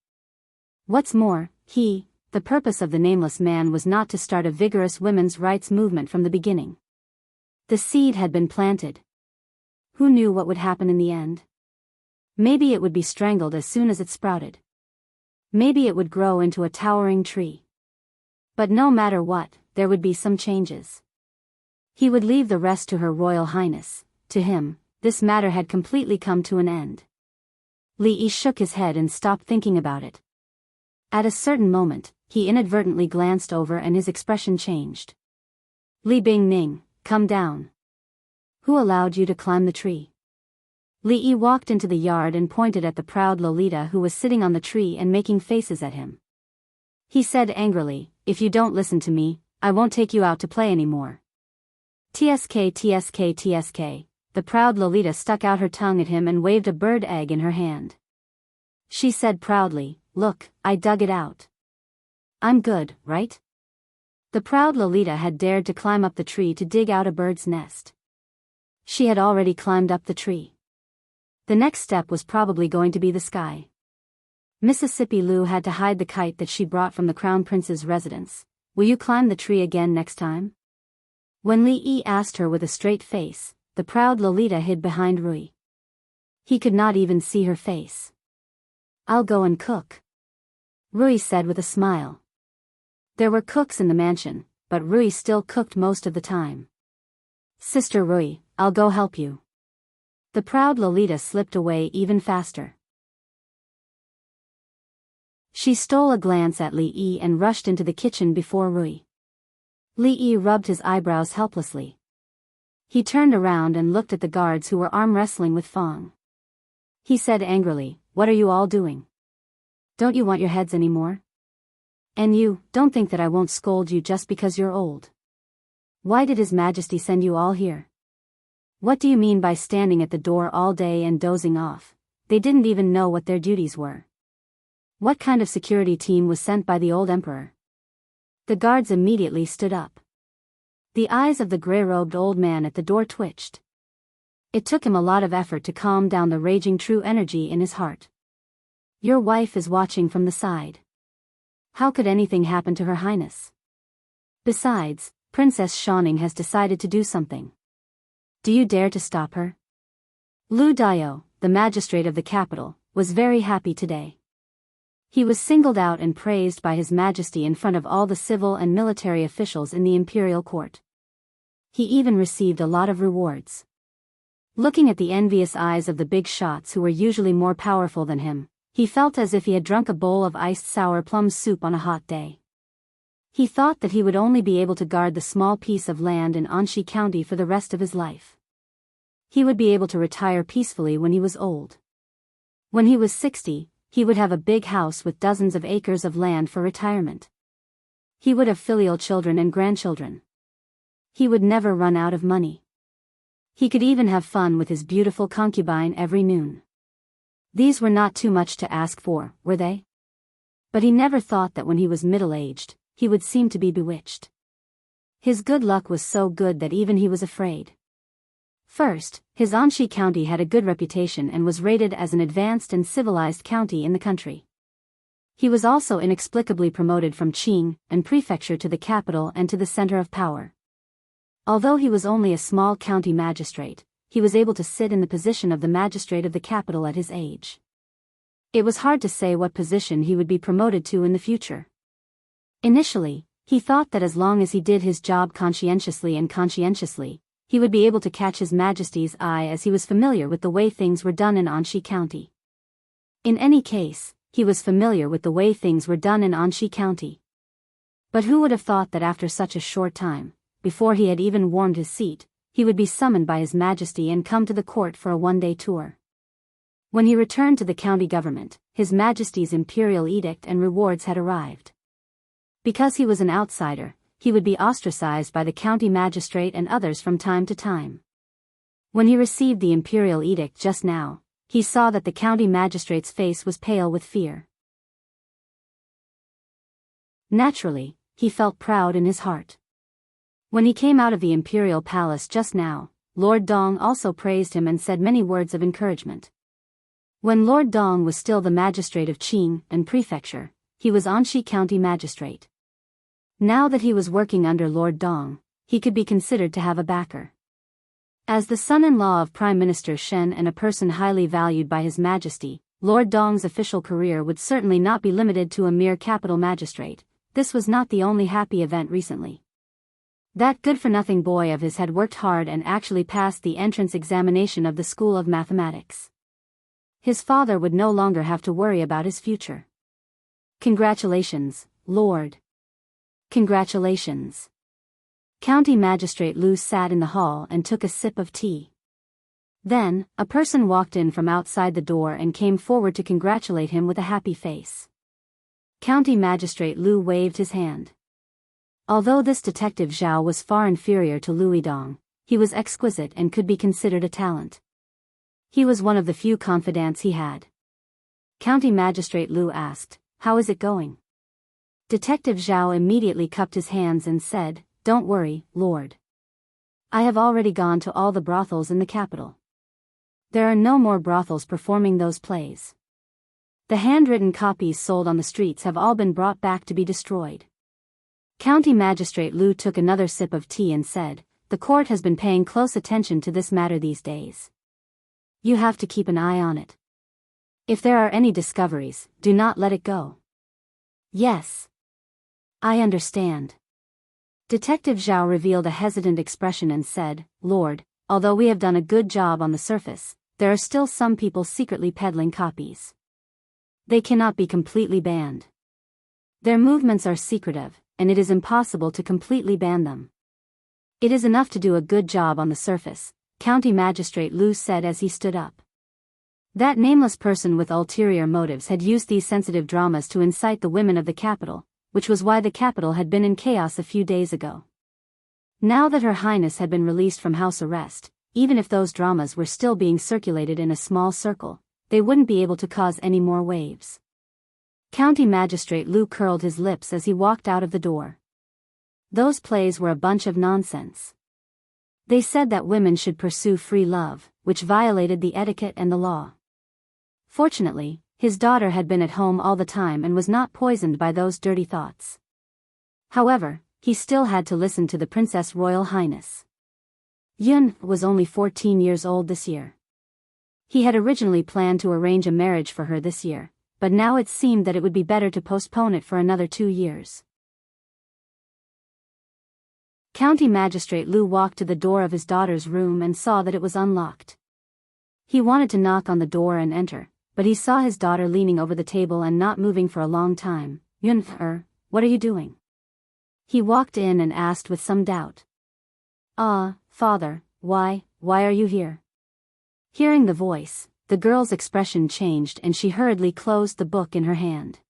What's more, the purpose of the nameless man was not to start a vigorous women's rights movement from the beginning. The seed had been planted. Who knew what would happen in the end? Maybe it would be strangled as soon as it sprouted. Maybe it would grow into a towering tree. But no matter what, there would be some changes. He would leave the rest to Her Royal Highness. To him, this matter had completely come to an end. Li Yi shook his head and stopped thinking about it. At a certain moment, he inadvertently glanced over and his expression changed. Li Bingning, come down. Who allowed you to climb the tree? Li Yi walked into the yard and pointed at the proud Lolita who was sitting on the tree and making faces at him. He said angrily, if you don't listen to me, I won't take you out to play anymore. TSK TSK TSK. The proud Lolita stuck out her tongue at him and waved a bird egg in her hand. She said proudly, look, I dug it out. I'm good, right? The proud Lolita had dared to climb up the tree to dig out a bird's nest. She had already climbed up the tree. The next step was probably going to be the sky. Mississippi Lou had to hide the kite that she brought from the Crown Prince's residence. Will you climb the tree again next time? When Li Yi asked her with a straight face, the proud Lolita hid behind Rui. He could not even see her face. I'll go and cook, Rui said with a smile. There were cooks in the mansion, but Rui still cooked most of the time. Sister Rui, I'll go help you. The proud Lolita slipped away even faster. She stole a glance at Li Yi and rushed into the kitchen before Rui. Li Yi rubbed his eyebrows helplessly. He turned around and looked at the guards who were arm wrestling with Fong. He said angrily, what are you all doing? Don't you want your heads anymore? And you, don't think that I won't scold you just because you're old. Why did His Majesty send you all here? What do you mean by standing at the door all day and dozing off? They didn't even know what their duties were. What kind of security team was sent by the old emperor? The guards immediately stood up. The eyes of the gray-robed old man at the door twitched. It took him a lot of effort to calm down the raging true energy in his heart. Your wife is watching from the side. How could anything happen to Her Highness? Besides, Princess Shawning has decided to do something. Do you dare to stop her? Lu Dao, the magistrate of the capital, was very happy today. He was singled out and praised by His Majesty in front of all the civil and military officials in the imperial court. He even received a lot of rewards. Looking at the envious eyes of the big shots who were usually more powerful than him, He felt as if he had drunk a bowl of iced sour plum soup on a hot day. He thought that he would only be able to guard the small piece of land in Anshi County for the rest of his life. He would be able to retire peacefully when he was old. When he was 60, he would have a big house with dozens of acres of land for retirement. He would have filial children and grandchildren. He would never run out of money. He could even have fun with his beautiful concubine every noon. These were not too much to ask for, were they? But he never thought that when he was middle-aged, he would seem to be bewitched. His good luck was so good that even he was afraid. First, his Anshi County had a good reputation and was rated as an advanced and civilized county in the country. He was also inexplicably promoted from Qing and prefecture to the capital and to the center of power. Although he was only a small county magistrate, he was able to sit in the position of the magistrate of the capital at his age. It was hard to say what position he would be promoted to in the future. Initially, he thought that as long as he did his job conscientiously, he would be able to catch His Majesty's eye as he was familiar with the way things were done in Anshi County. In any case, he was familiar with the way things were done in Anshi County. But who would have thought that after such a short time, before he had even warmed his seat, he would be summoned by His Majesty and come to the court for a one-day tour. When he returned to the county government, His Majesty's imperial edict and rewards had arrived. Because he was an outsider, he would be ostracized by the county magistrate and others from time to time. When he received the imperial edict just now, he saw that the county magistrate's face was pale with fear. Naturally, he felt proud in his heart. When he came out of the imperial palace just now, Lord Dong also praised him and said many words of encouragement. When Lord Dong was still the magistrate of Qing and prefecture, he was Anshi County magistrate. Now that he was working under Lord Dong, he could be considered to have a backer. As the son-in-law of Prime Minister Shen and a person highly valued by His Majesty, Lord Dong's official career would certainly not be limited to a mere capital magistrate. This was not the only happy event recently. That good-for-nothing boy of his had worked hard and actually passed the entrance examination of the School of Mathematics. His father would no longer have to worry about his future. Congratulations, Lord. Congratulations. County Magistrate Lu sat in the hall and took a sip of tea. Then, a person walked in from outside the door and came forward to congratulate him with a happy face. County Magistrate Lu waved his hand. Although this detective Zhao was far inferior to Louis Dong, he was exquisite and could be considered a talent. He was one of the few confidants he had. County Magistrate Lu asked, "How is it going?" Detective Zhao immediately cupped his hands and said, "Don't worry, Lord. I have already gone to all the brothels in the capital. There are no more brothels performing those plays. The handwritten copies sold on the streets have all been brought back to be destroyed." County Magistrate Lu took another sip of tea and said, "The court has been paying close attention to this matter these days. You have to keep an eye on it. If there are any discoveries, do not let it go." "Yes. I understand." Detective Zhao revealed a hesitant expression and said, "Lord, although we have done a good job on the surface, there are still some people secretly peddling copies. They cannot be completely banned. Their movements are secretive, and it is impossible to completely ban them. It is enough to do a good job on the surface," County Magistrate Lu said as he stood up. That nameless person with ulterior motives had used these sensitive dramas to incite the women of the capital, which was why the capital had been in chaos a few days ago. Now that Her Highness had been released from house arrest, even if those dramas were still being circulated in a small circle, they wouldn't be able to cause any more waves. County Magistrate Lu curled his lips as he walked out of the door. Those plays were a bunch of nonsense. They said that women should pursue free love, which violated the etiquette and the law. Fortunately, his daughter had been at home all the time and was not poisoned by those dirty thoughts. However, he still had to listen to the Princess Royal Highness. Yun was only 14 years old this year. He had originally planned to arrange a marriage for her this year, but now it seemed that it would be better to postpone it for another 2 years. County Magistrate Lu walked to the door of his daughter's room and saw that it was unlocked. He wanted to knock on the door and enter, but he saw his daughter leaning over the table and not moving for a long time. What are you doing? He walked in and asked with some doubt. Father, why are you here? Hearing the voice, the girl's expression changed and she hurriedly closed the book in her hand.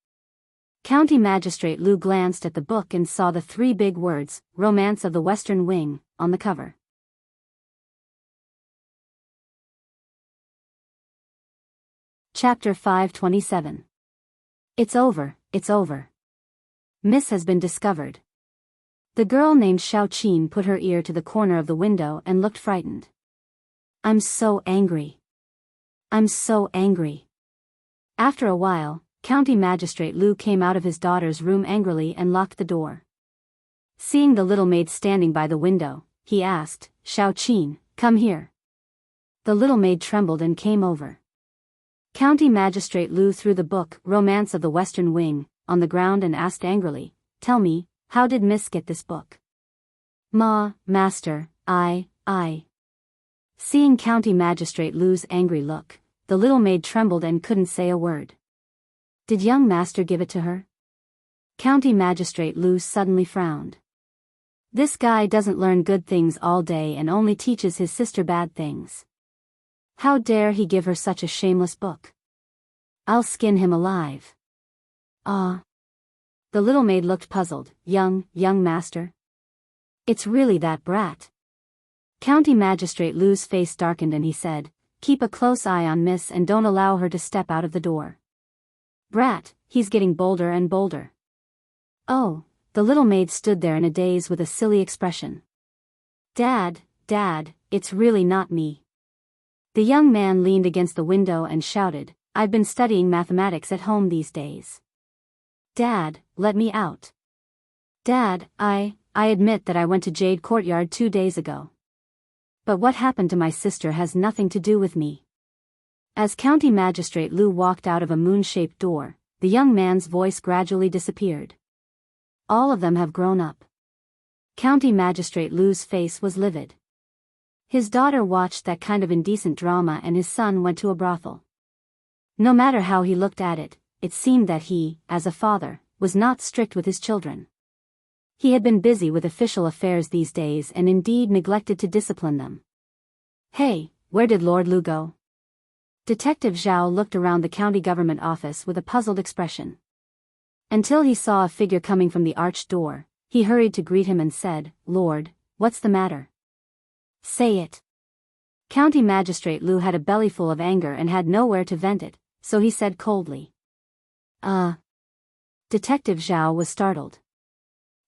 County Magistrate Lu glanced at the book and saw the 3 big words, Romance of the Western Wing, on the cover. Chapter 527. It's over, it's over. Miss has been discovered. The girl named Xiaoqin put her ear to the corner of the window and looked frightened. I'm so angry. I'm so angry. After a while, County Magistrate Lu came out of his daughter's room angrily and locked the door. Seeing the little maid standing by the window, he asked, Xiaoqin, come here. The little maid trembled and came over. County Magistrate Lu threw the book, Romance of the Western Wing, on the ground and asked angrily, Tell me, how did Miss get this book? Master, I. Seeing County Magistrate Lu's angry look, the little maid trembled and couldn't say a word. Did young master give it to her? County Magistrate Lu suddenly frowned. This guy doesn't learn good things all day and only teaches his sister bad things. How dare he give her such a shameless book? I'll skin him alive. The little maid looked puzzled. Young master? It's really that brat. County Magistrate Lu's face darkened and he said, Keep a close eye on Miss and don't allow her to step out of the door. Brat, he's getting bolder and bolder. Oh, the little maid stood there in a daze with a silly expression. Dad, it's really not me. The young man leaned against the window and shouted, I've been studying mathematics at home these days. Dad, let me out. Dad, I admit that I went to Jade Courtyard 2 days ago. But what happened to my sister has nothing to do with me. As County Magistrate Lu walked out of a moon-shaped door, the young man's voice gradually disappeared. All of them have grown up. County Magistrate Lu's face was livid. His daughter watched that kind of indecent drama and his son went to a brothel. No matter how he looked at it, it seemed that he, as a father, was not strict with his children. He had been busy with official affairs these days and indeed neglected to discipline them. Hey, where did Lord Lu go? Detective Zhao looked around the county government office with a puzzled expression. Until he saw a figure coming from the arched door, he hurried to greet him and said, Lord, what's the matter? Say it. County Magistrate Lu had a bellyful of anger and had nowhere to vent it, so he said coldly. Detective Zhao was startled.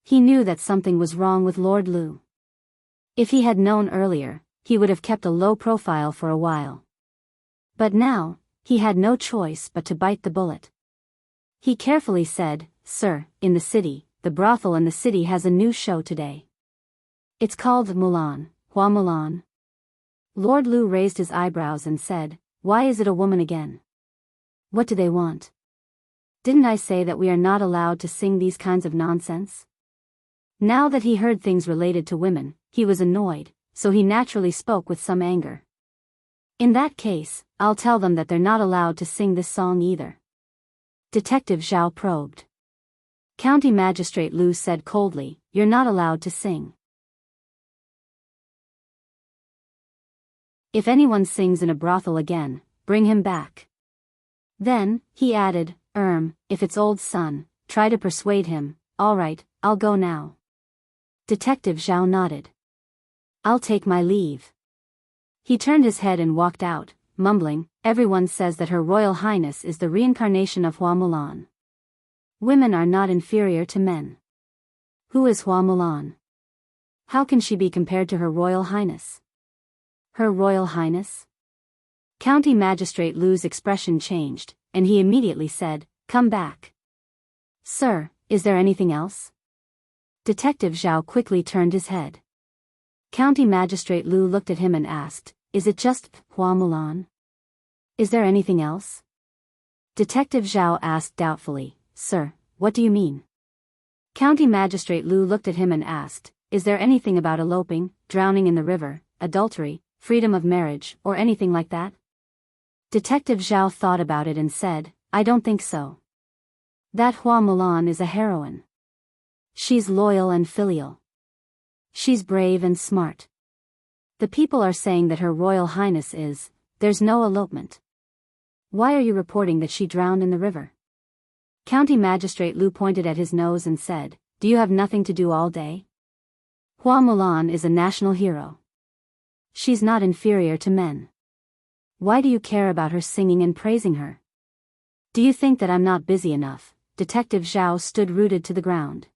He knew that something was wrong with Lord Lu. If he had known earlier, he would have kept a low profile for a while. But now, he had no choice but to bite the bullet. He carefully said, Sir, in the city, the brothel in the city has a new show today. It's called Mulan, Hua Mulan. Lord Lu raised his eyebrows and said, Why is it a woman again? What do they want? Didn't I say that we are not allowed to sing these kinds of nonsense? Now that he heard things related to women, he was annoyed, so he naturally spoke with some anger. In that case, I'll tell them that they're not allowed to sing this song either. Detective Zhao probed. County Magistrate Lu said coldly, You're not allowed to sing. If anyone sings in a brothel again, bring him back. Then, he added, if it's old son, try to persuade him. All right, I'll go now. Detective Zhao nodded. I'll take my leave. He turned his head and walked out, mumbling, Everyone says that Her Royal Highness is the reincarnation of Hua Mulan. Women are not inferior to men. Who is Hua Mulan? How can she be compared to Her Royal Highness? Her Royal Highness? County Magistrate Lu's expression changed, and he immediately said, Come back. Sir, is there anything else? Detective Zhao quickly turned his head. County Magistrate Lu looked at him and asked, Is it just Hua Mulan? Is there anything else? Detective Zhao asked doubtfully, Sir, what do you mean? County Magistrate Lu looked at him and asked, Is there anything about eloping, drowning in the river, adultery, freedom of marriage, or anything like that? Detective Zhao thought about it and said, I don't think so. That Hua Mulan is a heroine. She's loyal and filial. She's brave and smart. The people are saying that Her Royal Highness is, there's no elopement. Why are you reporting that she drowned in the river? County Magistrate Lu pointed at his nose and said, do you have nothing to do all day? Hua Mulan is a national hero. She's not inferior to men. Why do you care about her singing and praising her? Do you think that I'm not busy enough? Detective Zhao stood rooted to the ground.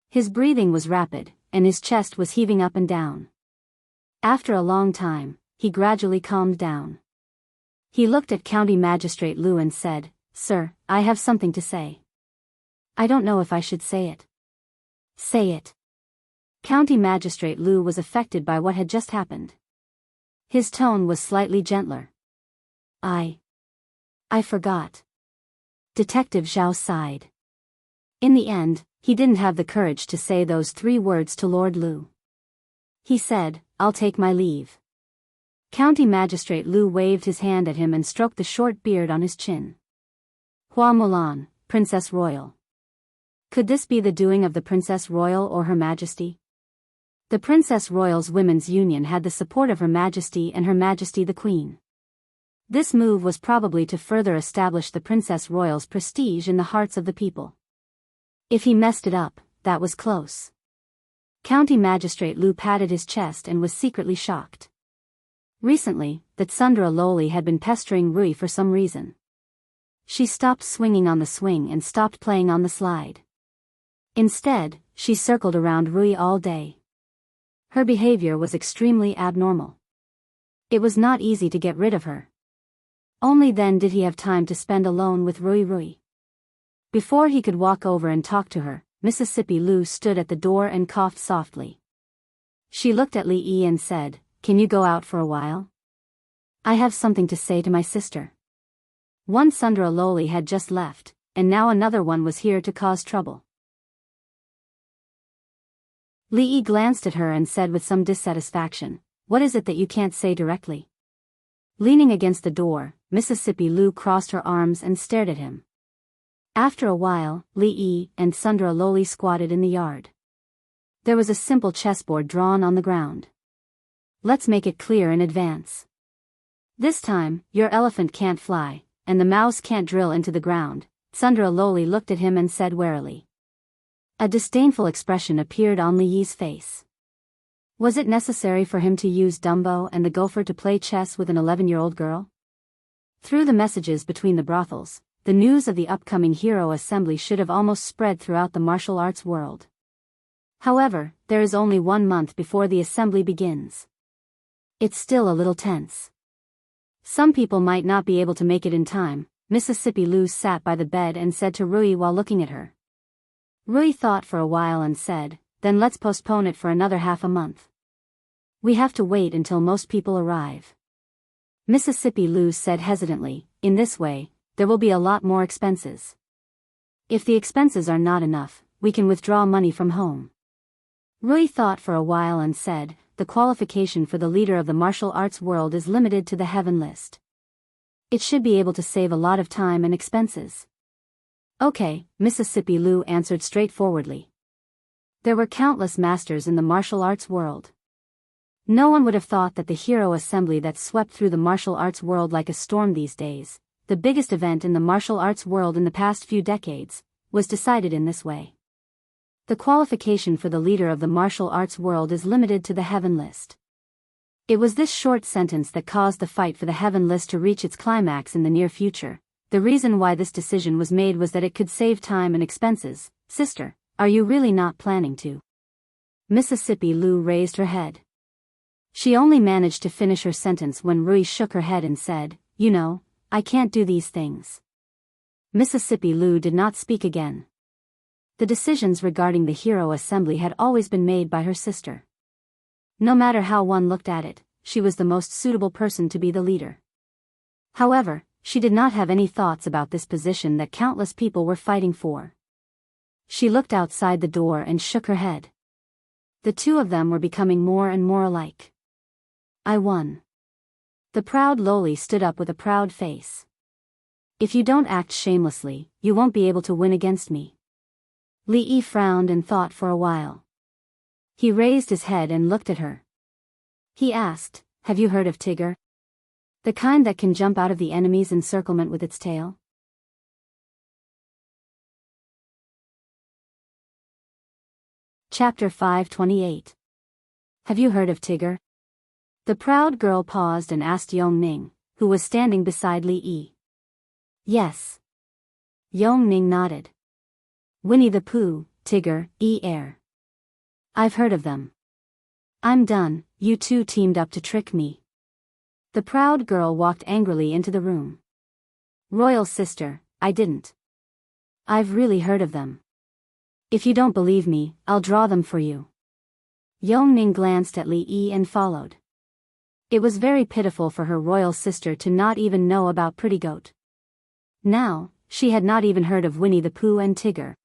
His breathing was rapid, and his chest was heaving up and down. After a long time, he gradually calmed down. He looked at County Magistrate Lu and said, Sir, I have something to say. I don't know if I should say it. Say it. County Magistrate Lu was affected by what had just happened. His tone was slightly gentler. I forgot. Detective Zhao sighed. In the end, he didn't have the courage to say those 3 words to Lord Lu. He said, I'll take my leave. County Magistrate Lu waved his hand at him and stroked the short beard on his chin. Hua Mulan, Princess Royal. Could this be the doing of the Princess Royal or Her Majesty? The Princess Royal's Women's Union had the support of Her Majesty and Her Majesty the Queen. This move was probably to further establish the Princess Royal's prestige in the hearts of the people. If he messed it up, that was close. County Magistrate Lu patted his chest and was secretly shocked. Recently, the Tsundere Loli had been pestering Rui for some reason. She stopped swinging on the swing and stopped playing on the slide. Instead, she circled around Rui all day. Her behavior was extremely abnormal. It was not easy to get rid of her. Only then did he have time to spend alone with Rui. Before he could walk over and talk to her, Mississippi Lu stood at the door and coughed softly. She looked at Li Yi and said, Can you go out for a while? I have something to say to my sister. One Tsundere Loli had just left, and now another one was here to cause trouble. Li Yi glanced at her and said with some dissatisfaction, What is it that you can't say directly? Leaning against the door, Mississippi Lu crossed her arms and stared at him. After a while, Li Yi and Tsundere Loli squatted in the yard. There was a simple chessboard drawn on the ground. Let's make it clear in advance. This time, your elephant can't fly, and the mouse can't drill into the ground. Tsundere Loli looked at him and said warily. A disdainful expression appeared on Li Yi's face. Was it necessary for him to use Dumbo and the gopher to play chess with an 11-year-old girl? Through the messages between the brothels, the news of the upcoming hero assembly should have almost spread throughout the martial arts world. However, there is only 1 month before the assembly begins. It's still a little tense. Some people might not be able to make it in time. Mississippi Lu sat by the bed and said to Rui while looking at her. Rui thought for a while and said, Then let's postpone it for another half a month. We have to wait until most people arrive. Mississippi Lu said hesitantly, In this way, there will be a lot more expenses. If the expenses are not enough, we can withdraw money from home. Rui thought for a while and said, The qualification for the leader of the martial arts world is limited to the heaven list. It should be able to save a lot of time and expenses. Okay, Mississippi Lu answered straightforwardly. There were countless masters in the martial arts world. No one would have thought that the hero assembly that swept through the martial arts world like a storm these days, the biggest event in the martial arts world in the past few decades, was decided in this way. The qualification for the leader of the martial arts world is limited to the heaven list. It was this short sentence that caused the fight for the heaven list to reach its climax in the near future. The reason why this decision was made was that it could save time and expenses. Sister, are you really not planning to? Mississippi Lu raised her head. She only managed to finish her sentence when Rui shook her head and said, You know, I can't do these things. Mississippi Lu did not speak again. The decisions regarding the hero assembly had always been made by her sister. No matter how one looked at it, she was the most suitable person to be the leader. However, she did not have any thoughts about this position that countless people were fighting for. She looked outside the door and shook her head. The two of them were becoming more and more alike. I won. The proud loli stood up with a proud face. If you don't act shamelessly, you won't be able to win against me. Li Yi frowned and thought for a while. He raised his head and looked at her. He asked, "Have you heard of Tiger? The kind that can jump out of the enemy's encirclement with its tail?" Chapter 528. Have you heard of Tiger? The proud girl paused and asked Yongning, who was standing beside Li Yi. Yes. Yongning nodded. Winnie the Pooh, Tiger, Air. I've heard of them. I'm done, you two teamed up to trick me. The proud girl walked angrily into the room. Royal sister, I didn't. I've really heard of them. If you don't believe me, I'll draw them for you. Yongning glanced at Li Yi and followed. It was very pitiful for her royal sister to not even know about Pretty Goat. Now, she had not even heard of Winnie the Pooh and Tiger.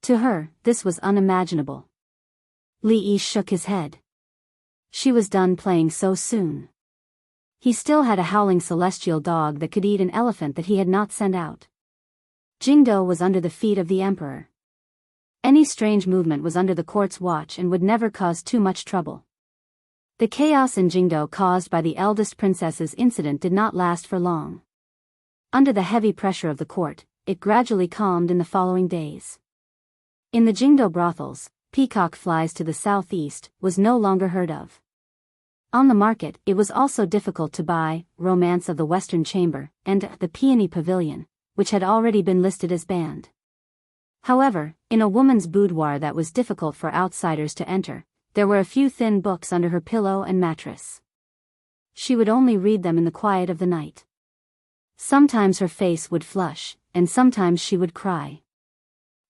To her, this was unimaginable. Li Yi shook his head. She was done playing so soon. He still had a howling celestial dog that could eat an elephant that he had not sent out. Jingdo was under the feet of the emperor. Any strange movement was under the court's watch and would never cause too much trouble. The chaos in Jingdo caused by the eldest princess's incident did not last for long. Under the heavy pressure of the court, it gradually calmed in the following days. In the Jingdo brothels, peacock flies to the southeast was no longer heard of. On the market, it was also difficult to buy Romance of the Western Chamber and The Peony Pavilion, which had already been listed as banned. However, in a woman's boudoir that was difficult for outsiders to enter, there were a few thin books under her pillow and mattress. She would only read them in the quiet of the night. Sometimes her face would flush, and sometimes she would cry.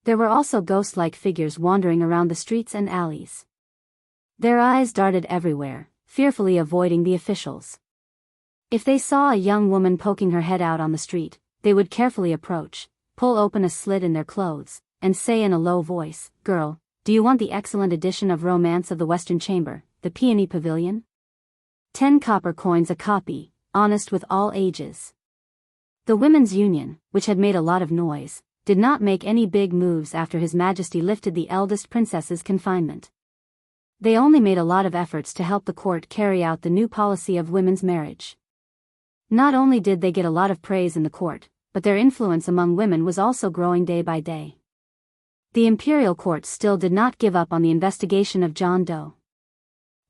There were also ghost-like figures wandering around the streets and alleys. Their eyes darted everywhere, fearfully avoiding the officials. If they saw a young woman poking her head out on the street, they would carefully approach, pull open a slit in their clothes, and say in a low voice, "Girl, do you want the excellent edition of Romance of the Western Chamber, The Peony Pavilion? 10 copper coins a copy, honest with all ages." The Women's Union, which had made a lot of noise, did not make any big moves after His Majesty lifted the eldest princess's confinement. They only made a lot of efforts to help the court carry out the new policy of women's marriage. Not only did they get a lot of praise in the court, but their influence among women was also growing day by day. The imperial court still did not give up on the investigation of John Doe.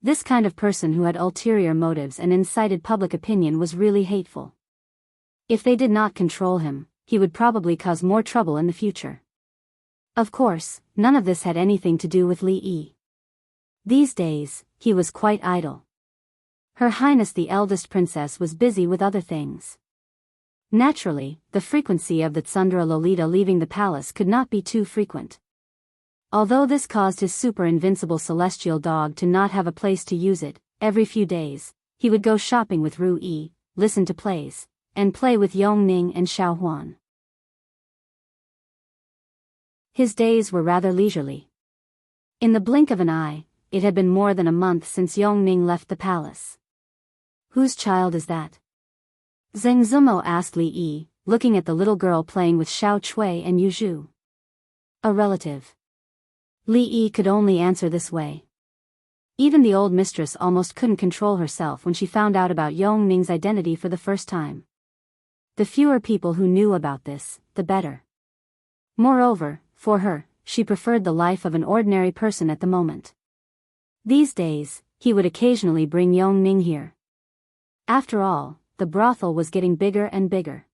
This kind of person who had ulterior motives and incited public opinion was really hateful. If they did not control him, he would probably cause more trouble in the future. Of course, none of this had anything to do with Li Yi. These days, he was quite idle. Her Highness the eldest princess was busy with other things. Naturally, the frequency of the Tsundere Lolita leaving the palace could not be too frequent. Although this caused his super-invincible celestial dog to not have a place to use it, every few days, he would go shopping with Ru Yi, listen to plays, and play with Yongning and Xiao Huan. His days were rather leisurely. In the blink of an eye, it had been more than a month since Yongning left the palace. "Whose child is that?" Zheng Zumo asked Li Yi, looking at the little girl playing with Xiao Chui and Yu Zhu. "A relative." Li Yi could only answer this way. Even the old mistress almost couldn't control herself when she found out about Yongning's identity for the first time. The fewer people who knew about this, the better. Moreover, for her, she preferred the life of an ordinary person at the moment. These days, he would occasionally bring Yongning here. After all, the brothel was getting bigger and bigger.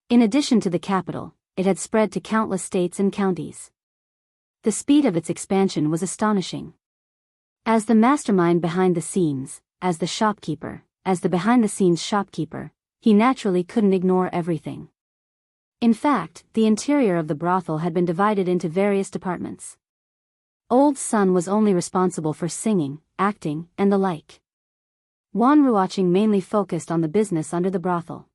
In addition to the capital, it had spread to countless states and counties. The speed of its expansion was astonishing. As the mastermind behind the scenes, as the behind-the-scenes shopkeeper, he naturally couldn't ignore everything. In fact, the interior of the brothel had been divided into various departments. Old Sun was only responsible for singing, acting, and the like. Wan Ruoqing mainly focused on the business under the brothel.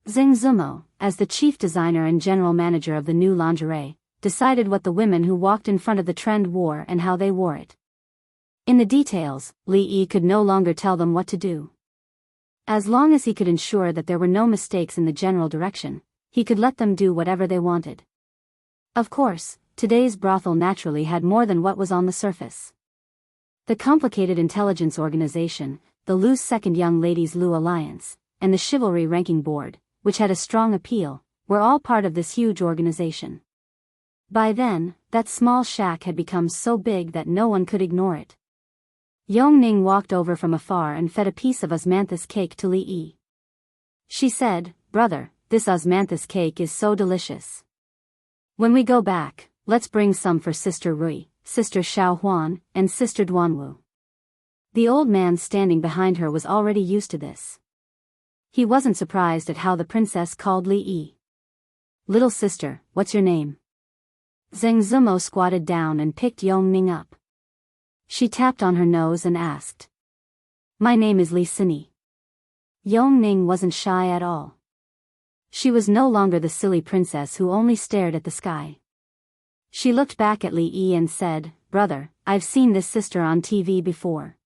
Zheng Zumo, as the chief designer and general manager of the new lingerie, decided what the women who walked in front of the trend wore and how they wore it. In the details, Li Yi could no longer tell them what to do. As long as he could ensure that there were no mistakes in the general direction, he could let them do whatever they wanted. Of course, today's brothel naturally had more than what was on the surface. The complicated intelligence organization, the loose Second Young Ladies Lou Alliance, and the Chivalry Ranking Board, which had a strong appeal, were all part of this huge organization. By then, that small shack had become so big that no one could ignore it. Yongning walked over from afar and fed a piece of osmanthus cake to Li Yi. She said, "Brother, this osmanthus cake is so delicious. When we go back, let's bring some for Sister Rui, Sister Xiao Huan, and Sister Duanwu." The old man standing behind her was already used to this. He wasn't surprised at how the princess called Li Yi. "Little sister, what's your name?" Zheng Zumo squatted down and picked Yongning up. She tapped on her nose and asked. "My name is Li Sini." Yongning wasn't shy at all. She was no longer the silly princess who only stared at the sky. She looked back at Li Yi and said, "Brother, I've seen this sister on TV before."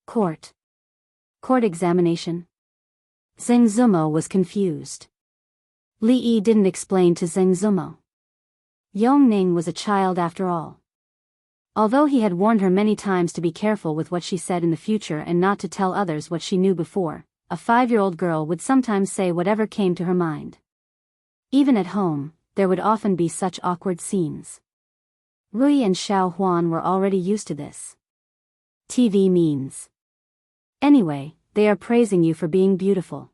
Court examination? Zheng Zumo was confused. Li Yi didn't explain to Zheng Zumo. Yongning was a child after all. Although he had warned her many times to be careful with what she said in the future and not to tell others what she knew before, a 5-year-old girl would sometimes say whatever came to her mind. Even at home, there would often be such awkward scenes. Rui and Xiao Huan were already used to this. TV means. Anyway, they are praising you for being beautiful.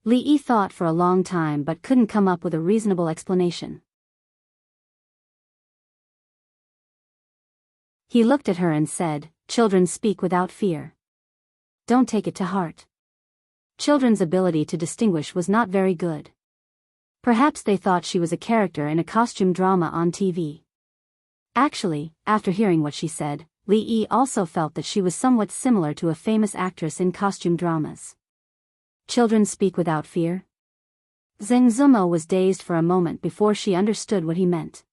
Li Yi thought for a long time but couldn't come up with a reasonable explanation. He looked at her and said, "Children speak without fear. Don't take it to heart." Children's ability to distinguish was not very good. Perhaps they thought she was a character in a costume drama on TV. Actually, after hearing what she said, Li Yi also felt that she was somewhat similar to a famous actress in costume dramas. Children speak without fear? Zheng Zumo was dazed for a moment before she understood what he meant.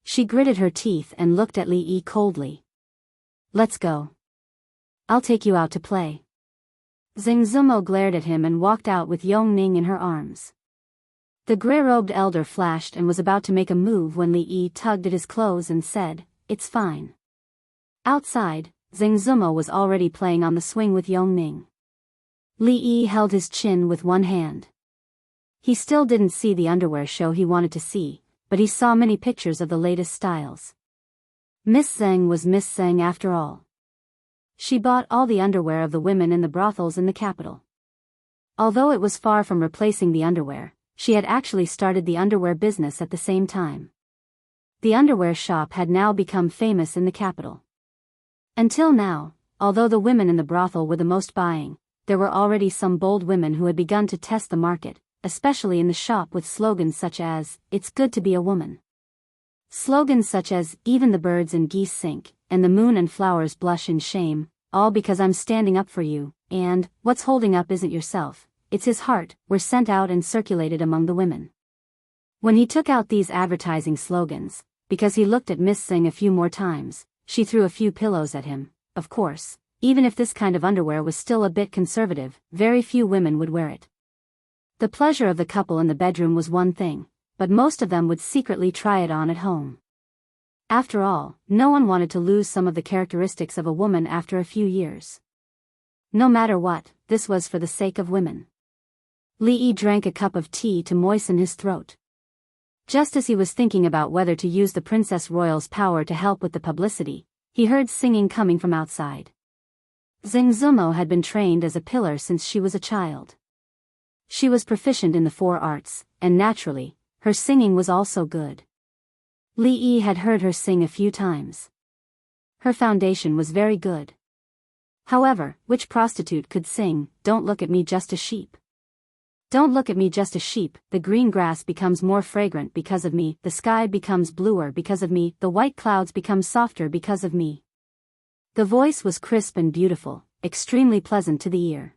She gritted her teeth and looked at Li Yi coldly. "Let's go. I'll take you out to play." Zheng Zumo glared at him and walked out with Yongning in her arms. The grey-robed elder flashed and was about to make a move when Li Yi tugged at his clothes and said, "It's fine." Outside, Zheng Zumo was already playing on the swing with Yongning. Li Yi held his chin with one hand. He still didn't see the underwear show he wanted to see, but he saw many pictures of the latest styles. Miss Zheng was Miss Zheng after all. She bought all the underwear of the women in the brothels in the capital. Although it was far from replacing the underwear, she had actually started the underwear business at the same time. The underwear shop had now become famous in the capital. Until now, although the women in the brothel were the most buying, there were already some bold women who had begun to test the market, especially in the shop with slogans such as, "It's good to be a woman." Slogans such as, "Even the birds and geese sink, and the moon and flowers blush in shame, all because I'm standing up for you," and, "What's holding up isn't yourself, it's his heart," were sent out and circulated among the women. When he took out these advertising slogans, because he looked at Miss Zheng a few more times, she threw a few pillows at him. Of course, even if this kind of underwear was still a bit conservative, very few women would wear it. The pleasure of the couple in the bedroom was one thing, but most of them would secretly try it on at home. After all, no one wanted to lose some of the characteristics of a woman after a few years. No matter what, this was for the sake of women. Li Yi drank a cup of tea to moisten his throat. Just as he was thinking about whether to use the Princess Royal's power to help with the publicity, he heard singing coming from outside. Zheng Zumo had been trained as a pillar since she was a child. She was proficient in the 4 arts, and naturally, her singing was also good. Li Yi had heard her sing a few times. Her foundation was very good. However, which prostitute could sing, "Don't look at me just a sheep. Don't look at me just a sheep, the green grass becomes more fragrant because of me, the sky becomes bluer because of me, the white clouds become softer because of me." The voice was crisp and beautiful, extremely pleasant to the ear.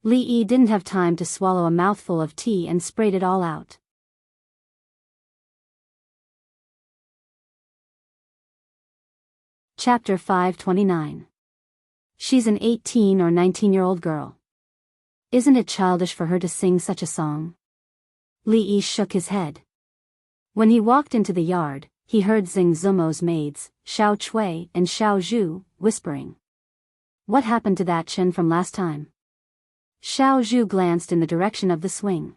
Li Yi didn't have time to swallow a mouthful of tea and sprayed it all out. Chapter 529. She's an 18 or 19-year-old girl. Isn't it childish for her to sing such a song? Li Yi shook his head. When he walked into the yard, he heard Xing Zumo's maids, Xiao Chui and Xiao Zhu, whispering. What happened to that Chen from last time? Xiao Zhu glanced in the direction of the swing.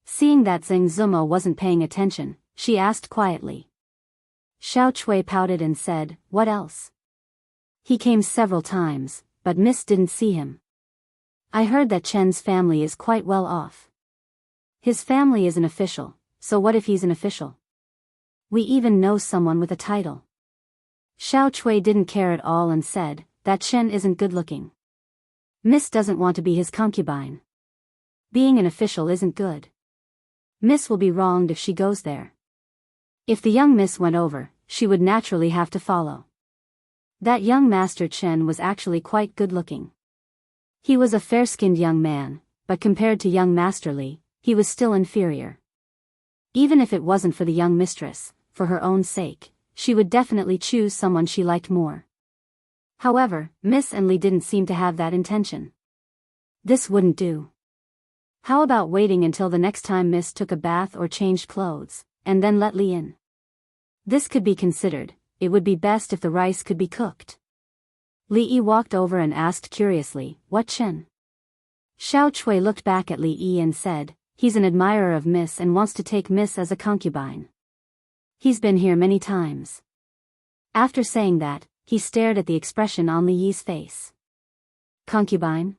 Seeing that Xing Zumo wasn't paying attention, she asked quietly. Xiao Chui pouted and said, what else? He came several times, but Miss didn't see him. I heard that Chen's family is quite well off. His family is an official, so what if he's an official? We even know someone with a title. Xiao Chui didn't care at all and said, that Chen isn't good looking. Miss doesn't want to be his concubine. Being an official isn't good. Miss will be wronged if she goes there. If the young miss went over, she would naturally have to follow. That young Master Chen was actually quite good looking. He was a fair-skinned young man, but compared to young Master Li, he was still inferior. Even if it wasn't for the young mistress, for her own sake, she would definitely choose someone she liked more. However, Miss and Li didn't seem to have that intention. This wouldn't do. How about waiting until the next time Miss took a bath or changed clothes, and then let Li in? This could be considered. It would be best if the rice could be cooked. Li Yi walked over and asked curiously, what Chen? Xiao Chui looked back at Li Yi and said, he's an admirer of Miss and wants to take Miss as a concubine. He's been here many times. After saying that, he stared at the expression on Li Yi's face. Concubine?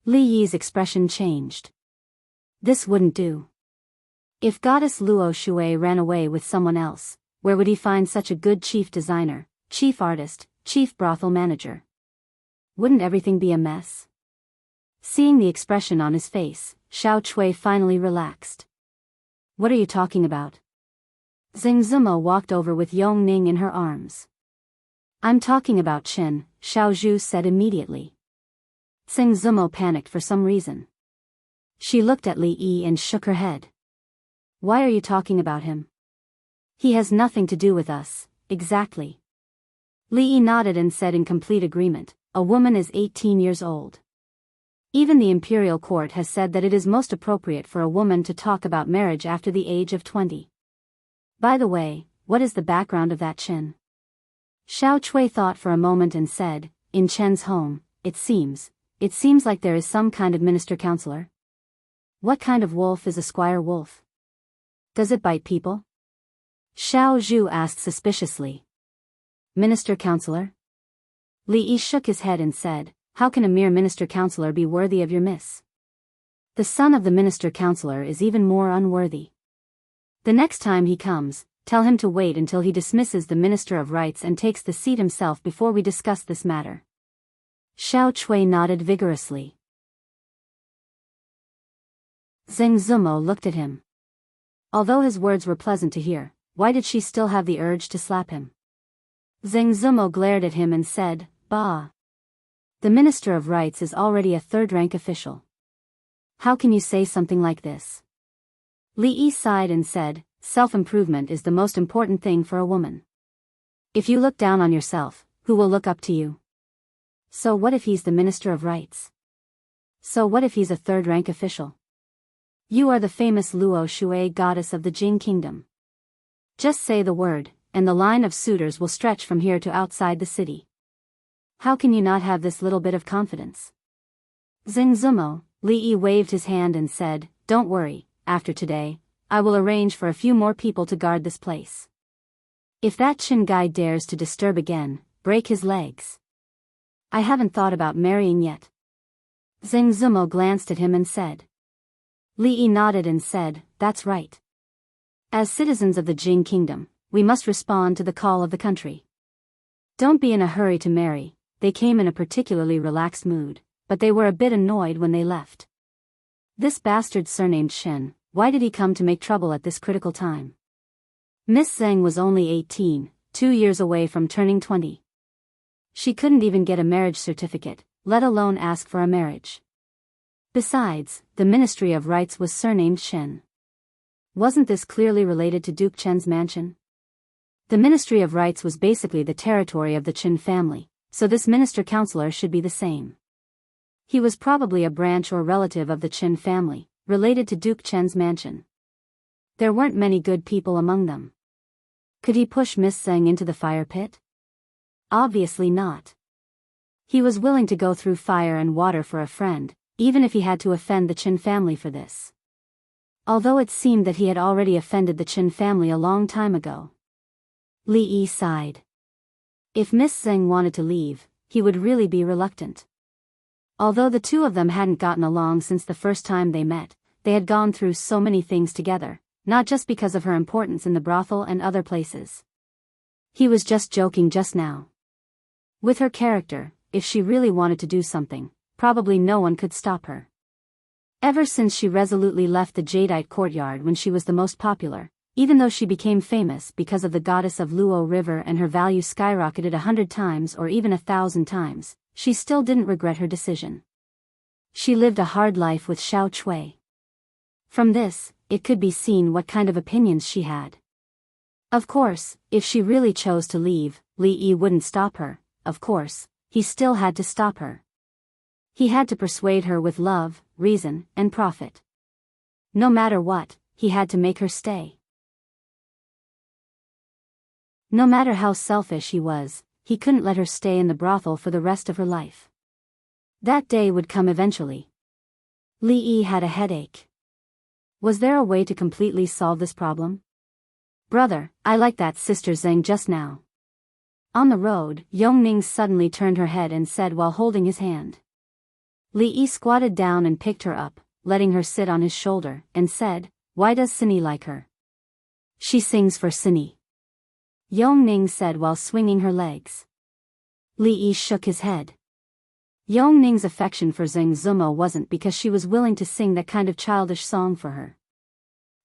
Li Yi's expression changed. This wouldn't do. If Goddess Luo Shui ran away with someone else, where would he find such a good chief designer, chief artist, chief brothel manager? Wouldn't everything be a mess? Seeing the expression on his face, Xiao Chui finally relaxed. What are you talking about? Xing Zumo walked over with Yong Ning in her arms. I'm talking about Chen, Xiao Zhu said immediately. Xing Zumo panicked for some reason. She looked at Li Yi and shook her head. Why are you talking about him? He has nothing to do with us, exactly. Li Yi nodded and said in complete agreement, a woman is 18 years old. Even the imperial court has said that it is most appropriate for a woman to talk about marriage after the age of 20. By the way, what is the background of that Chen? Xiao Chui thought for a moment and said, in Chen's home, it seems like there is some kind of minister-counselor. What kind of wolf is a squire wolf? Does it bite people? Xiao Zhu asked suspiciously. Minister-counselor? Li Yi shook his head and said, how can a mere minister-counselor be worthy of your miss? The son of the minister-counselor is even more unworthy. The next time he comes, tell him to wait until he dismisses the Minister of Rights and takes the seat himself before we discuss this matter. Xiao Chui nodded vigorously. Xing Zumo looked at him. Although his words were pleasant to hear, why did she still have the urge to slap him? Xing Zumo glared at him and said, bah. The Minister of Rights is already a third-rank official. How can you say something like this? Li Yi sighed and said, self-improvement is the most important thing for a woman. If you look down on yourself, who will look up to you? So what if he's the Minister of Rights? So what if he's a third-rank official? You are the famous Luo Shui goddess of the Jing kingdom. Just say the word, and the line of suitors will stretch from here to outside the city. How can you not have this little bit of confidence? Xing Zumo, Li Yi waved his hand and said, don't worry, after today, I will arrange for a few more people to guard this place. If that Chen guy dares to disturb again, break his legs. I haven't thought about marrying yet. Xing Zumo glanced at him and said. Li Yi nodded and said, that's right. As citizens of the Jing kingdom, we must respond to the call of the country. Don't be in a hurry to marry. They came in a particularly relaxed mood, but they were a bit annoyed when they left. This bastard surnamed Shen, why did he come to make trouble at this critical time? Miss Zheng was only 18, 2 years away from turning 20. She couldn't even get a marriage certificate, let alone ask for a marriage. Besides, the Ministry of Rights was surnamed Shen. Wasn't this clearly related to Duke Chen's mansion? The Ministry of Rights was basically the territory of the Chen family, so this minister-counselor should be the same. He was probably a branch or relative of the Qin family, related to Duke Chen's mansion. There weren't many good people among them. Could he push Miss Zheng into the fire pit? Obviously not. He was willing to go through fire and water for a friend, even if he had to offend the Qin family for this. Although it seemed that he had already offended the Qin family a long time ago. Li Yi sighed. If Miss Zheng wanted to leave, he would really be reluctant. Although the two of them hadn't gotten along since the first time they met, they had gone through so many things together, not just because of her importance in the brothel and other places. He was just joking just now. With her character, if she really wanted to do something, probably no one could stop her. Ever since she resolutely left the Jadeite courtyard when she was the most popular, even though she became famous because of the goddess of Luo River and her value skyrocketed 100 times or even 1,000 times, she still didn't regret her decision. She lived a hard life with Xiao Chui. From this, it could be seen what kind of opinions she had. Of course, if she really chose to leave, Li Yi wouldn't stop her. Of course, he still had to stop her. He had to persuade her with love, reason, and profit. No matter what, he had to make her stay. No matter how selfish he was, he couldn't let her stay in the brothel for the rest of her life. That day would come eventually. Li Yi had a headache. Was there a way to completely solve this problem? Brother, I like that Sister Zheng just now. On the road, Yongning suddenly turned her head and said while holding his hand. Li Yi squatted down and picked her up, letting her sit on his shoulder, and said, "Why does Cindy like her?" "She sings for Cindy," Yongning said while swinging her legs. Li Yi shook his head. Yongning's affection for Zheng Zumo wasn't because she was willing to sing that kind of childish song for her.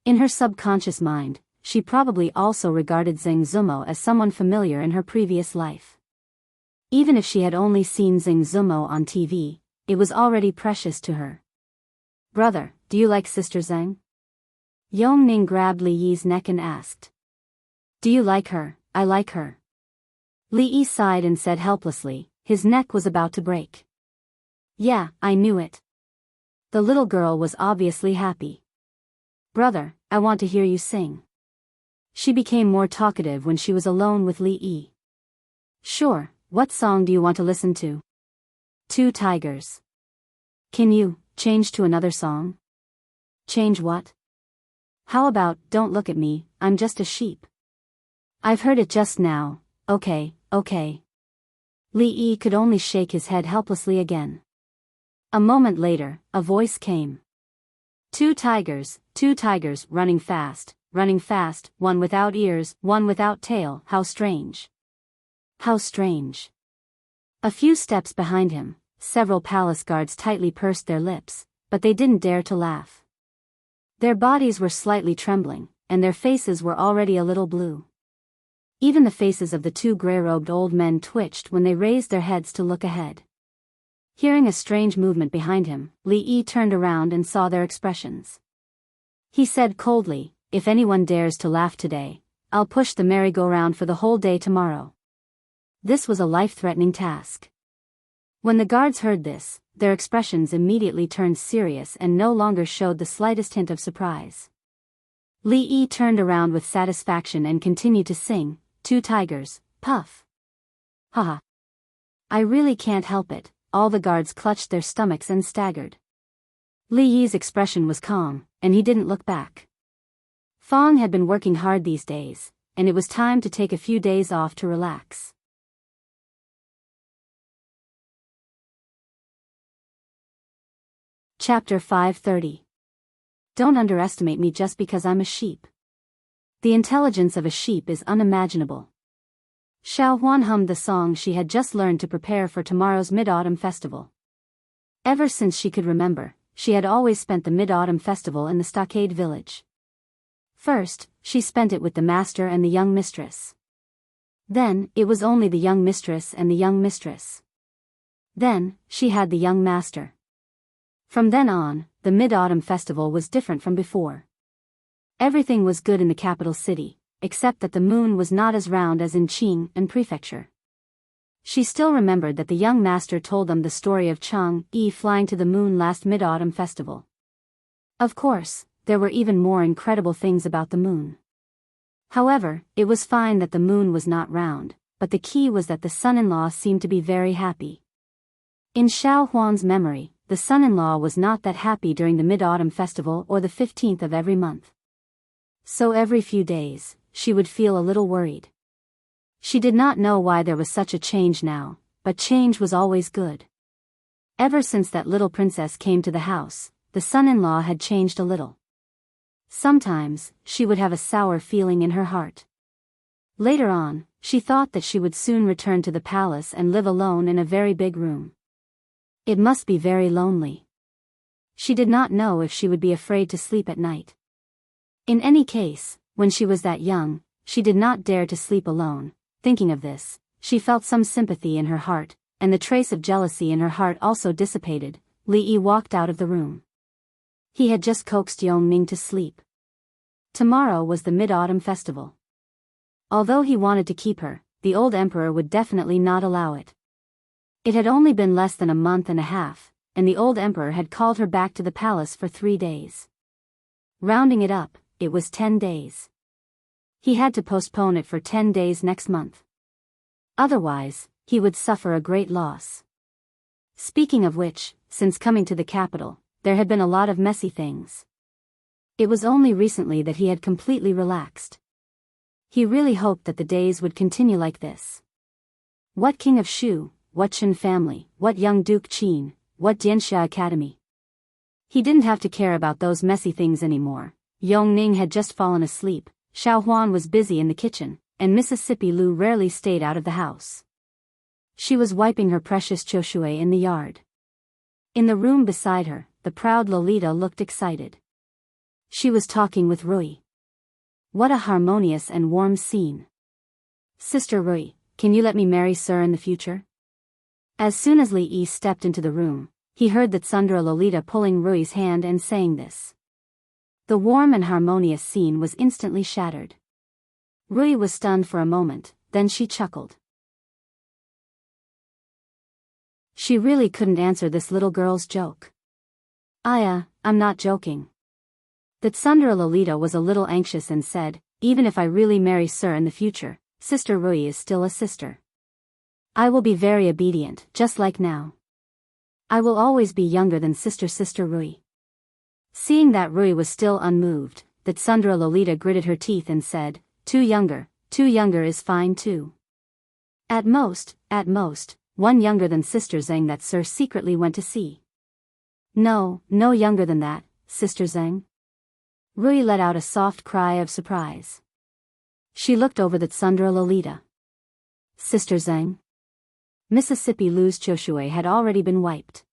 In her subconscious mind, she probably also regarded Zheng Zumo as someone familiar in her previous life. Even if she had only seen Zheng Zumo on TV, it was already precious to her. "Brother, do you like Sister Zheng?" Yongning grabbed Li Yi's neck and asked. "Do you like her?" "I like her." Li Yi sighed and said helplessly, his neck was about to break. "Yeah, I knew it." The little girl was obviously happy. "Brother, I want to hear you sing." She became more talkative when she was alone with Li Yi. "Sure, what song do you want to listen to?" "Two Tigers." "Can you change to another song?" "Change what?" "How about Don't Look at Me, I'm Just a Sheep?" "I've heard it just now." Okay. Li Yi could only shake his head helplessly again. A moment later, a voice came. Two tigers, running fast, one without ears, one without tail, how strange. How strange. A few steps behind him, several palace guards tightly pursed their lips, but they didn't dare to laugh. Their bodies were slightly trembling, and their faces were already a little blue. Even the faces of the two gray-robed old men twitched when they raised their heads to look ahead. Hearing a strange movement behind him, Li Yi turned around and saw their expressions. He said coldly, "If anyone dares to laugh today, I'll push the merry-go-round for the whole day tomorrow." This was a life-threatening task. When the guards heard this, their expressions immediately turned serious and no longer showed the slightest hint of surprise. Li Yi turned around with satisfaction and continued to sing, "Two tigers, puff." "Haha. I really can't help it." All the guards clutched their stomachs and staggered. Li Yi's expression was calm, and he didn't look back. Fong had been working hard these days, and it was time to take a few days off to relax. Chapter 530. Don't underestimate me just because I'm a sheep. The intelligence of a sheep is unimaginable. Xiao Huan hummed the song she had just learned to prepare for tomorrow's Mid-Autumn Festival. Ever since she could remember, she had always spent the Mid-Autumn Festival in the Stockade Village. First, she spent it with the master and the young mistress. Then, it was only the young mistress and the young mistress. Then, she had the young master. From then on, the Mid-Autumn Festival was different from before. Everything was good in the capital city, except that the moon was not as round as in Qing and Prefecture. She still remembered that the young master told them the story of Chang-yi flying to the moon last Mid-Autumn Festival. Of course, there were even more incredible things about the moon. However, it was fine that the moon was not round, but the key was that the son-in-law seemed to be very happy. In Xiao Huan's memory, the son-in-law was not that happy during the Mid-Autumn Festival or the 15th of every month. So every few days, she would feel a little worried. She did not know why there was such a change now, but change was always good. Ever since that little princess came to the house, the son-in-law had changed a little. Sometimes, she would have a sour feeling in her heart. Later on, she thought that she would soon return to the palace and live alone in a very big room. It must be very lonely. She did not know if she would be afraid to sleep at night. In any case, when she was that young, she did not dare to sleep alone. Thinking of this, she felt some sympathy in her heart, and the trace of jealousy in her heart also dissipated. Li Yi walked out of the room. He had just coaxed Yongning to sleep. Tomorrow was the Mid-Autumn Festival. Although he wanted to keep her, the old emperor would definitely not allow it. It had only been less than a month and a half, and the old emperor had called her back to the palace for 3 days. Rounding it up, it was 10 days. He had to postpone it for 10 days next month. Otherwise, he would suffer a great loss. Speaking of which, since coming to the capital, there had been a lot of messy things. It was only recently that he had completely relaxed. He really hoped that the days would continue like this. What King of Shu, what Chen family, what young Duke Qin, what Jianxia Academy. He didn't have to care about those messy things anymore. Yongning had just fallen asleep, Xiao Huan was busy in the kitchen, and Mississippi Lu rarely stayed out of the house. She was wiping her precious choshui in the yard. In the room beside her, the proud Lolita looked excited. She was talking with Rui. What a harmonious and warm scene. Sister Rui, can you let me marry Sir in the future? As soon as Li Yi stepped into the room, he heard that Sundara Lolita pulling Rui's hand and saying this. The warm and harmonious scene was instantly shattered. Rui was stunned for a moment, then she chuckled. She really couldn't answer this little girl's joke. I'm not joking. That Sundara Lolita was a little anxious and said, even if I really marry Sir in the future, Sister Rui is still a sister. I will be very obedient, just like now. I will always be younger than Sister Rui. Seeing that Rui was still unmoved, that Sundara Lolita gritted her teeth and said, Two younger is fine too. At most, 1 younger than Sister Zheng that Sir secretly went to see. No younger than that, Sister Zheng. Rui let out a soft cry of surprise. She looked over at Sundara Lolita. Sister Zheng. Mississippi Lu's choshui had already been wiped.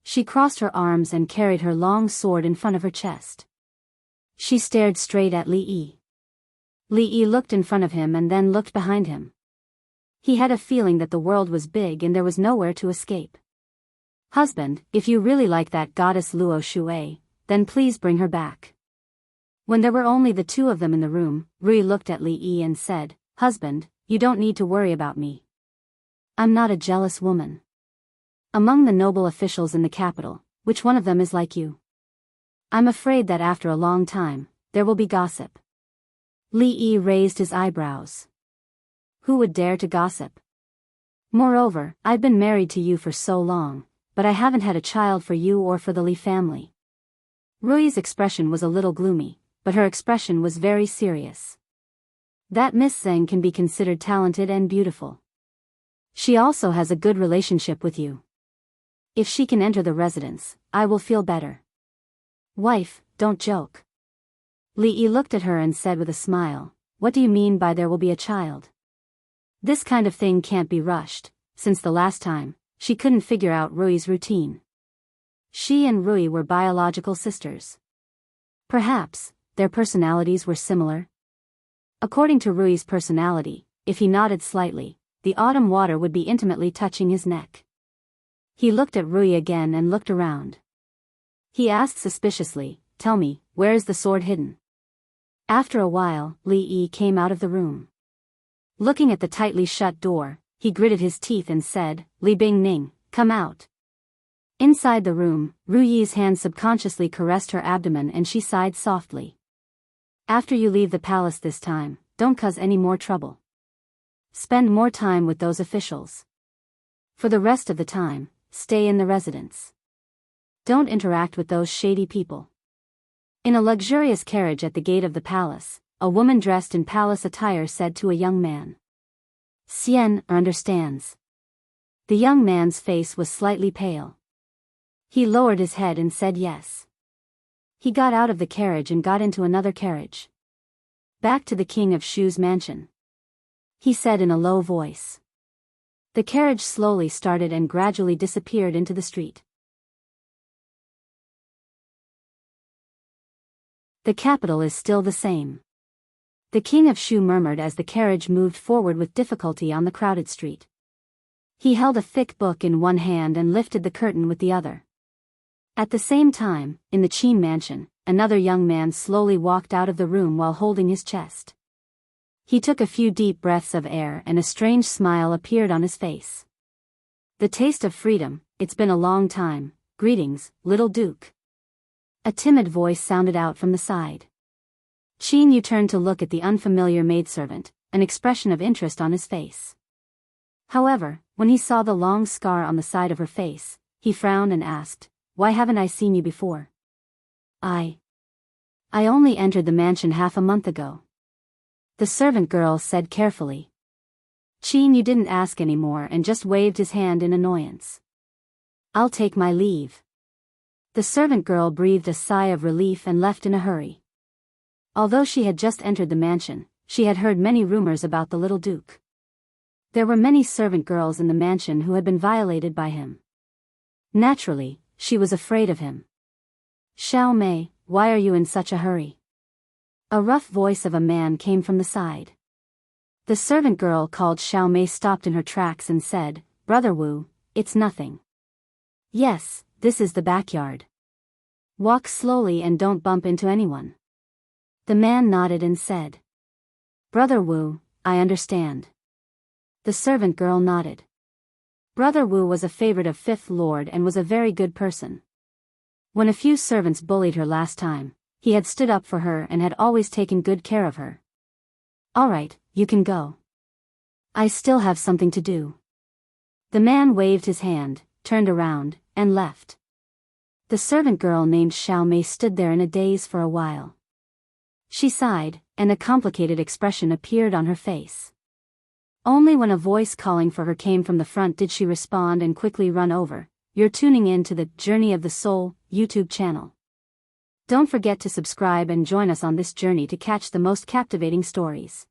She crossed her arms and carried her long sword in front of her chest. She stared straight at Li Yi. Li Yi looked in front of him and then looked behind him. He had a feeling that the world was big and there was nowhere to escape. Husband, if you really like that goddess Luo Shui, then please bring her back. When there were only the two of them in the room, Rui looked at Li Yi and said, Husband, you don't need to worry about me. I'm not a jealous woman. Among the noble officials in the capital, which one of them is like you? I'm afraid that after a long time, there will be gossip. Li Yi raised his eyebrows. Who would dare to gossip? Moreover, I've been married to you for so long, but I haven't had a child for you or for the Li family. Rui's expression was a little gloomy, but her expression was very serious. That Miss Zheng can be considered talented and beautiful. She also has a good relationship with you. If she can enter the residence, I will feel better. Wife, don't joke. Li Yi looked at her and said with a smile, What do you mean by there will be a child? This kind of thing can't be rushed, since the last time, she couldn't figure out Rui's routine. She and Rui were biological sisters. Perhaps, their personalities were similar. According to Rui's personality, if he nodded slightly, the autumn water would be intimately touching his neck. He looked at Rui again and looked around. He asked suspiciously, Tell me, where is the sword hidden? After a while, Li Yi came out of the room. Looking at the tightly shut door, he gritted his teeth and said, "Li Bing-ning, come out." Inside the room, Ru Yi's hand subconsciously caressed her abdomen and she sighed softly. "After you leave the palace this time, don't cause any more trouble. Spend more time with those officials. For the rest of the time, stay in the residence. Don't interact with those shady people." In a luxurious carriage at the gate of the palace, a woman dressed in palace attire said to a young man, "Xian understands." The young man's face was slightly pale. He lowered his head and said yes. He got out of the carriage and got into another carriage. "Back to the King of Shu's mansion," he said in a low voice. The carriage slowly started and gradually disappeared into the street. "The capital is still the same," the King of Shu murmured as the carriage moved forward with difficulty on the crowded street. He held a thick book in one hand and lifted the curtain with the other. At the same time, in the Qin mansion, another young man slowly walked out of the room while holding his chest. He took a few deep breaths of air and a strange smile appeared on his face. "The taste of freedom, it's been a long time, greetings, little Duke." A timid voice sounded out from the side. Qin Yu turned to look at the unfamiliar maidservant, an expression of interest on his face. However, when he saw the long scar on the side of her face, he frowned and asked, "Why haven't I seen you before?" I only entered the mansion half a month ago," the servant girl said carefully. Qin Yu didn't ask any more and just waved his hand in annoyance. "I'll take my leave." The servant girl breathed a sigh of relief and left in a hurry. Although she had just entered the mansion, she had heard many rumors about the little Duke. There were many servant girls in the mansion who had been violated by him. Naturally, she was afraid of him. "Xiao Mei, why are you in such a hurry?" A rough voice of a man came from the side. The servant girl called Xiao Mei stopped in her tracks and said, "Brother Wu, it's nothing." "Yes, this is the backyard. Walk slowly and don't bump into anyone." The man nodded and said, "Brother Wu, I understand." The servant girl nodded. Brother Wu was a favorite of Fifth Lord and was a very good person. When a few servants bullied her last time, he had stood up for her and had always taken good care of her. "All right, you can go. I still have something to do." The man waved his hand, turned around, and left. The servant girl named Xiao Mei stood there in a daze for a while. She sighed, and a complicated expression appeared on her face. Only when a voice calling for her came from the front did she respond and quickly run over. "You're tuning in to the Journey of the Soul YouTube channel. Don't forget to subscribe and join us on this journey to catch the most captivating stories.